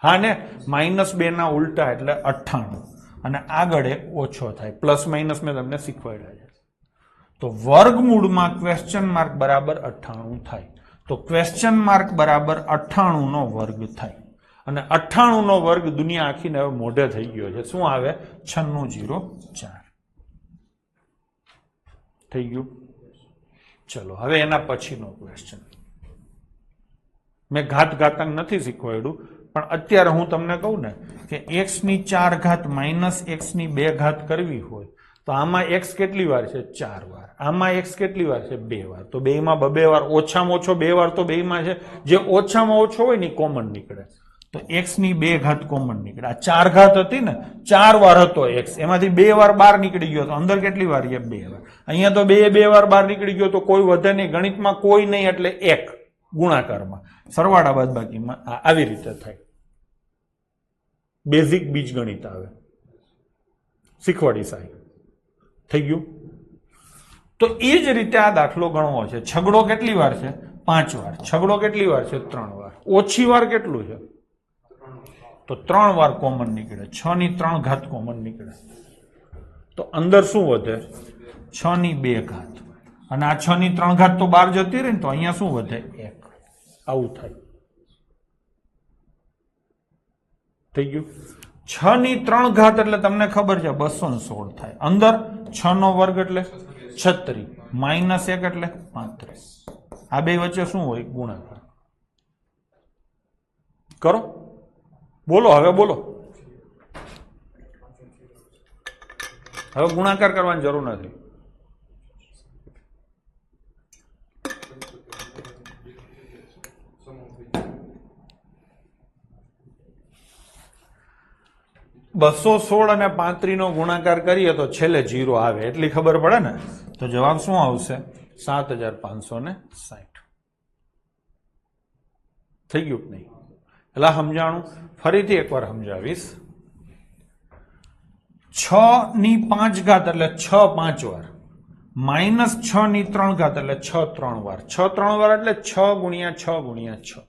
હા ને, -2 ના ઉલટા એટલે 98 અને આગળ ઓછો થાય. પ્લસ માઇનસ મેં તમને શીખવાડ્યા છે. તો વર્ગમૂળમાં ક્વેશ્ચન માર્ક બરાબર 98 થાય. તો ક્વેશ્ચન માર્ક બરાબર 98 નો વર્ગ થાય. અને 98 નો વર્ગ દુનિયા આખીને હવે મોઢે થઈ ગયો છે. શું આવે? 9604 થઈ ગયું. ચલો હવે એના પછીનો ક્વેશ્ચન. મેં ઘાતાંક નથી શીખવાડ્યું પણ અત્યારે હું તમને કહું ને કે x⁴ માઇનસ x⁵ કરવી હોય તો આમાં x કેટલી વાર છે? 4 વાર. આમાં x કેટલી વાર છે? 2 વાર. તો બેયમાં 2 વાર, ઓછામાં ઓછો 2 વાર તો બેયમાં છે. જે ઓછામાં ઓછો હોય ને કોમન નીકળે. તો x⁵ કોમન નીકળે. આ 4 ઘાત હતી ને, 4 વાર હતો x, એમાંથી 2 વાર બહાર નીકળી ગયો. તો અંદર કેટલી વાર છે? 2 વાર. અહીંયા તો 2 વાર બહાર નીકળી ગયો તો કોઈ વધે નહીં. ગણિતમાં કોઈ નહીં એટલે 1 ગુણાકારમાં, સરવાળા બાદબાકીમાં આવી રીતે થાય. બેઝિક બીજગણિત આવે, શીખવાડી સાહેબ. થઈ ગયું. તો એ જ રીતે આ દાખલો ગણવો છે. છગડો કેટલી વાર છે? 5 વાર. છગડો કેટલી વાર છે? 3 વાર. ઓછી વાર કેટલું છે? તો 3 વાર કોમન નીકળે. 6⁵ કોમન નીકળે. તો અંદર શું વધે? 6⁵. અને આ 6⁵ તો બહાર જતી રહી ને તો અહીંયા શું વધે? 1. આવું થાય. થઈ ગયું. 6⁵ એટલે તમને ખબર છે 216 થાય. અંદર 6 નો વર્ગ એટલે 36, -1 એટલે 35. આ બે વચ્ચે શું હોય? ગુણાકાર. કરો, બોલો હવે બોલો. હવે ગુણાકાર કરવાની જરૂર નથી. $216 અને 35 નો ગુણાકાર કરીએ તો છેલ્લે 0 આવે એટલી ખબર પડે ને. તો જવાબ શું આવશે? 7560. થઈ ગયું કે નહીં? એટલે સમજાણું. ફરીથી એકવાર સમજાવીશ. 6⁵ એટલે 6 5 વાર, -6⁵ એટલે 6 3 વાર. 6 3 વાર એટલે 6 × 6 × 6.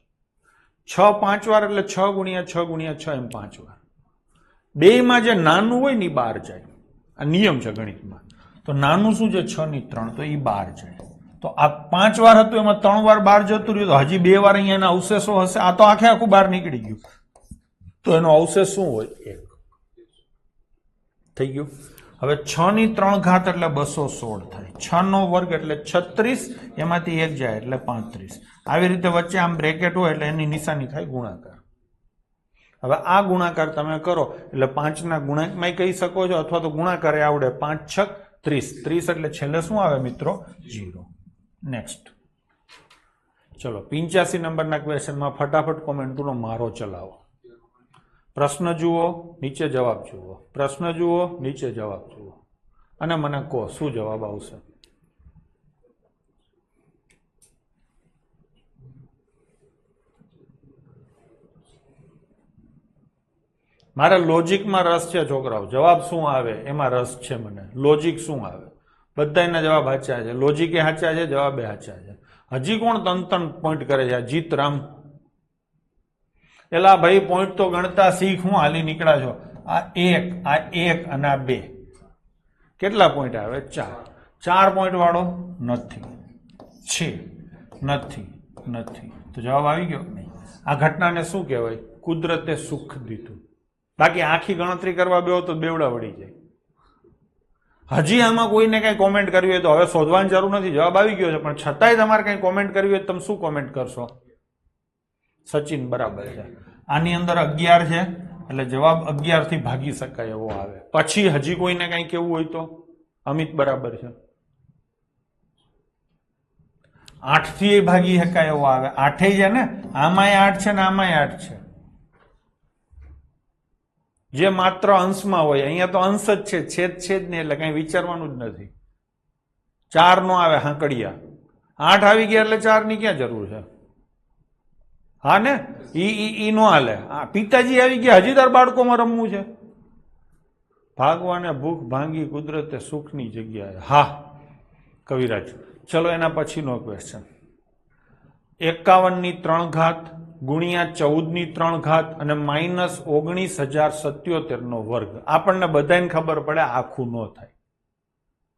6 5 વાર એટલે 6 × 6 × 6 એમ 5 વાર. બેયમાં જે નાનું હોય ને એ બહાર જાય. આ નિયમ છે ગણિતમાં. તો નાનું શું છે? 6⁵ તો એ બહાર જાય. તો આ 5 વાર હતું એમાં 3 વાર બહાર જતું રહ્યું તો હજી 2 વાર અહીંયા એના અવશેષો હશે. આ તો આખે આખું બહાર નીકળી ગયું. તો એનો અવશેષ શું હોય? 1. થઈ ગયું. હવે 6⁵ એટલે 216 થાય. 6 નો વર્ગ એટલે 36, એમાંથી 1 જાય એટલે 35. આવી રીતે વચ્ચે આમ બ્રેકેટ હોય એટલે એની નિશાની થાય ગુણાકાર. હવે આ ગુણાકાર તમે કરો એટલે 5 ના ગુણાંકમાં કહી શકો છો અથવા તો ગુણાકારે આવડે. 5 6 30. 30 એટલે છેલ્લે શું આવે મિત્રો? 0. નેક્સ્ટ. ચલો 85 નંબરના ક્વેશ્ચનમાં ફટાફટ કોમેન્ટનો મારો ચલાવો. પ્રશ્ન જુઓ, નીચે જવાબ જુઓ. પ્રશ્ન જુઓ, નીચે જવાબ જુઓ અને મને કહો શું જવાબ આવશે. મારે લોજિકમાં રસ છે છોકરાઓ. જવાબ શું આવે એમાં રસ છે મને. લોજિક શું આવે? બધાના જવાબ સાચા છે, લોજિકે સાચા છે, જવાબે સાચા છે. હજી કોણ ત્રણ પોઈન્ટ કરે છે? જીતરામ. એલા ભાઈ પોઈન્ટ તો ગણતા શીખ. હું હાલી નીકળ્યા છો? આ એક અને આ 2 કેટલા પોઈન્ટ આવે? 4. 4 પોઈન્ટ વાળો નથી, છે, નથી. તો જવાબ આવી ગયો નહીં. આ ઘટનાને શું કહેવાય? કુદરતે સુખ દીધું. બાકી આખી ગણતરી કરવા બેહો તો બેવડા વળી જાય. હજી આમાં કોઈને કઈ કોમેન્ટ કરવી હોય તો હવે શોધવાની જરૂર નથી, જવાબ આવી ગયો છે. પણ છતાંય તમારે કઈ કોમેન્ટ કરવી હોય તો તમે શું કોમેન્ટ કરશો? સચિન બરાબર છે. આની અંદર 11 છે એટલે જવાબ 11 થી ભાગી શકાય એવો આવે. પછી હજી કોઈને કઈ કેવું હોય તો અમિત બરાબર છે. 8 થી ભાગી શકાય એવો આવે. 8 છે ને, આમાંય 8 છે ને આમાંય 8 છે. જે માત્ર અંશમાં હોય. અહીંયા તો અંશ જ છે, છેદ છે જ નહીં, એટલે કઈ વિચારવાનું જ નથી. 4 નો આવે હાંકડિયા. 8 આવી ગયા એટલે 4 ની ક્યાં જરૂર છે? હા ને, ઈ નો હાલે. પિતાજી આવી ગયા, હજી તાર બાળકોમાં રમવું છે? ભાગવાને ભૂખ ભાંગી કુદરતે સુખની જગ્યાએ. હા કવિરાજ. ચલો એના પછીનો ક્વેશ્ચન. 51 ની 3 ઘાત ગુણ્યા 14 ની 3 ઘાત અને માઇનસ 19,077 નો વર્ગ. આપણને બધાને ખબર પડે આખું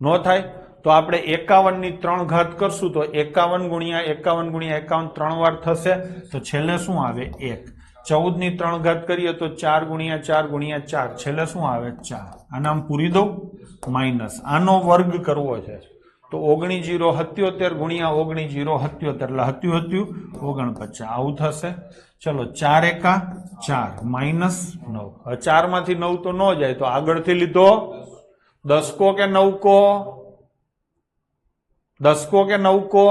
નો થાય તો આપણે 51 ની 3 ઘાત કરશું તો 51 ગુણ્યા 51 3 વાર થશે તો છેલ્લે શું આવે? 1. 14 ની 3 ઘાત કરીએ તો 4 ગુણ્યા 4 છેલ્લે શું આવે? 4. આને આમ પૂરી દઉં. માઇનસ આનો વર્ગ કરવો છે તો 19,077 ગુણ્યા 19,077 એટલે 49. આવું થશે. ચલો 4 એકા 4 માઇનસ 9. હવે 4 માંથી 9 તો ન જાય તો આગળથી લીધો 10 કો કે 9 કો? 10 કો કે 9 કો?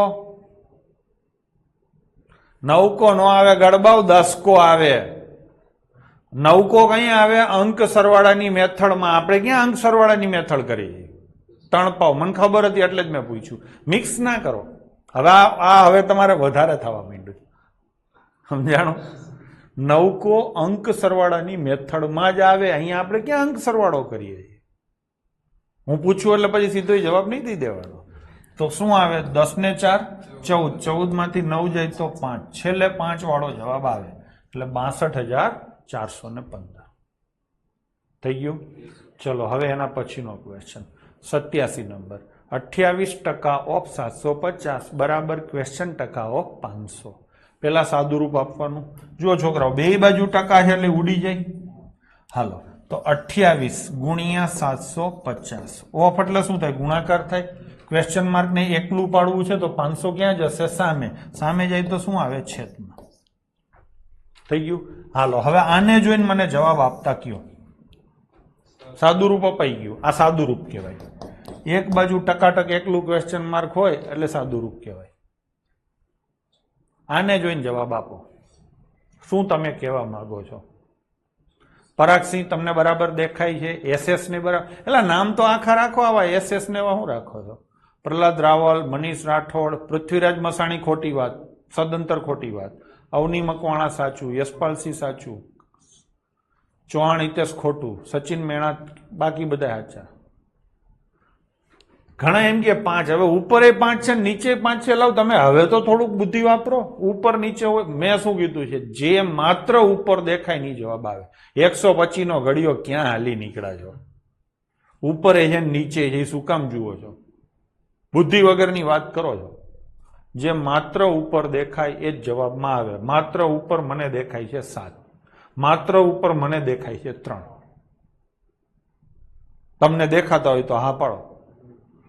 9 કો નો આવે ગડબાવ, 10 કો આવે. 9 કો કઈ આવે? અંક સરવાળાની મેથડમાં. આપણે ક્યાં અંક સરવાળાની મેથડ કરી? તણપાવ. મને ખબર હતી એટલે જ મેં પૂછ્યું. મિક્સ ના કરો. હવે તમારે વધારે થવા માંડ્યું. સમજાણો? 9 કો અંક સરવાળાની મેથડમાં જ આવે. અહીંયા આપણે ક્યાં અંક સરવાળો કરીએ? હું પૂછું એટલે પછી સીધો જવાબ નહીં દઈ દેવાનો. તો શું આવે? 10 ને 4 14. 14 માંથી 9 જાય તો 5. છેલ્લે 5 વાળો જવાબ આવે એટલે 62,415 થઈ ગયું. ચલો હવે એના પછીનો ક્વેશ્ચન 87 નંબર. 28% ઓફ 750 બરાબર ક્વેશ્ચન ટકા ઓફ 500. પેલા સાદું રૂપ આપવાનું. જો છોકરાઓ બે બાજુ ટકા છે એટલે ઉડી જાય. હાલો તો 28 ગુણ્યા 750 ઓફ એટલે શું થાય? ગુણાકાર થાય. ક્વેશ્ચન માર્ક ને એકલું પાડવું છે તો 500 ક્યાં જશે? સામે જાય તો શું આવે? છેદમાં. થઈ ગયું. હાલો હવે આને જોઈને મને જવાબ આપતા કયો. સાદું રૂપ અપાઈ ગયું. આ સાદું રૂપ કહેવાય. એક બાજુ ટકાટક એકલું ક્વેશ્ચન માર્ક હોય એટલે સાદું રૂપ કહેવાય. આને જોઈને જવાબ આપો. શું તમે કહેવા માંગો છો? પરાગસિંહ તમને બરાબર દેખાય છે? SS ને બરાબર? એટલે નામ તો આખા રાખો. આવા SS ને એવા શું રાખો છો? પ્રહલાદ રાવલ, મનીષ રાઠોડ, પૃથ્વીરાજ મસાણી ખોટી વાત, સદંતર ખોટી વાત, અવની મકવાણા સાચું, યશપાલસિંહ સાચું, ચૌહાણ હિતેશ ખોટું, સચિન મેણા બાકી બધા સાચા. ઘણા એમ કે 5. હવે ઉપર 5 છે નીચે 5 છે. લાવ તમે હવે તો થોડુંક બુદ્ધિ વાપરો. ઉપર નીચે હોય. મેં શું કીધું છે? જે માત્ર ઉપર દેખાય નહીં જવાબ આવે. 125 નો ઘડિયો ક્યાં હાલી નીકળ્યા છો? ઉપર છે નીચે છે, શું કામ જુઓ છો? બુદ્ધિ વગરની વાત કરો છો. જે માત્ર ઉપર દેખાય એ જ જવાબમાં આવે. માત્ર ઉપર મને દેખાય છે 7. માત્ર ઉપર મને દેખાય છે 3. તમને દેખાતા હોય તો હા પાડો.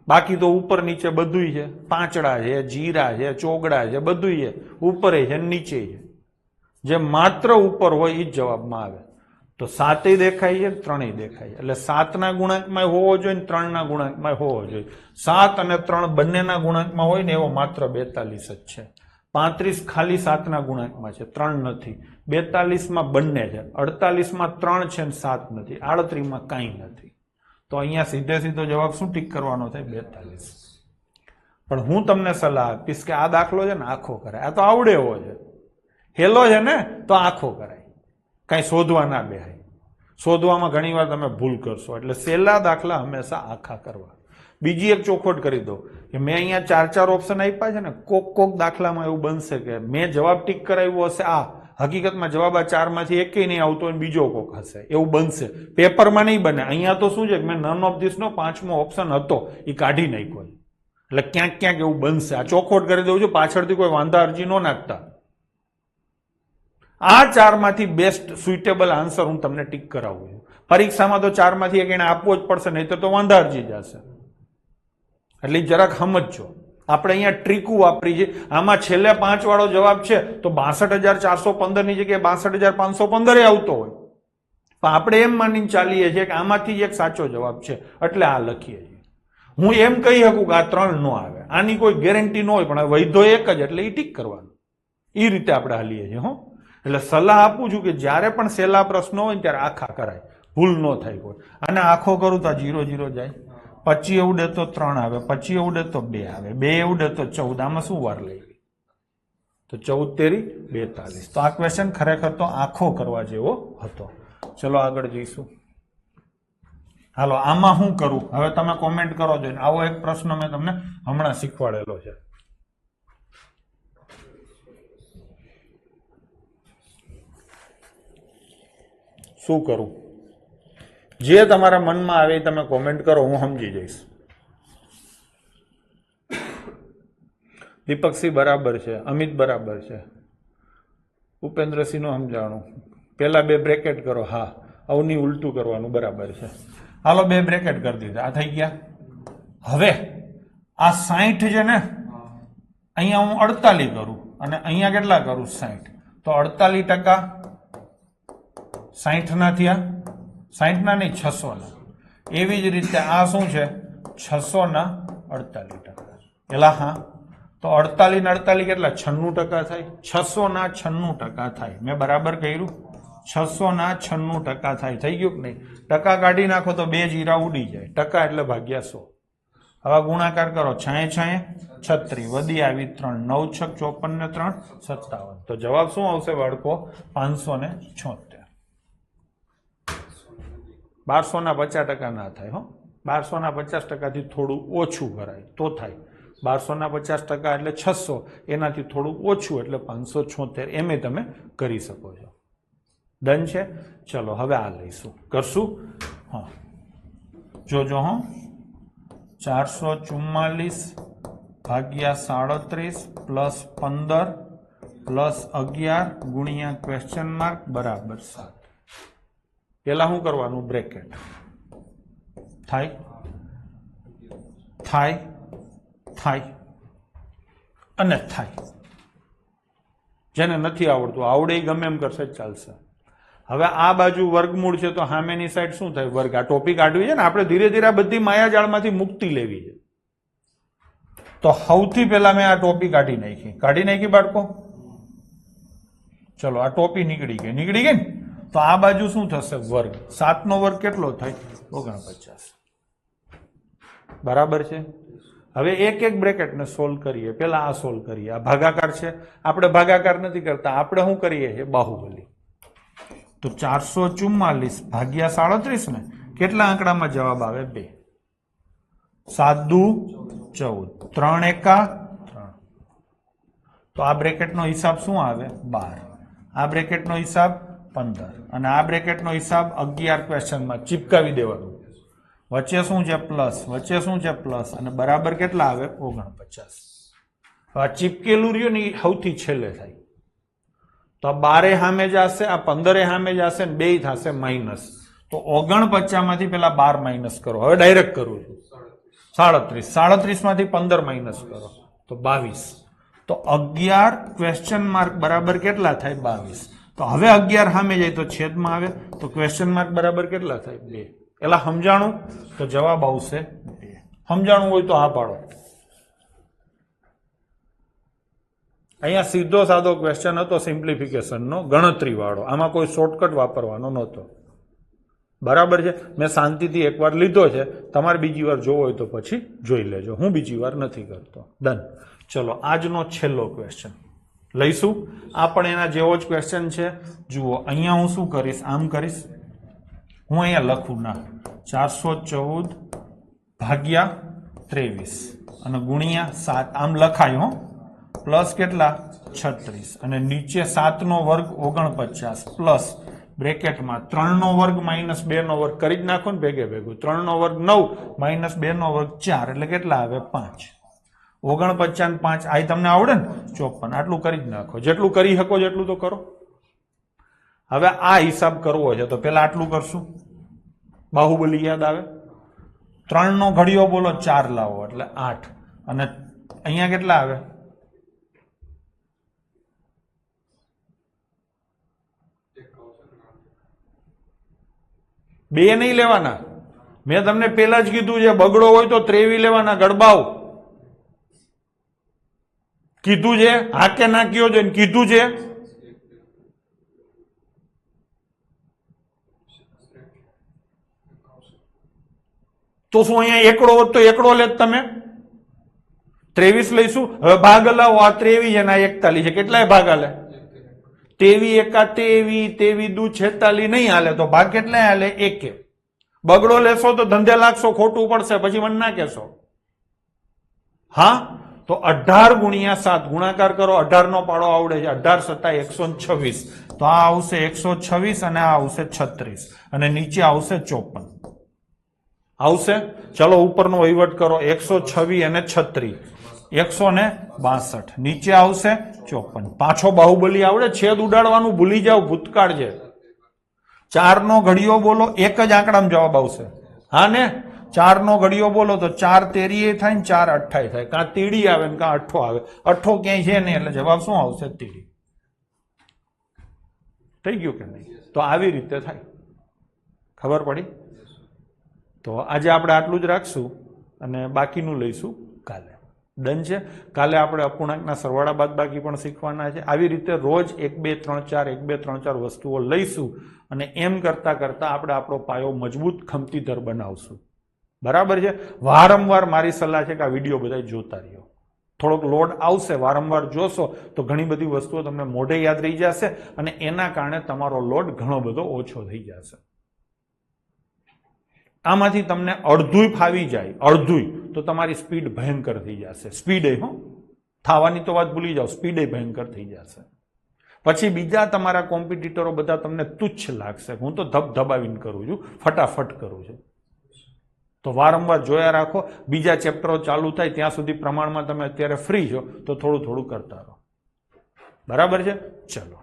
બાકી તો ઉપર નીચે બધું છે. પાંચડા છે, જીરા છે, ચોગડા છે, બધું છે. ઉપર છે નીચે છે. જે માત્ર ઉપર હોય એ જ જવાબમાં આવે. તો 7 દેખાય છે, 3 દેખાય. એટલે 7 ના ગુણાંકમાં હોવો જોઈએ, 3 ના ગુણાંકમાં હોવો જોઈએ. 7 અને 3 બંનેના ગુણાંકમાં હોય ને એવો માત્ર 42 જ છે. 35 ખાલી 7 ના ગુણાંકમાં છે, 3 નથી. 42 માં બંને છે. 48 માં 3 છે ને 7 નથી. 38 માં કાંઈ નથી. તો અહીંયા સીધો જવાબ શું ટીક કરવાનો થાય? 42. પણ હું તમને સલાહ આપીશ કે આ દાખલો છે ને આખો કરાય. આ તો આવડે એવો છે, હેલો છે ને તો આખો કરાય. કઈ શોધવા ના બેહાય. શોધવામાં ઘણીવાર તમે ભૂલ કરશો. એટલે સહેલા દાખલા હંમેશા આખા કરવા. બીજી એક ચોખવટ કરી દો કે મેં અહીંયા 4 ઓપ્શન આપ્યા છે ને, કોક દાખલામાં એવું બનશે કે મેં જવાબ ટીક કરાવ્યો હશે આ, હકીકતમાં જવાબ આ 4 માંથી એકેય નહીં આવતો અને બીજો કોક હશે, એવું બનશે. પેપરમાં નહીં બને. અહીંયા તો શું છે કે મેં નન ઓફ ધીસ નો 5મો ઓપ્શન હતો એ કાઢી નાખ્યો. એટલે ક્યાંક ક્યાંક એવું બનશે. આ ચોખવટ કરી દઉં છું, પાછળથી કોઈ વાંધા અરજી ન નાખતા. આ 4 માંથી બેસ્ટ સુઇટેબલ આન્સર હું તમને ટીક કરાવું છું. પરીક્ષામાં તો 4 માંથી એક એને આપવો જ પડશે, નહીં તો વાંધા અરજી જશે. એટલે જરાક સમજજો. આપણે અહીંયા ટ્રીકું વાપરી છે. આમાં છેલ્લે 5 વાળો જવાબ છે તો 62,415 ની જગ્યાએ 62,515 આવતો હોય, પણ આપણે એમ માનીને ચાલીએ છીએ કે આમાંથી જ એક સાચો જવાબ છે એટલે આ લખીએ છીએ. હું એમ કહી શકું કે આ 3 નો આવે, આની કોઈ ગેરંટી ન હોય, પણ વૈધો એક જ એટલે એ ટીક કરવાનું. એ રીતે આપણે હાલીએ છીએ. હો, એટલે સલાહ આપું છું કે જ્યારે પણ સહેલા પ્રશ્નો હોય ત્યારે આખા કરાય, ભૂલ ન થાય કોઈ. અને આખો કરું તો 0 0 જાય. 25 ઉડે તો 3 આવે, 25 ઉડે તો 2 આવે, 2 ઉડે તો 14. આમાં શું વાર લઈ? તો 14 તેરી 42. તો આ ક્વેશ્ચન ખરેખર તો આખો કરવા જેવો હતો. ચલો આગળ જઈશું. હાલો, આમાં શું કરું હવે તમે કોમેન્ટ કરો છો. આવો એક પ્રશ્ન મેં તમને હમણાં શીખવાડેલો છે. શું કરું? જે તમારા મનમાં આવે એ તમે કોમેન્ટ કરો, હું સમજી જઈશ. દીપકસિંહ બરાબર છે, અમિત બરાબર છે, ઉપેન્દ્રસિંહ નું સમજાણું. પેલા 2 બ્રેકેટ કરો. હા, અવની ઉલટું કરવાનું બરાબર છે. હાલો, 2 બ્રેકેટ કરી દીધા. આ થઈ ગયા. હવે આ 60 છે ને, અહીંયા હું 48 કરું અને અહીંયા કેટલા કરું? 60. તો 48% 60 ના થયા, 60 ના નહીં 600 ના. એવી જ રીતે આ શું છે? 600 ના 48%. પેલા હા, તો 48 ને 48 કેટલા? 96% થાય. 600 ના 96% થાય. મેં બરાબર કર્યું? 600 ના 96% થાય. થઈ ગયું કે નહીં? ટકા કાઢી નાખો તો 2 જીરા ઉડી જાય. ટકા એટલે ભાગ્યા 100. હવે ગુણાકાર કરો. 6 36 વધી આવી 3, 9 6 54 ને 3 57. તો જવાબ શું આવશે બાળકો? 576. 1200 ના 50% ના થાય. હો, 1200 ના 50% થી થોડું ઓછું કરાય તો થાય. 1200 ના 50% એટલે 600, એનાથી થોડું ઓછું એટલે 576. એમ તમે કરી શકો છો. ડન છે? ચલો હવે આ લઈશું, કરશું. હા, જોજો. હો, 444 ભાગ્યા 37 પ્લસ 15 પ્લસ 11 ગુણ્યા ક્વેશ્ચન માર્ક બરાબર 7. પેલા શું કરવાનું? બ્રેકેટ. થાય થાય થાય અને થાય. જેને નથી આવડતું આવડે ગમે એમ કરશે ચાલશે. હવે આ બાજુ વર્ગમૂળ છે તો સામેની સાઈડ શું થાય? વર્ગ. આ ટોપી કાઢવી છે ને આપણે. ધીરે ધીરે આ બધી માયાજાળમાંથી મુક્તિ લેવી છે. તો સૌથી પહેલા મેં આ ટોપી કાઢી નાખી બાળકો. ચલો, આ ટોપી નીકળી ગઈ ને. તો આ બાજુ શું થશે? વર્ગ. 7 નો વર્ગ કેટલો થાય? 49. બરાબર છે. હવે એક એક બ્રેકેટને સોલ્વ કરીએ. પેલા આ સોલ્વ કરીએ. આ ભાગાકાર છે. આપણે ભાગાકાર નથી કરતા, આપણે શું કરીએ છીએ? બાહુબલી. તો 444 ભાગ્યા 37 ને કેટલા આંકડામાં જવાબ આવે? 2. 7 દુ 14, 3 એકા 3. તો આ બ્રેકેટનો હિસાબ શું આવે? 12. આ બ્રેકેટનો હિસાબ 15 અને આ બ્રેકેટનો હિસાબ 11 ક્વેશ્ચનમાં ચીપકાવી દેવાનું. વચ્ચે શું છે? પ્લસ. વચ્ચે શું છે? પ્લસ. અને બરાબર કેટલા આવે? 49. આ ચીપકેલું રહ્યું ને સૌથી છેલ્લે થાય. તો આ 12 સામે જશે, આ 15 સામે જશે ને 2 થશે માઇનસ. તો 49 માંથી પેલા 12 માઇનસ કરો. હવે ડાયરેક્ટ કરું છું. 37. 37 માંથી 15 માઇનસ કરો તો 22. તો 11 ક્વેશ્ચન માર્ક બરાબર કેટલા થાય? 22. તો હવે 11 સામે જાય તો છેદમાં આવે તો ક્વેશ્ચન માર્ક બરાબર કેટલા થાય? 2. એલા સમજાણું? તો જવાબ આવશે 2. સમજાણું હોય તો હા પાડો. અહીંયા સીધો સાદો ક્વેશ્ચન હતો સિમ્પ્લિફિકેશનનો, ગણતરી વાળો. આમાં કોઈ શોર્ટકટ વાપરવાનો નહોતો. બરાબર છે. મેં શાંતિથી એકવાર લીધો છે. તમારે બીજી વાર જોવો હોય તો પછી જોઈ લેજો. હું બીજી વાર નથી કરતો. ડન. ચલો, આજનો છેલ્લો ક્વેશ્ચન લઈશું. આ પણ એના જેવો જ ક્વેશ્ચન છે. જુઓ, અહીંયા હું શું કરીશ? આમ કરીશ હું અહીંયા લખું ના 414 ભાગ્યા 23 અને ગુણ્યા 7 આમ લખાય હો પ્લસ કેટલા 36 અને નીચે 7 નો વર્ગ 49 પ્લસ બ્રેકેટમાં 3 નો વર્ગ માઇનસ 2 નો વર્ગ કરી જ નાખો ને ભેગે ભેગું 3 નો વર્ગ 9 માઇનસ 2 નો વર્ગ 4 એટલે કેટલા આવે 5 49 5 આ તમને આવડે ને 54 આટલું કરી જ નાખો જેટલું કરી શકો જેટલું તો કરો હવે આ હિસાબ કરવો છે તો પેલા આટલું કરશું બાહુબલી યાદ આવે 3 નો ઘડિયો બોલો 4 લાવો એટલે 8 અને અહીંયા કેટલા આવે 2 નહીં લેવાના મેં તમને પેલા જ કીધું છે બગડો હોય તો 23 લેવાના ગડબાવ કીધું છે હા કે ના કયો છે કીધું છે તો શું અહીંયા એકડો હોત તો એકડો લેત તમે 23 લઈશું હવે ભાગ લાવો આ 23 અને આ 41 છે કેટલાય ભાગ હાલે 23 એકા 23 દુ 46 નહીં હાલે તો ભાગ કેટલાય હાલે 1 બગડો લેશો તો ધંધે લાગશો ખોટું પડશે પછી મને ના કહેશો હા તો 18 ગુણ્યા 7 ગુણાકાર કરો 18 નો પાડો આવડે છે 18 સત્તા 126 તો આ આવશે 126 અને આ આવશે 36 અને નીચે આવશે 54 આવશે ચલો ઉપરનો વહીવટ કરો 126 અને 36 162 નીચે આવશે 54 પાછો બાહુબલી આવડે છેદ ઉડાડવાનું ભૂલી જાવ ભૂતકાળ છે 4 નો ઘડિયો બોલો એક જ આંકડામાં જવાબ આવશે હા ને 4 નો ઘડિયો બોલો તો 4 તેરી થાય ને 4 28 થાય કાં તીડી આવે ને કાં અઠ્ઠો આવે અઠ્ઠો ક્યાંય છે નહીં એટલે જવાબ શું આવશે તીડી થઈ ગયું કે નહીં તો આવી રીતે થાય ખબર પડી તો આજે આપણે આટલું જ રાખશું અને બાકીનું લઈશું કાલે ડન છે કાલે આપણે અપૂર્ણાંકના સરવાળા બાદબાકી પણ શીખવાના છે આવી રીતે રોજ 1 2 3 4 1 2 3 4 વસ્તુઓ લઈશું અને એમ કરતા કરતા આપણે આપણો પાયો મજબૂત ખમતીધર બનાવશું બરાબર છે વારંવાર મારી સલાહ છે કે આ વિડીયો બધા જોતા રહ્યો થોડોક લોડ આવશે વારંવાર જોશો તો ઘણી બધી વસ્તુઓ તમને મોઢે યાદ રહી જશે અને એના કારણે તમારો લોડ ઘણો બધો ઓછો થઈ જશે આમાંથી તમને અડધું ફાવી જાય અડધું તો તમારી સ્પીડ ભયંકર થઈ જશે સ્પીડ હો થવાની તો વાત ભૂલી જાઓ સ્પીડ ભયંકર થઈ જશે પછી બીજા તમારા કોમ્પિટિટરો બધા તમને તુચ્છ લાગશે હું તો ધબધબાવીને કરું છું ફટાફટ કરું છું તો વારંવાર જોયા રાખો બીજા ચેપ્ટરો ચાલુ થાય ત્યાં સુધી પ્રમાણમાં તમે અત્યારે ફ્રી છો તો થોડું થોડું કરતા રહો બરાબર છે ચલો